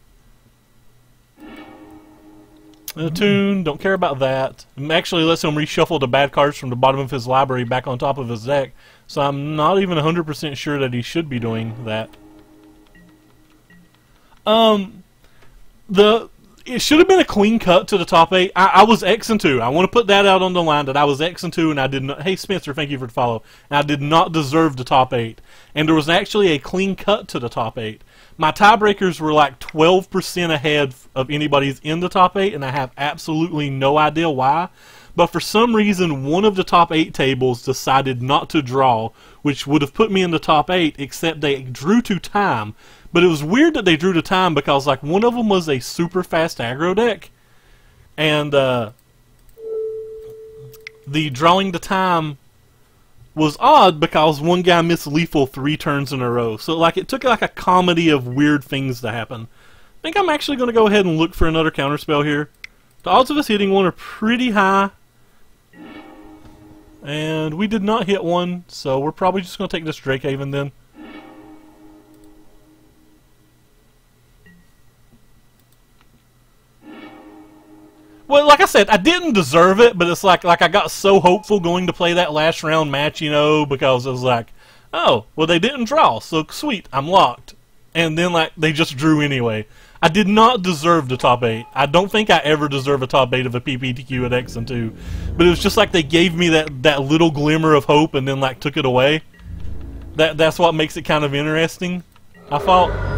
The tune, don't care about that. Actually lets him reshuffle the bad cards from the bottom of his library back on top of his deck. So I'm not even 100% sure that he should be doing that. It should have been a clean cut to the top 8. I was X and 2. I want to put that out on the line that I was X and 2 and I did not. Hey Spencer, thank you for the follow. And I did not deserve the top 8. And there was actually a clean cut to the top 8. My tiebreakers were like 12% ahead of anybody's in the top 8, and I have absolutely no idea why. But for some reason, one of the top 8 tables decided not to draw, which would have put me in the top 8, except they drew to time. But it was weird that they drew to time because like one of them was a super fast aggro deck, and the drawing to time was odd because one guy missed lethal 3 turns in a row. So like it took like a comedy of weird things to happen. I think I'm actually going to go ahead and look for another counterspell here. The odds of us hitting one are pretty high. And we did not hit one, so we're probably just going to take this Drakehaven then. Well, like I said, I didn't deserve it, but it's like I got so hopeful going to play that last round match, you know, because it was like, oh, well they didn't draw, so sweet, I'm locked. And then like they just drew anyway. I did not deserve the top 8. I don't think I ever deserve a top 8 of a PPTQ at X and 2. But it was just like they gave me that little glimmer of hope and then like took it away. That's what makes it kind of interesting, I thought.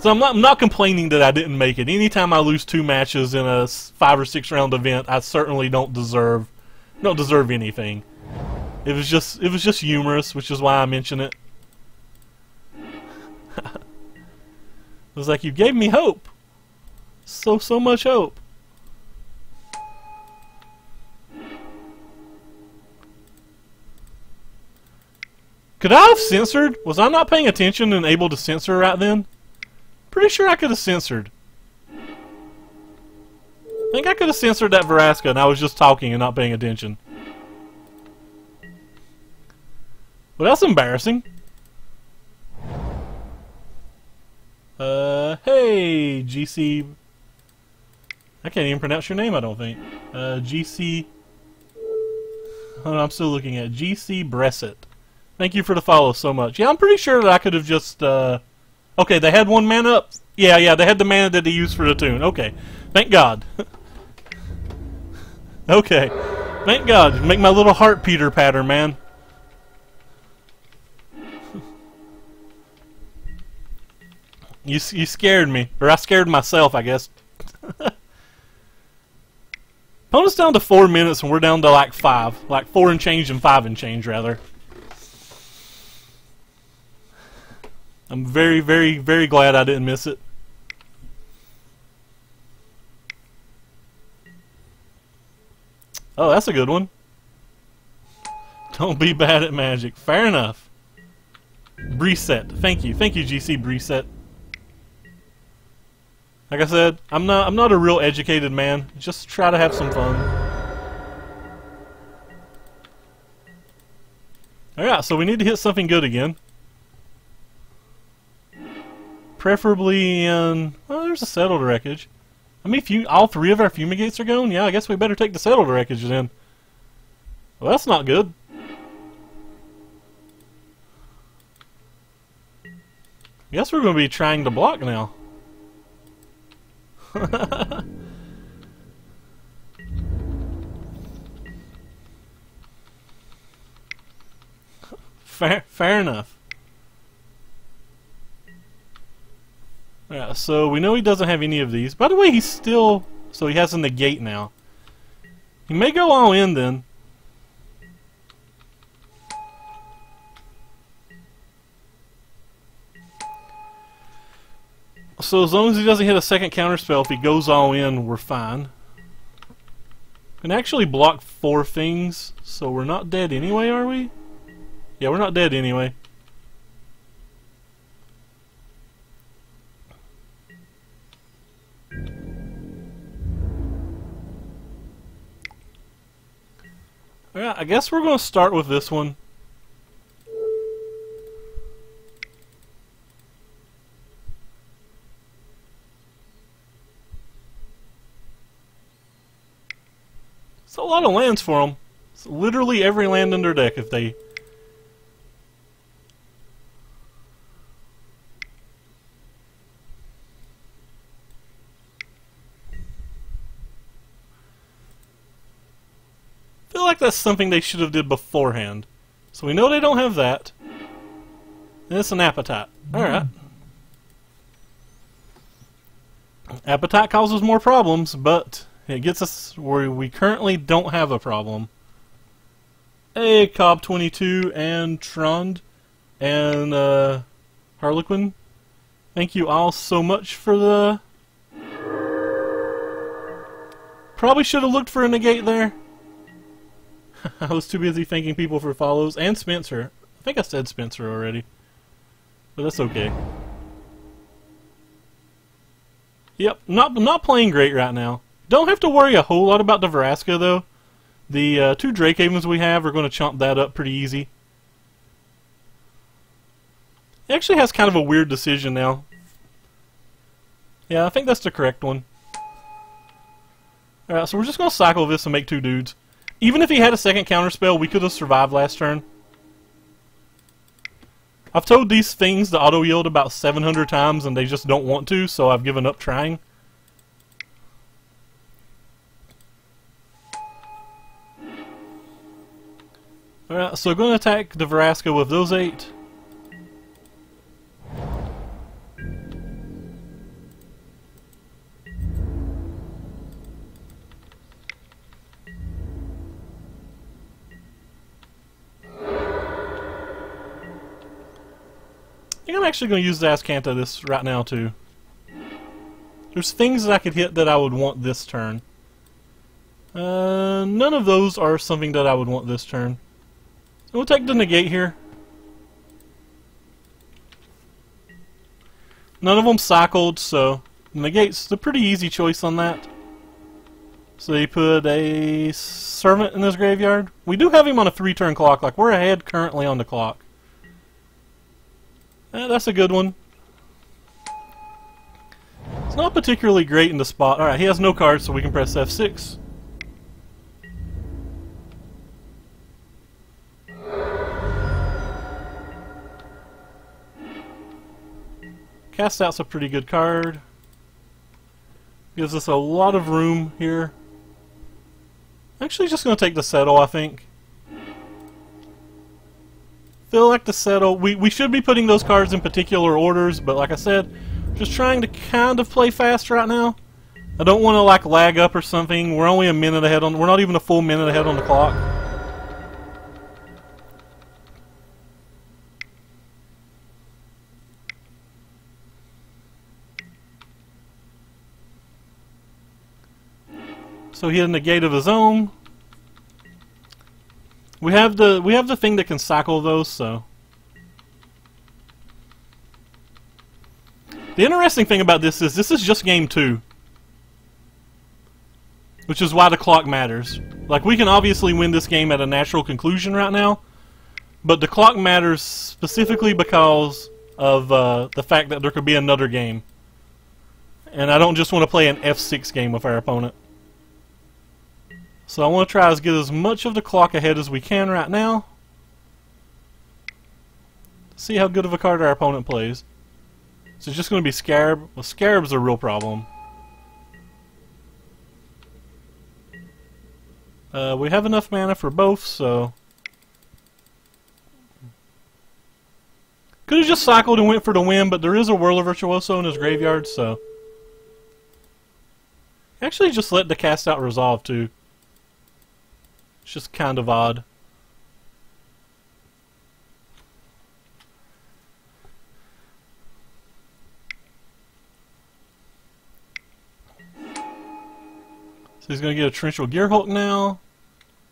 So I'm not complaining that I didn't make it. Anytime I lose 2 matches in a 5 or 6 round event, I certainly don't deserve anything. It was just humorous, which is why I mention it. It was like you gave me hope. So much hope. Could I have censored? Was I not paying attention and able to censor right then? Pretty sure I could have censored. I think I could have censored that Vraska and I was just talking and not paying attention. Well, that's embarrassing. Hey, GC. I can't even pronounce your name, I don't think. GC. Oh, I'm still looking at GC Bresset. Thank you for the follow so much. Yeah, I'm pretty sure that I could have just, okay, they had 1 mana up. Yeah, they had the mana that they used for the tune. Okay, thank God. Okay, thank God. Make my little heart Peter patter, man. You scared me, or I scared myself, I guess. Opponent's down to 4 minutes, and we're down to like 5, like 4 and change and 5 and change, rather. I'm very, very, very glad I didn't miss it. Oh, that's a good one. Don't be bad at Magic. Fair enough. Breset. Thank you, GC Breset. Like I said, I'm not a real educated man. Just try to have some fun. Alright, so we need to hit something good again. Preferably in... Well, there's a settled wreckage. I mean, all 3 of our fumigates are gone? Yeah, I guess we better take the settled wreckage then. Well, that's not good. Guess we're going to be trying to block now. Fair enough. Yeah, so we know he doesn't have any of these. By the way, he's still... So he has a negate now. He may go all in then. So as long as he doesn't hit a second counterspell, if he goes all in, we're fine. Can actually block 4 things, so we're not dead anyway, are we? Yeah, we're not dead anyway. Yeah, I guess we're going to start with this one. It's a lot of lands for them. It's literally every land in their deck if they... I feel like that's something they should have did beforehand. So we know they don't have that. And it's an appetite. Alright. Appetite causes more problems, but it gets us where we currently don't have a problem. Hey, Cobb22 and Trond and Harlequin. Thank you all so much for the... Probably should have looked for a negate there. I was too busy thanking people for follows. And Spencer. I think I said Spencer already. But that's okay. Yep, not playing great right now. Don't have to worry a whole lot about the Vraska, though. The 2 Drake Havens we have are going to chomp that up pretty easy. He actually has kind of a weird decision now. Yeah, I think that's the correct one. Alright, so we're just going to cycle this and make 2 dudes. Even if he had a second counterspell, we could have survived last turn. I've told these things to auto-yield about 700 times and they just don't want to, so I've given up trying. Alright, so going to attack the Vraska with those 8. I think I'm actually going to use the Azcanta this right now too. There's things that I could hit that I would want this turn. None of those are something that I would want this turn. So we'll take the negate here. None of them cycled, so the negate's a pretty easy choice on that. So he put a Servant in his graveyard. We do have him on a 3-turn clock, like we're ahead currently on the clock. That's a good one. It's not particularly great in the spot. Alright, he has no cards, so we can press F6. Cast Out's a pretty good card. Gives us a lot of room here. Actually, just going to take the Settle, I think. Feel like the Settle... We should be putting those cards in particular orders, but like I said, just trying to kind of play fast right now. I don't want to like lag up or something. We're only a minute ahead on... We're not even a full minute ahead on the clock. So he had a negate of his own. We have the thing that can cycle those, so. The interesting thing about this is just game 2. Which is why the clock matters. Like, we can obviously win this game at a natural conclusion right now, but the clock matters specifically because of the fact that there could be another game. And I don't just want to play an F6 game with our opponent. So I want to try to get as much of the clock ahead as we can right now. See how good of a card our opponent plays. So it's just going to be Scarab. Well, Scarab's a real problem. We have enough mana for both, so... Could have just cycled and went for the win, but there is a Whirler Virtuoso in his graveyard, so... Actually, just let the cast out resolve, too. It's just kind of odd. So he's going to get a Torrential Gearhulk now,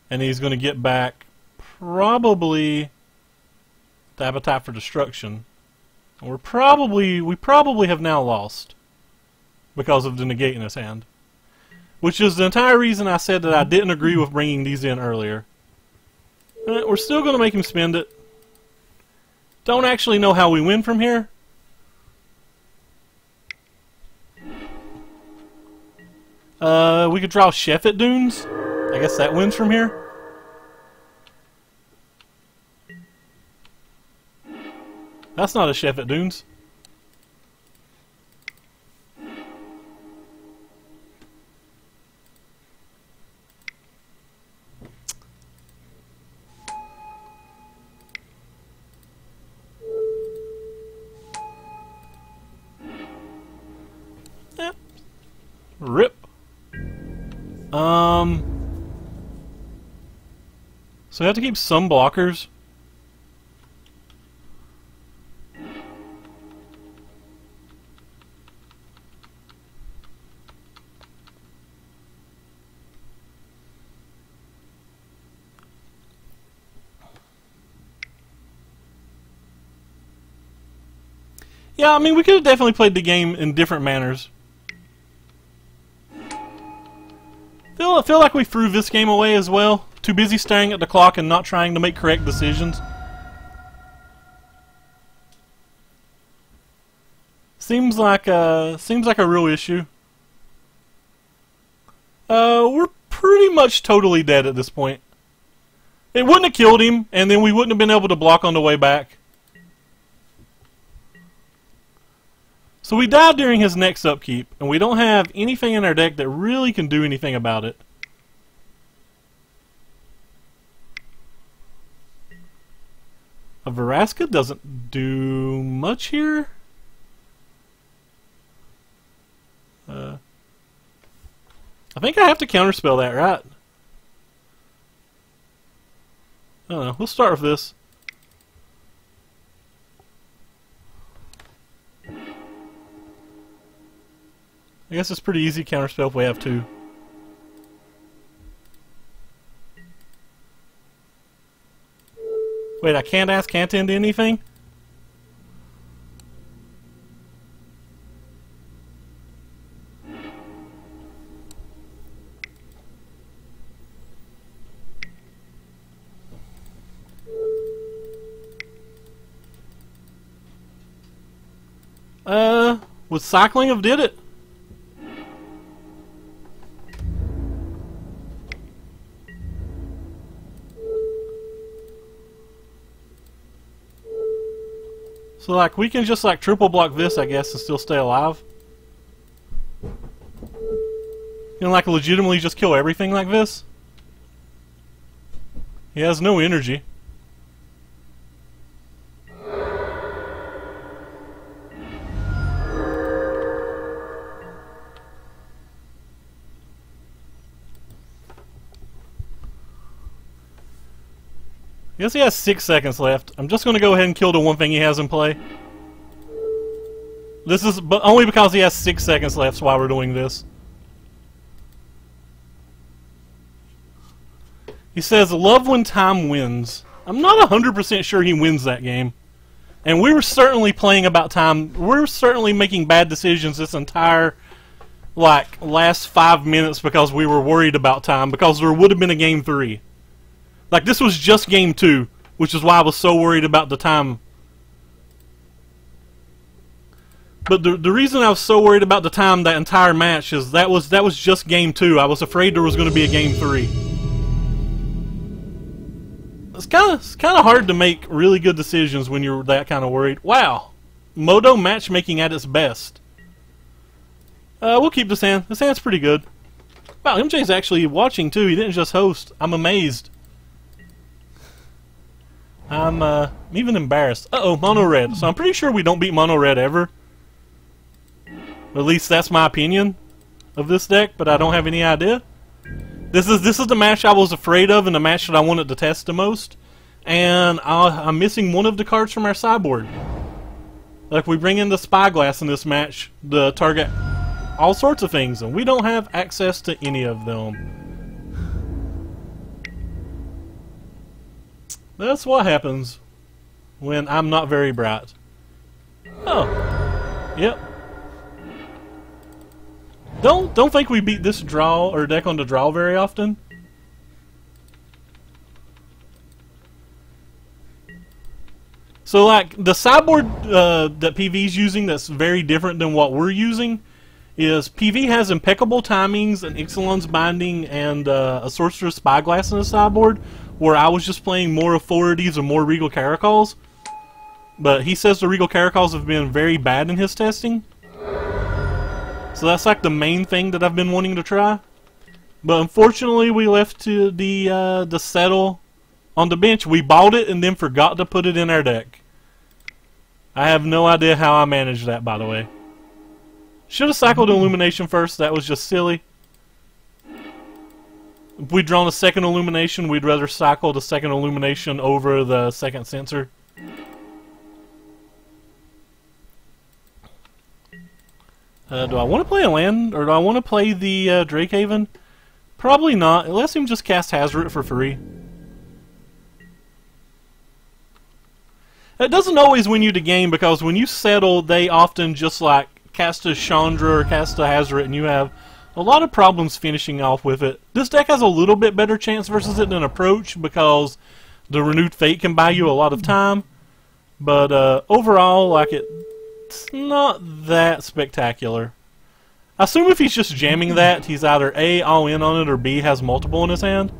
and he's going to get back probably the Appetite for Destruction. And we probably have now lost because of the negate in his hand, which is the entire reason I said that I didn't agree with bringing these in earlier. We're still going to make him spend it. Don't actually know how we win from here. We could draw Sheffet Dunes. I guess that wins from here. That's not a Sheffet Dunes. Yep. Rip. So we have to keep some blockers. Yeah, I mean, we could have definitely played the game in different manners. Feel like we threw this game away as well. Too busy staring at the clock and not trying to make correct decisions. Seems like a real issue. We're pretty much totally dead at this point. It wouldn't have killed him, and then we wouldn't have been able to block on the way back. So we died during his next upkeep, and we don't have anything in our deck that really can do anything about it. A Vraska doesn't do much here. I think I have to counterspell that, right? I don't know. We'll start with this. I guess it's pretty easy counterspell if we have two. Wait, I can't ask can't into anything? With cycling of did it? So, like, we can just, like, triple block this, I guess, and still stay alive. You know, like, legitimately just kill everything like this. He has no energy. I guess he has 6 seconds left. I'm just going to go ahead and kill the one thing he has in play. This is but only because he has 6 seconds left, that's why we're doing this. He says, love when time wins. I'm not 100% sure he wins that game. And we were certainly playing about time. We're certainly making bad decisions this entire, like, last 5 minutes because we were worried about time, because there would have been a game 3. Like, this was just game 2, which is why I was so worried about the time. But the reason I was so worried about the time that entire match is that was just game 2. I was afraid there was going to be a game 3. It's kind of hard to make really good decisions when you're that kind of worried. Wow, Modo matchmaking at its best. We'll keep this hand. This hand's pretty good. Wow, MJ's actually watching too. He didn't just host. I'm amazed. I'm even embarrassed. Uh-oh, mono red. So I'm pretty sure we don't beat mono red ever. At least that's my opinion of this deck, but I don't have any idea. This is the match I was afraid of and the match that I wanted to test the most. And I'm missing one of the cards from our sideboard. Like, we bring in the Spyglass in this match to target all sorts of things, and we don't have access to any of them. That's what happens when I'm not very bright. Oh. Yep. Don't think we beat this draw or deck on the draw very often. So, like, the sideboard that PV's using that's very different than what we're using is PV has Impeccable Timings, an Ixalan's Binding, and a Sorcerer's Spyglass in the sideboard, where I was just playing more Authorities or more Regal Caracols. But he says the Regal Caracols have been very bad in his testing. So that's like the main thing that I've been wanting to try. But unfortunately, we left to the Settle on the bench. We bought it and then forgot to put it in our deck. I have no idea how I managed that, by the way. Should have cycled Illumination first. That was just silly. If we'd drawn a second Illumination, we'd rather cycle the second Illumination over the second Censor. Do I want to play a land, or do I want to play the Drakehaven? Probably not. It lets him just cast Hazoret for free. It doesn't always win you the game, because when you settle, they often just like cast a Chandra or cast a Hazoret, and you have a lot of problems finishing off with it. This deck has a little bit better chance versus it than Approach, because the Renewed Fate can buy you a lot of time. But overall, like, it's not that spectacular. I assume if he's just jamming that, he's either A, all in on it, or B, has multiple in his hand.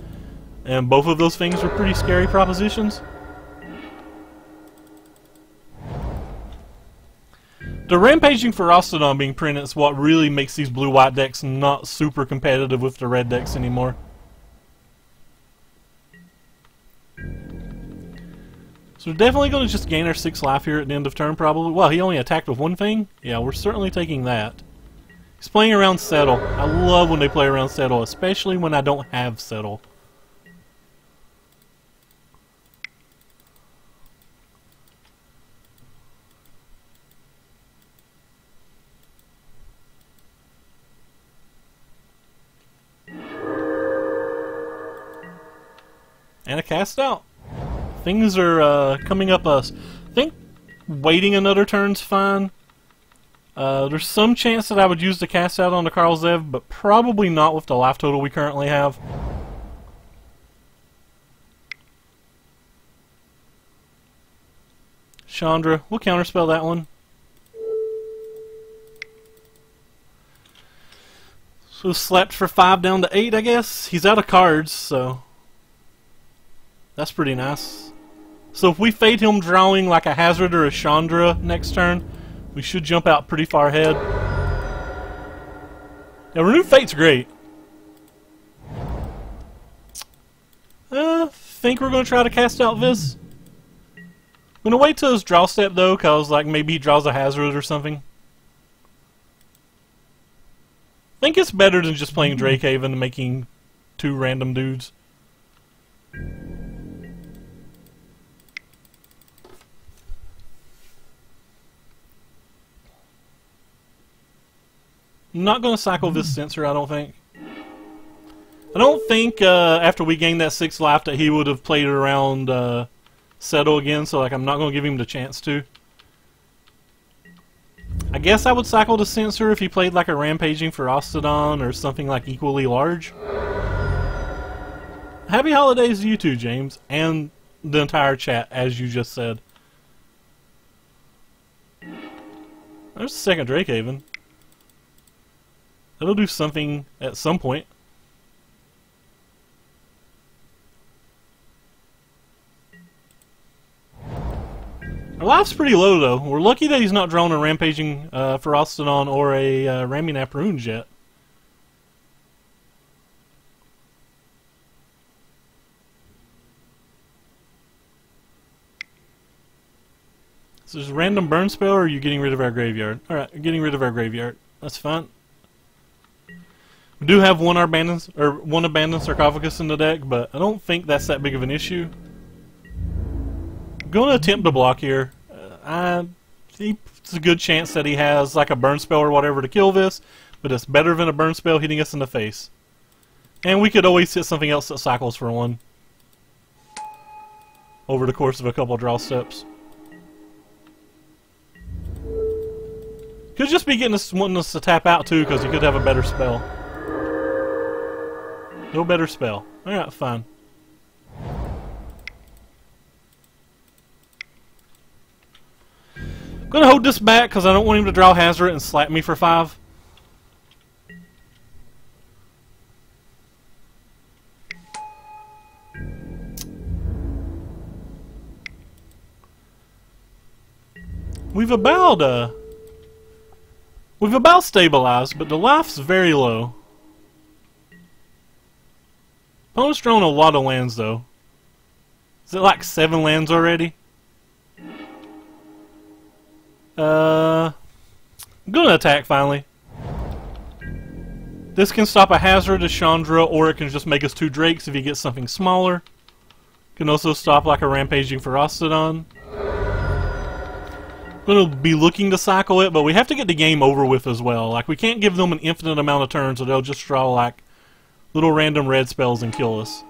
And both of those things are pretty scary propositions. The Rampaging Ferocity being printed is what really makes these blue-white decks not super competitive with the red decks anymore. So we're definitely going to just gain our 6 life here at the end of turn, probably. Well, he only attacked with one thing? Yeah, we're certainly taking that. He's playing around Settle. I love when they play around Settle, especially when I don't have Settle. And a cast out. Things are coming up us. I think waiting another turn's fine. There's some chance that I would use the cast out on the Karl Zev, but probably not with the life total we currently have. Chandra, we'll counterspell that one. So slapped for 5 down to 8, I guess. He's out of cards, so that's pretty nice. So if we fade him drawing like a Hazoret or a Chandra next turn, we should jump out pretty far ahead. Now, Renewed Fate's great. Think we're going to try to cast out this. I'm going to wait till his draw step, though, because like, maybe he draws a Hazoret or something. I think it's better than just playing Drakehaven and making 2 random dudes. I'm not going to cycle this Censor, I don't think. I don't think after we gained that 6 life that he would have played around Settle again, so like I'm not going to give him the chance to. I guess I would cycle the Censor if he played like a Rampaging Ferocity or something like equally large. Happy holidays to you too, James, and the entire chat, as you just said. There's the second Drakehaven. That'll do something at some point. Our life's pretty low, though. We're lucky that he's not drawn a Rampaging Ferocodon or a Ramunap Runes yet. Is this a random burn spell, or are you getting rid of our graveyard? Alright, you're getting rid of our graveyard. That's fine. We do have one abandoned sarcophagus in the deck, but I don't think that's that big of an issue. I'm going to attempt to block here. It's a good chance that he has like a burn spell or whatever to kill this, but it's better than a burn spell hitting us in the face. And we could always hit something else that cycles for one over the course of a couple draw steps. Could just be wanting us to tap out too, because he could have a better spell. No better spell. Alright, fine. I'm gonna hold this back because I don't want him to draw Hazoret and slap me for 5. We've about stabilized, but the life's very low. Opponent's drawn a lot of lands, though. Is it like 7 lands already? I'm gonna attack finally. This can stop a Hazoret, a Chandra, or it can just make us 2 Drakes if he gets something smaller. Can also stop like a Rampaging Ferocodon. Going to be looking to cycle it, but we have to get the game over with as well. Like, we can't give them an infinite amount of turns or they'll just draw like little random red spells and kill us.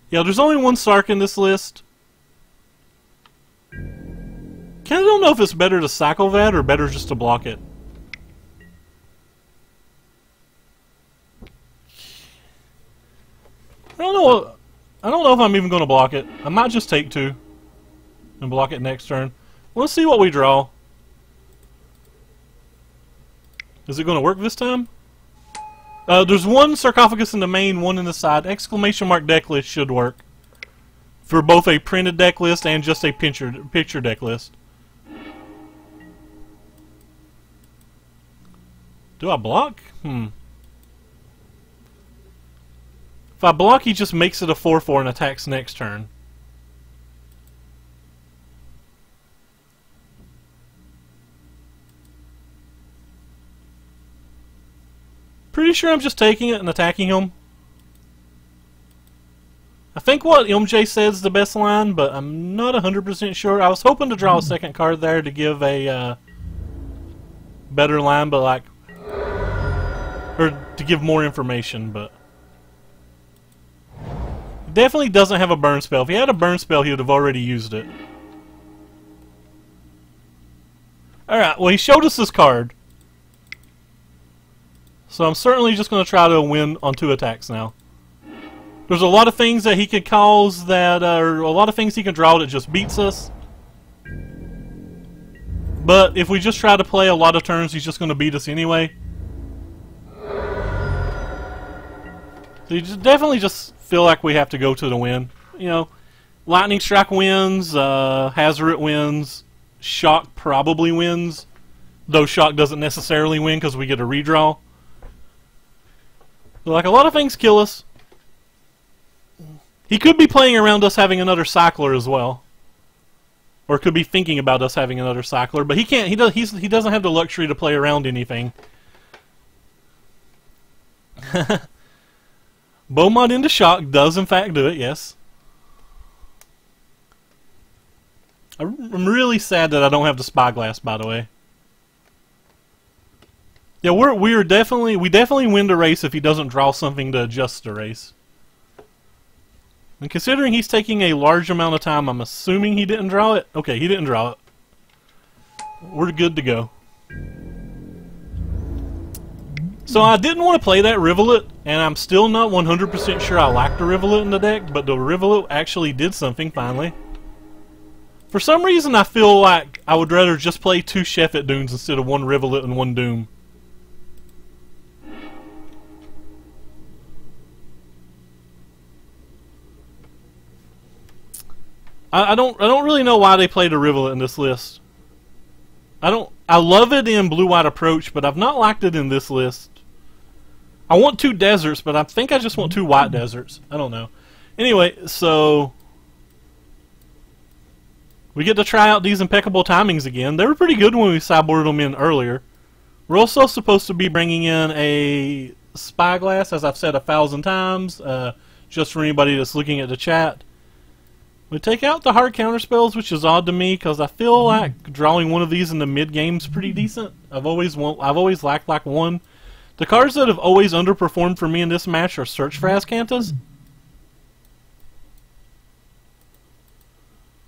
Yeah, there's only one Sark in this list. Kinda don't know if it's better to cycle that or better just to block it. I don't know if I'm even going to block it. I might just take 2 and block it next turn. Let's see what we draw. Is it going to work this time? There's one sarcophagus in the main, one in the side. Exclamation mark deck list should work for both a printed deck list and just a picture deck list. Do I block? If I block, he just makes it a 4/4 and attacks next turn. Pretty sure I'm just taking it and attacking him. I think what MJ says is the best line, but I'm not 100% sure. I was hoping to draw a second card there to give a better line, but like, or to give more information, but definitely doesn't have a burn spell. If he had a burn spell, he would have already used it. Alright, well, he showed us this card. So I'm certainly just going to try to win on 2 attacks now. There's a lot of things that he could cause that are a lot of things he can draw that just beats us. But if we just try to play a lot of turns, he's just going to beat us anyway. So you definitely just feel like we have to go to the win. You know, Lightning Strike wins, Hazoret wins, Shock probably wins, though Shock doesn't necessarily win because we get a redraw. So like, a lot of things kill us. He could be playing around us having another Cycler as well, or could be thinking about us having another Cycler, but he can't. He doesn't have the luxury to play around anything. Beaumont into Shock does in fact do it, yes. I'm really sad that I don't have the Spyglass, by the way. Yeah, we definitely win the race if he doesn't draw something to adjust the race. And considering he's taking a large amount of time, I'm assuming he didn't draw it. Okay, he didn't draw it. We're good to go. So I didn't want to play that Rivulet, and I'm still not 100% sure I like the Rivulet in the deck, but the Rivulet actually did something finally. For some reason I feel like I would rather just play 2 Sheffet Dunes instead of 1 Rivulet and 1 Doom. I don't really know why they played a Rivulet in this list. I love it in Blue-White Approach, but I've not liked it in this list. I want 2 deserts, but I think I just want 2 white deserts. I don't know. Anyway, so we get to try out these impeccable timings again. They were pretty good when we sideboarded them in earlier. We're also supposed to be bringing in a Spyglass, as I've said 1,000 times, just for anybody that's looking at the chat. We take out the hard counter spells, which is odd to me because I feel like drawing one of these in the mid game's pretty decent. I've always lacked like one. The cards that have always underperformed for me in this match are Search for Azcanta.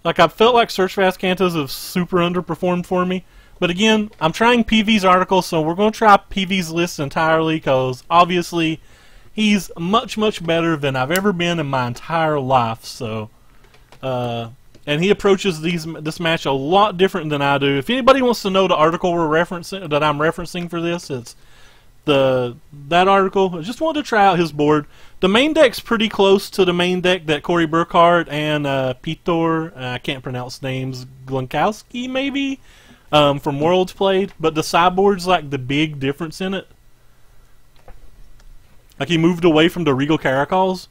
Like, I felt like Search for Azcanta have super underperformed for me. But again, I'm trying PV's article, so we're going to try PV's list entirely because obviously he's much, much better than I've ever been in my entire life. So, and he approaches this match a lot different than I do. If anybody wants to know the article that I'm referencing for this, it's that article. I just wanted to try out his board. The main deck's pretty close to the main deck that Corey Burkhart and Piotr, I can't pronounce names, Glankowski maybe, from Worlds played, but the sideboard's like the big difference in it. Like, he moved away from the Regal Caracals.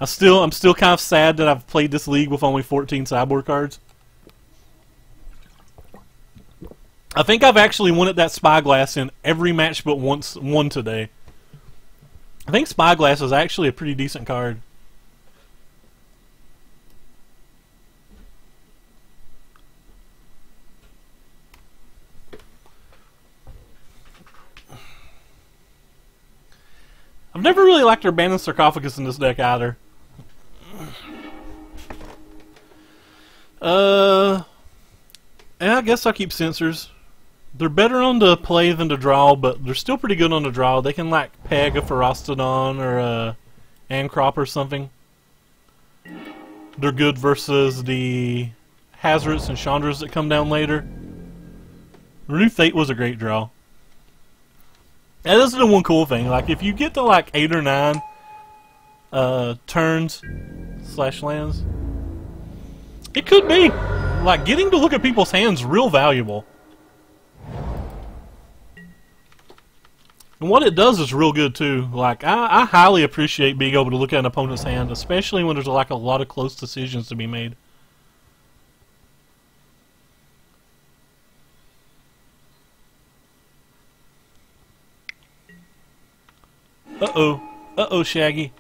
I'm still kind of sad that I've played this league with only 14 sideboard cards. I think I've actually won at that Spyglass in every match but one today. I think Spyglass is actually a pretty decent card. I've never really liked their Abandoned Sarcophagus in this deck either. And I guess I'll keep Censors. They're better on the play than the draw, but they're still pretty good on the draw. They can like peg a Ferostodon or a Ancrop or something. They're good versus the Hazards and Chandras that come down later. Renew Fate was a great draw. That is the one cool thing. Like, if you get to like 8 or 9 turns / lands, it could be like getting to look at people's hands real valuable. And what it does is real good too. Like, I highly appreciate being able to look at an opponent's hand, especially when there's like a lot of close decisions to be made. Uh-oh. Uh-oh, Shaggy.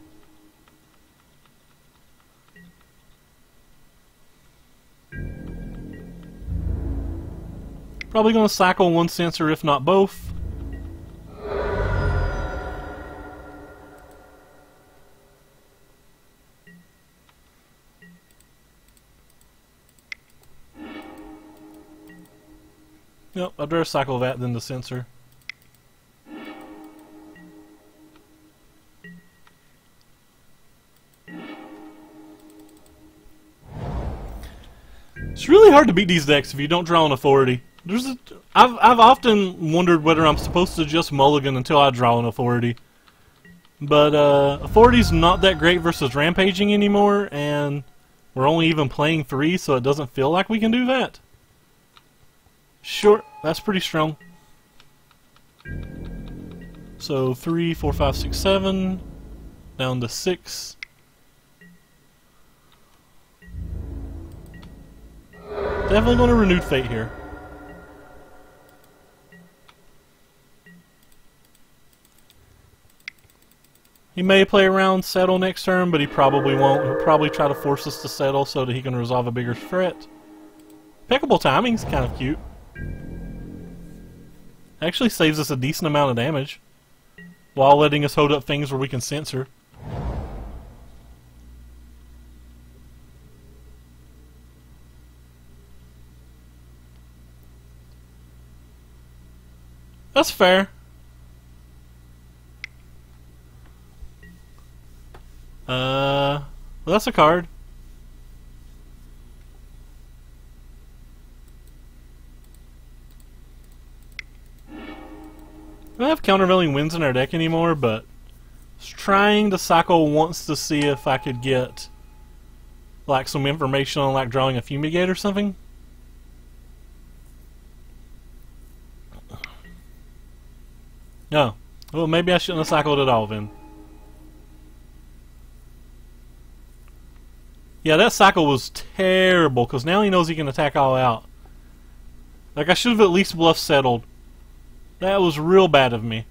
Probably going to cycle one Censor, if not both. Nope, I'd rather cycle that than the Censor. It's really hard to beat these decks if you don't draw an Authority. I've often wondered whether I'm supposed to just mulligan until I draw an Authority. But Authority's not that great versus Rampaging anymore, and we're only even playing 3, so it doesn't feel like we can do that. Sure, that's pretty strong. So 3, 4, 5, 6, 7, down to 6. Definitely going to Renewed Fate here. He may play around Settle next turn, but he probably won't. He'll probably try to force us to settle so that he can resolve a bigger threat. Impeccable Timing's kind of cute. Actually saves us a decent amount of damage while letting us hold up things where we can Censor. That's fair. Well, that's a card. We don't have Countervailing Winds in our deck anymore, but I was trying to cycle once to see if I could get like some information on like drawing a Fumigate or something. No. Well, maybe I shouldn't have cycled at all then. Yeah, that cycle was terrible, because now he knows he can attack all out. Like, I should have at least bluff settled. That was real bad of me.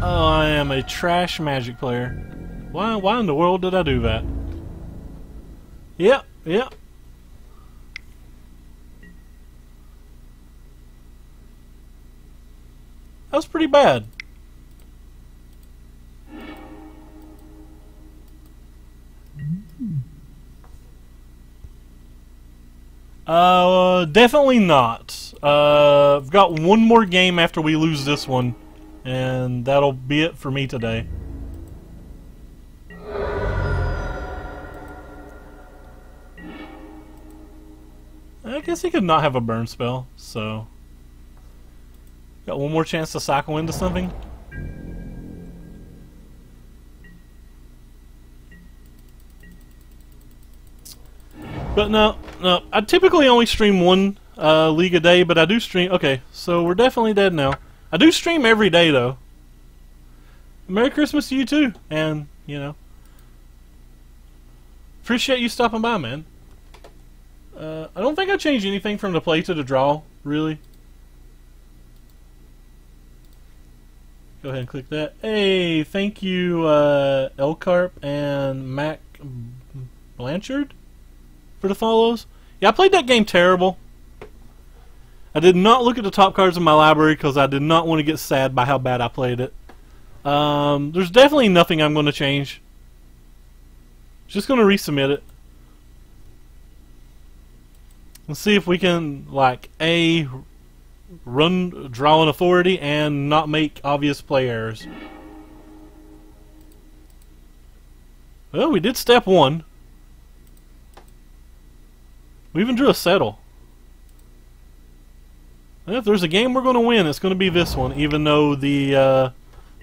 Oh, I am a trash Magic player. Why in the world did I do that? Yep. That was pretty bad. Definitely not. I've got one more game after we lose this one, and that'll be it for me today. I guess he could not have a burn spell, so... Got one more chance to cycle into something. But no. I typically only stream one league a day, but I do stream... Okay, so we're definitely dead now. I do stream every day, though. Merry Christmas to you, too. And, you know... Appreciate you stopping by, man. I don't think I changed anything from the play to the draw, really. Go ahead and click that. Hey, thank you, Elcarp and Mac Blanchard for the follows. Yeah, I played that game terrible. I did not look at the top cards in my library because I did not want to get sad by how bad I played it. There's definitely nothing I'm going to change. Just going to resubmit it. Let's see if we can, like, draw an authority and not make obvious play errors. Well, we did step one. We even drew a settle. And if there's a game we're going to win, it's going to be this one, even though the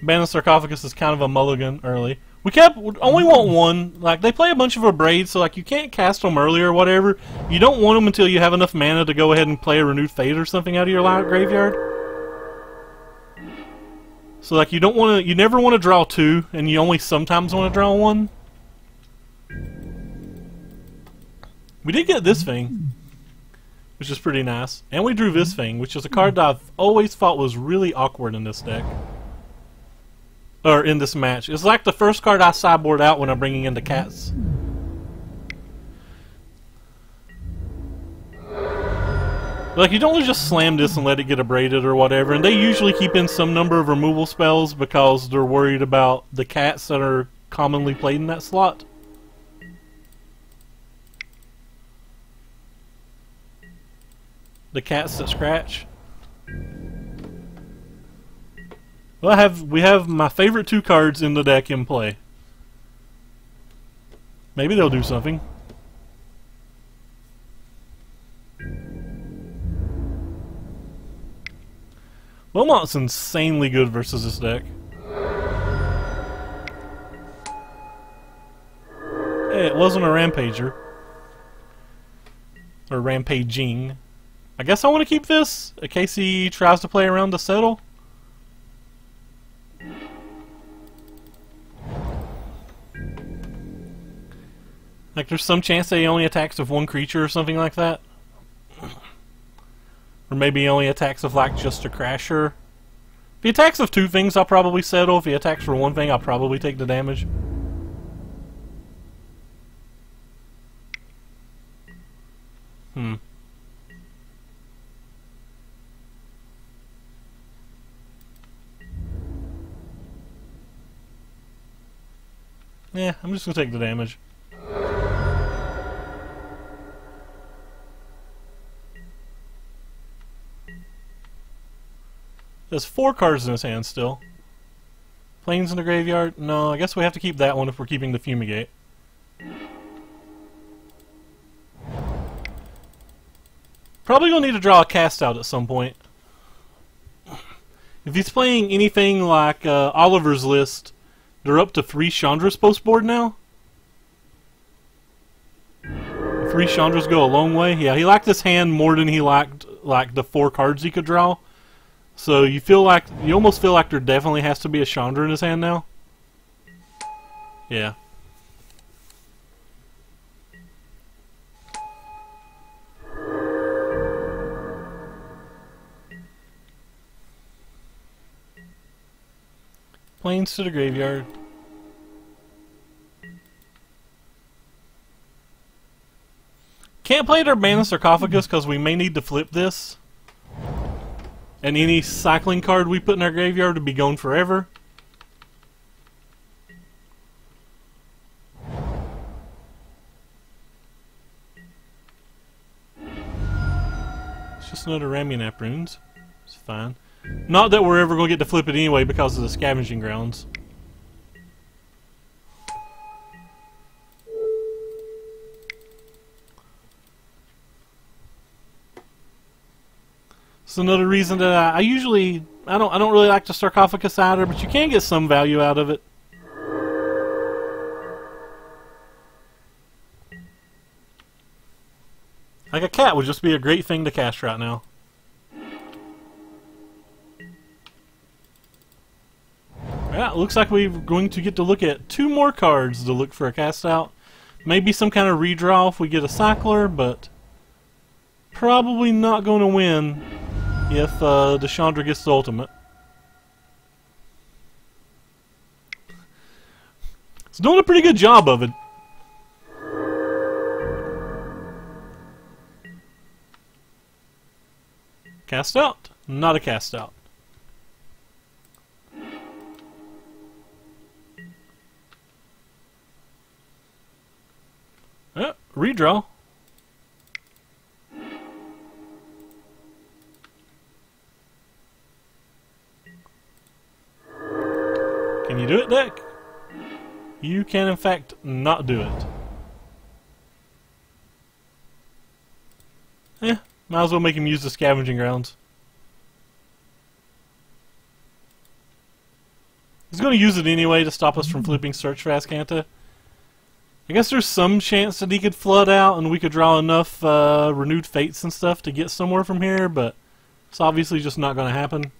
Banded Sarcophagus is kind of a mulligan early. We only want one. Like, they play a bunch of Abrades, so like you can't cast them early or whatever. You don't want them until you have enough mana to go ahead and play a Renewed Fate or something out of your graveyard. So like you never want to draw two, and you only sometimes want to draw one. We did get this thing, which is pretty nice, and we drew this thing, which is a card that I've always thought was really awkward in this deck. Or in this match. It's like the first card I sideboard out when I'm bringing in the cats. Like, you don't just slam this and let it get abraded or whatever, and they usually keep in some number of removal spells because they're worried about the cats that are commonly played in that slot. The cats that scratch. Well, we have my favorite two cards in the deck in play. Maybe they'll do something. Wilmot's insanely good versus this deck. Hey, it wasn't a Rampager. Or Rampaging. I guess I want to keep this in case he tries to play around to settle. Like, there's some chance that he only attacks with one creature or something like that. Or maybe he only attacks with, like, just a Crasher. If he attacks with two things, I'll probably settle. If he attacks for one thing, I'll probably take the damage. Yeah, I'm just gonna take the damage. There's 4 cards in his hand still. Plains in the graveyard? No, I guess we have to keep that one if we're keeping the Fumigate. Probably gonna need to draw a cast out at some point. If he's playing anything like Oliver's list, they're up to 3 Chandra's post board now. 3 Chandras go a long way. Yeah, he liked this hand more than he liked like the 4 cards he could draw. So you almost feel like there definitely has to be a Chandra in his hand now. Yeah. Plains to the graveyard. Can't play their Urbana Sarcophagus because we may need to flip this. And any cycling card we put in our graveyard would be gone forever. It's just another Ramunap runes. It's fine. Not that we're ever going to get to flip it anyway because of the Scavenging Grounds. It's another reason that I don't really like the Sarcophagus either, but you can get some value out of it. Like a cat would just be a great thing to cast right now. Yeah, looks like we're going to get to look at 2 more cards to look for a cast out. Maybe some kind of redraw if we get a Cycler, but probably not going to win if the Chandra gets the ultimate. It's doing a pretty good job of it. Cast out. Not a cast out. Redraw. Can you do it, deck? You can, in fact, not do it. Might as well make him use the Scavenging Grounds. He's going to use it anyway to stop us from flipping Search for Azcanta. I guess there's some chance that he could flood out and we could draw enough Renewed Fates and stuff to get somewhere from here, but it's obviously just not going to happen.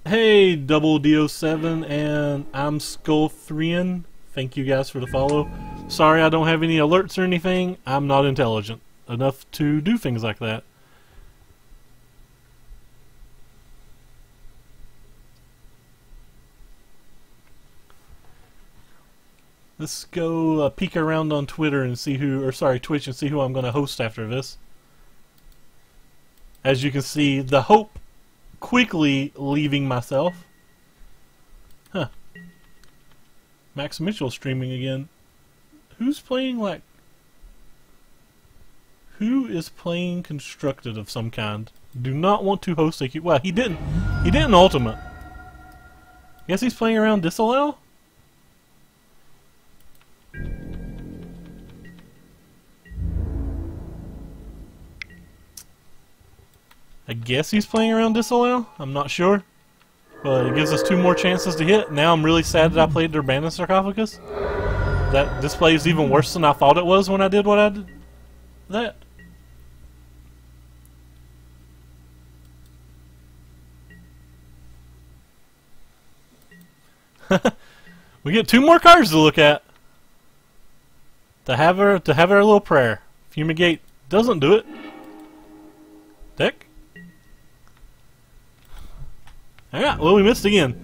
Hey, Double DO7 and I'm Skull3n. Thank you guys for the follow. Sorry I don't have any alerts or anything. I'm not intelligent enough to do things like that. Let's go peek around on Twitter and see Twitch and see who I'm going to host after this. As you can see, the Hope quickly leaving myself. Huh. Max Mitchell streaming again. Who's playing like... Who is playing Constructed of some kind? Do not want to host a... Well, he didn't. He didn't Ultimate. Guess he's playing around Disallow? I guess he's playing around Disallow? I'm not sure. But it gives us 2 more chances to hit. Now I'm really sad that I played the Urbana Sarcophagus. That display is even worse than I thought it was when I did what I did. That. We get 2 more cards to look at. To have our little prayer. Fumigate doesn't do it. Deck. Alright, well we missed again.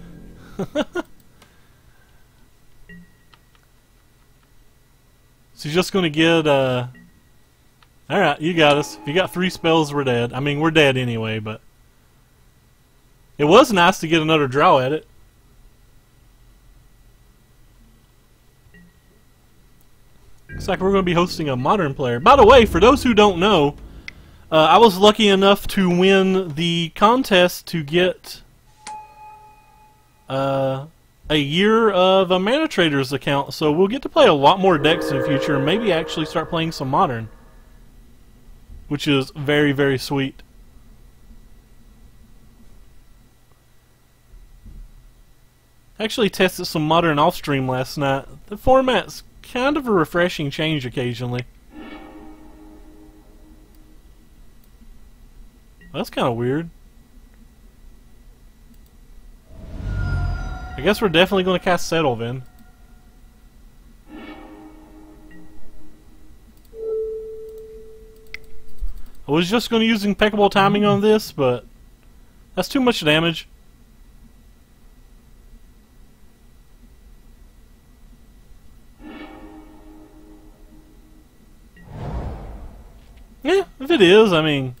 So you're just gonna get Alright, you got us. If you got 3 spells, we're dead. I mean, we're dead anyway, but it was nice to get another draw at it. Looks like we're going to be hosting a Modern player. By the way, for those who don't know, I was lucky enough to win the contest to get a year of a Mana Traders account, so we'll get to play a lot more decks in the future and maybe actually start playing some Modern, which is very, very sweet. Actually tested some Modern off stream last night. The format's kind of a refreshing change occasionally. That's kind of weird. I guess we're definitely going to cast Settle then. I was just going to use Impeccable Timing on this, but that's too much damage. Yeah, if it is, I mean,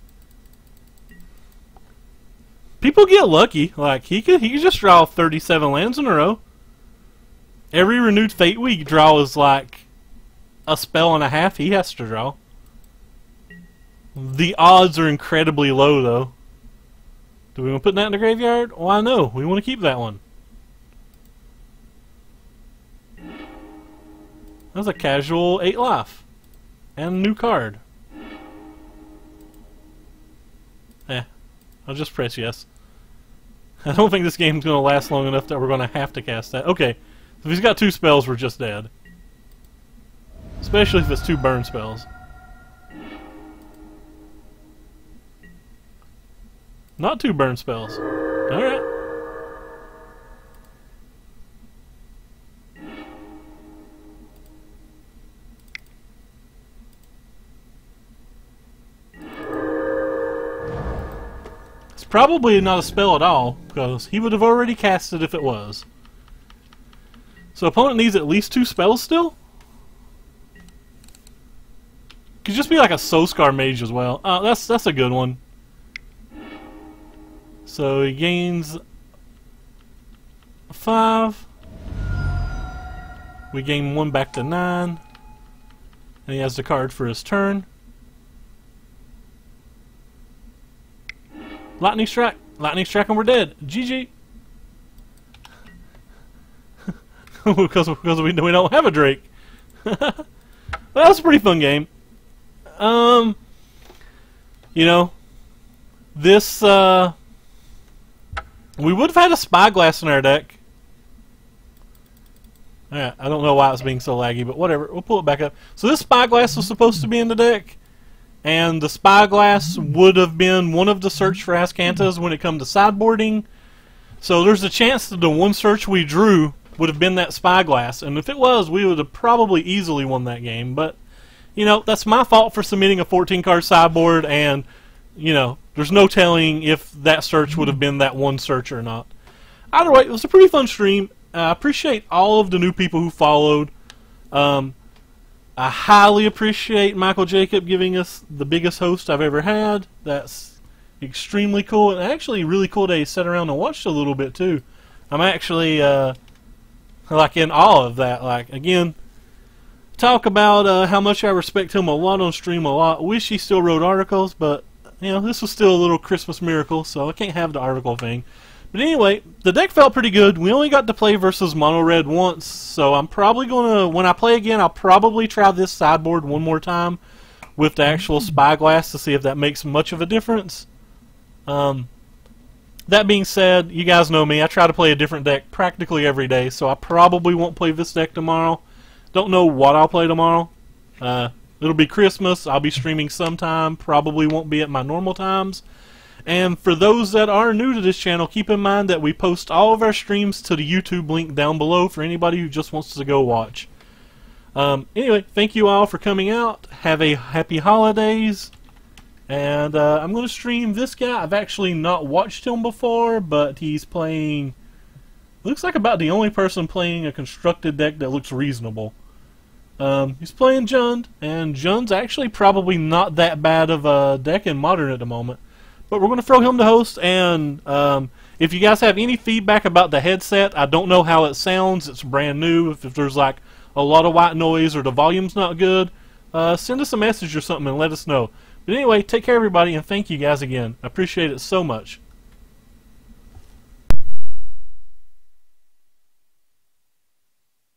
people get lucky. Like he could just draw 37 lands in a row. Every Renewed Fate we draw is like a spell and a half he has to draw. The odds are incredibly low, though. Do we want to put that in the graveyard? Why no? We want to keep that one. That's a casual 8 life. And a new card. I'll just press yes. I don't think this game's going to last long enough that we're going to have to cast that. Okay, if he's got 2 spells, we're just dead. Especially if it's 2 burn spells. Not 2 burn spells. Alright. It's probably not a spell at all, because he would have already cast it if it was. So opponent needs at least 2 spells still? Could just be like a Soulscar Mage as well. Oh, that's a good one. So he gains 5. We gain 1 back to 9. And he has the card for his turn. Lightning Strike. Lightning Strike and we're dead. GG. because we don't have a Drake. Well, that was a pretty fun game. You know, this, we would have had a Spyglass in our deck. Yeah, I don't know why it's being so laggy, but whatever. We'll pull it back up. So this Spyglass was supposed to be in the deck, and the Spyglass would have been one of the search for Azcantas when it comes to sideboarding. So there's a chance that the one search we drew would have been that Spyglass, and if it was, we would have probably easily won that game. But, you know, that's my fault for submitting a 14-card sideboard, and, you know, there's no telling if that search would have been that one search or not. Either way, it was a pretty fun stream. I appreciate all of the new people who followed. I highly appreciate Michael Jacob giving us the biggest host I've ever had. That's extremely cool, and actually really cool that he sat around and watched a little bit too. I'm actually like in awe of that. Like, again, talk about how much I respect him a lot on stream a lot. Wish he still wrote articles, but you know, this was still a little Christmas miracle, so I can't have the article thing. But anyway, the deck felt pretty good. We only got to play versus Mono Red once, so I'm probably gonna, when I play again, I'll probably try this sideboard one more time with the actual Spyglass to see if that makes much of a difference. That being said, you guys know me. I try to play a different deck practically every day, so I probably won't play this deck tomorrow. Don't know what I'll play tomorrow. It'll be Christmas. I'll be streaming sometime. Probably won't be at my normal times. And for those that are new to this channel, keep in mind that we post all of our streams to the YouTube link down below for anybody who just wants to go watch. Anyway, thank you all for coming out. Have a happy holidays. And I'm going to stream this guy. I've actually not watched him before, but he's playing... looks like about the only person playing a constructed deck that looks reasonable. He's playing Jund, and Jund's actually probably not that bad of a deck in Modern at the moment. But we're going to throw him to host, and if you guys have any feedback about the headset, I don't know how it sounds. It's brand new. If there's like a lot of white noise or the volume's not good, send us a message or something and let us know. But anyway, take care everybody, and thank you guys again. I appreciate it so much.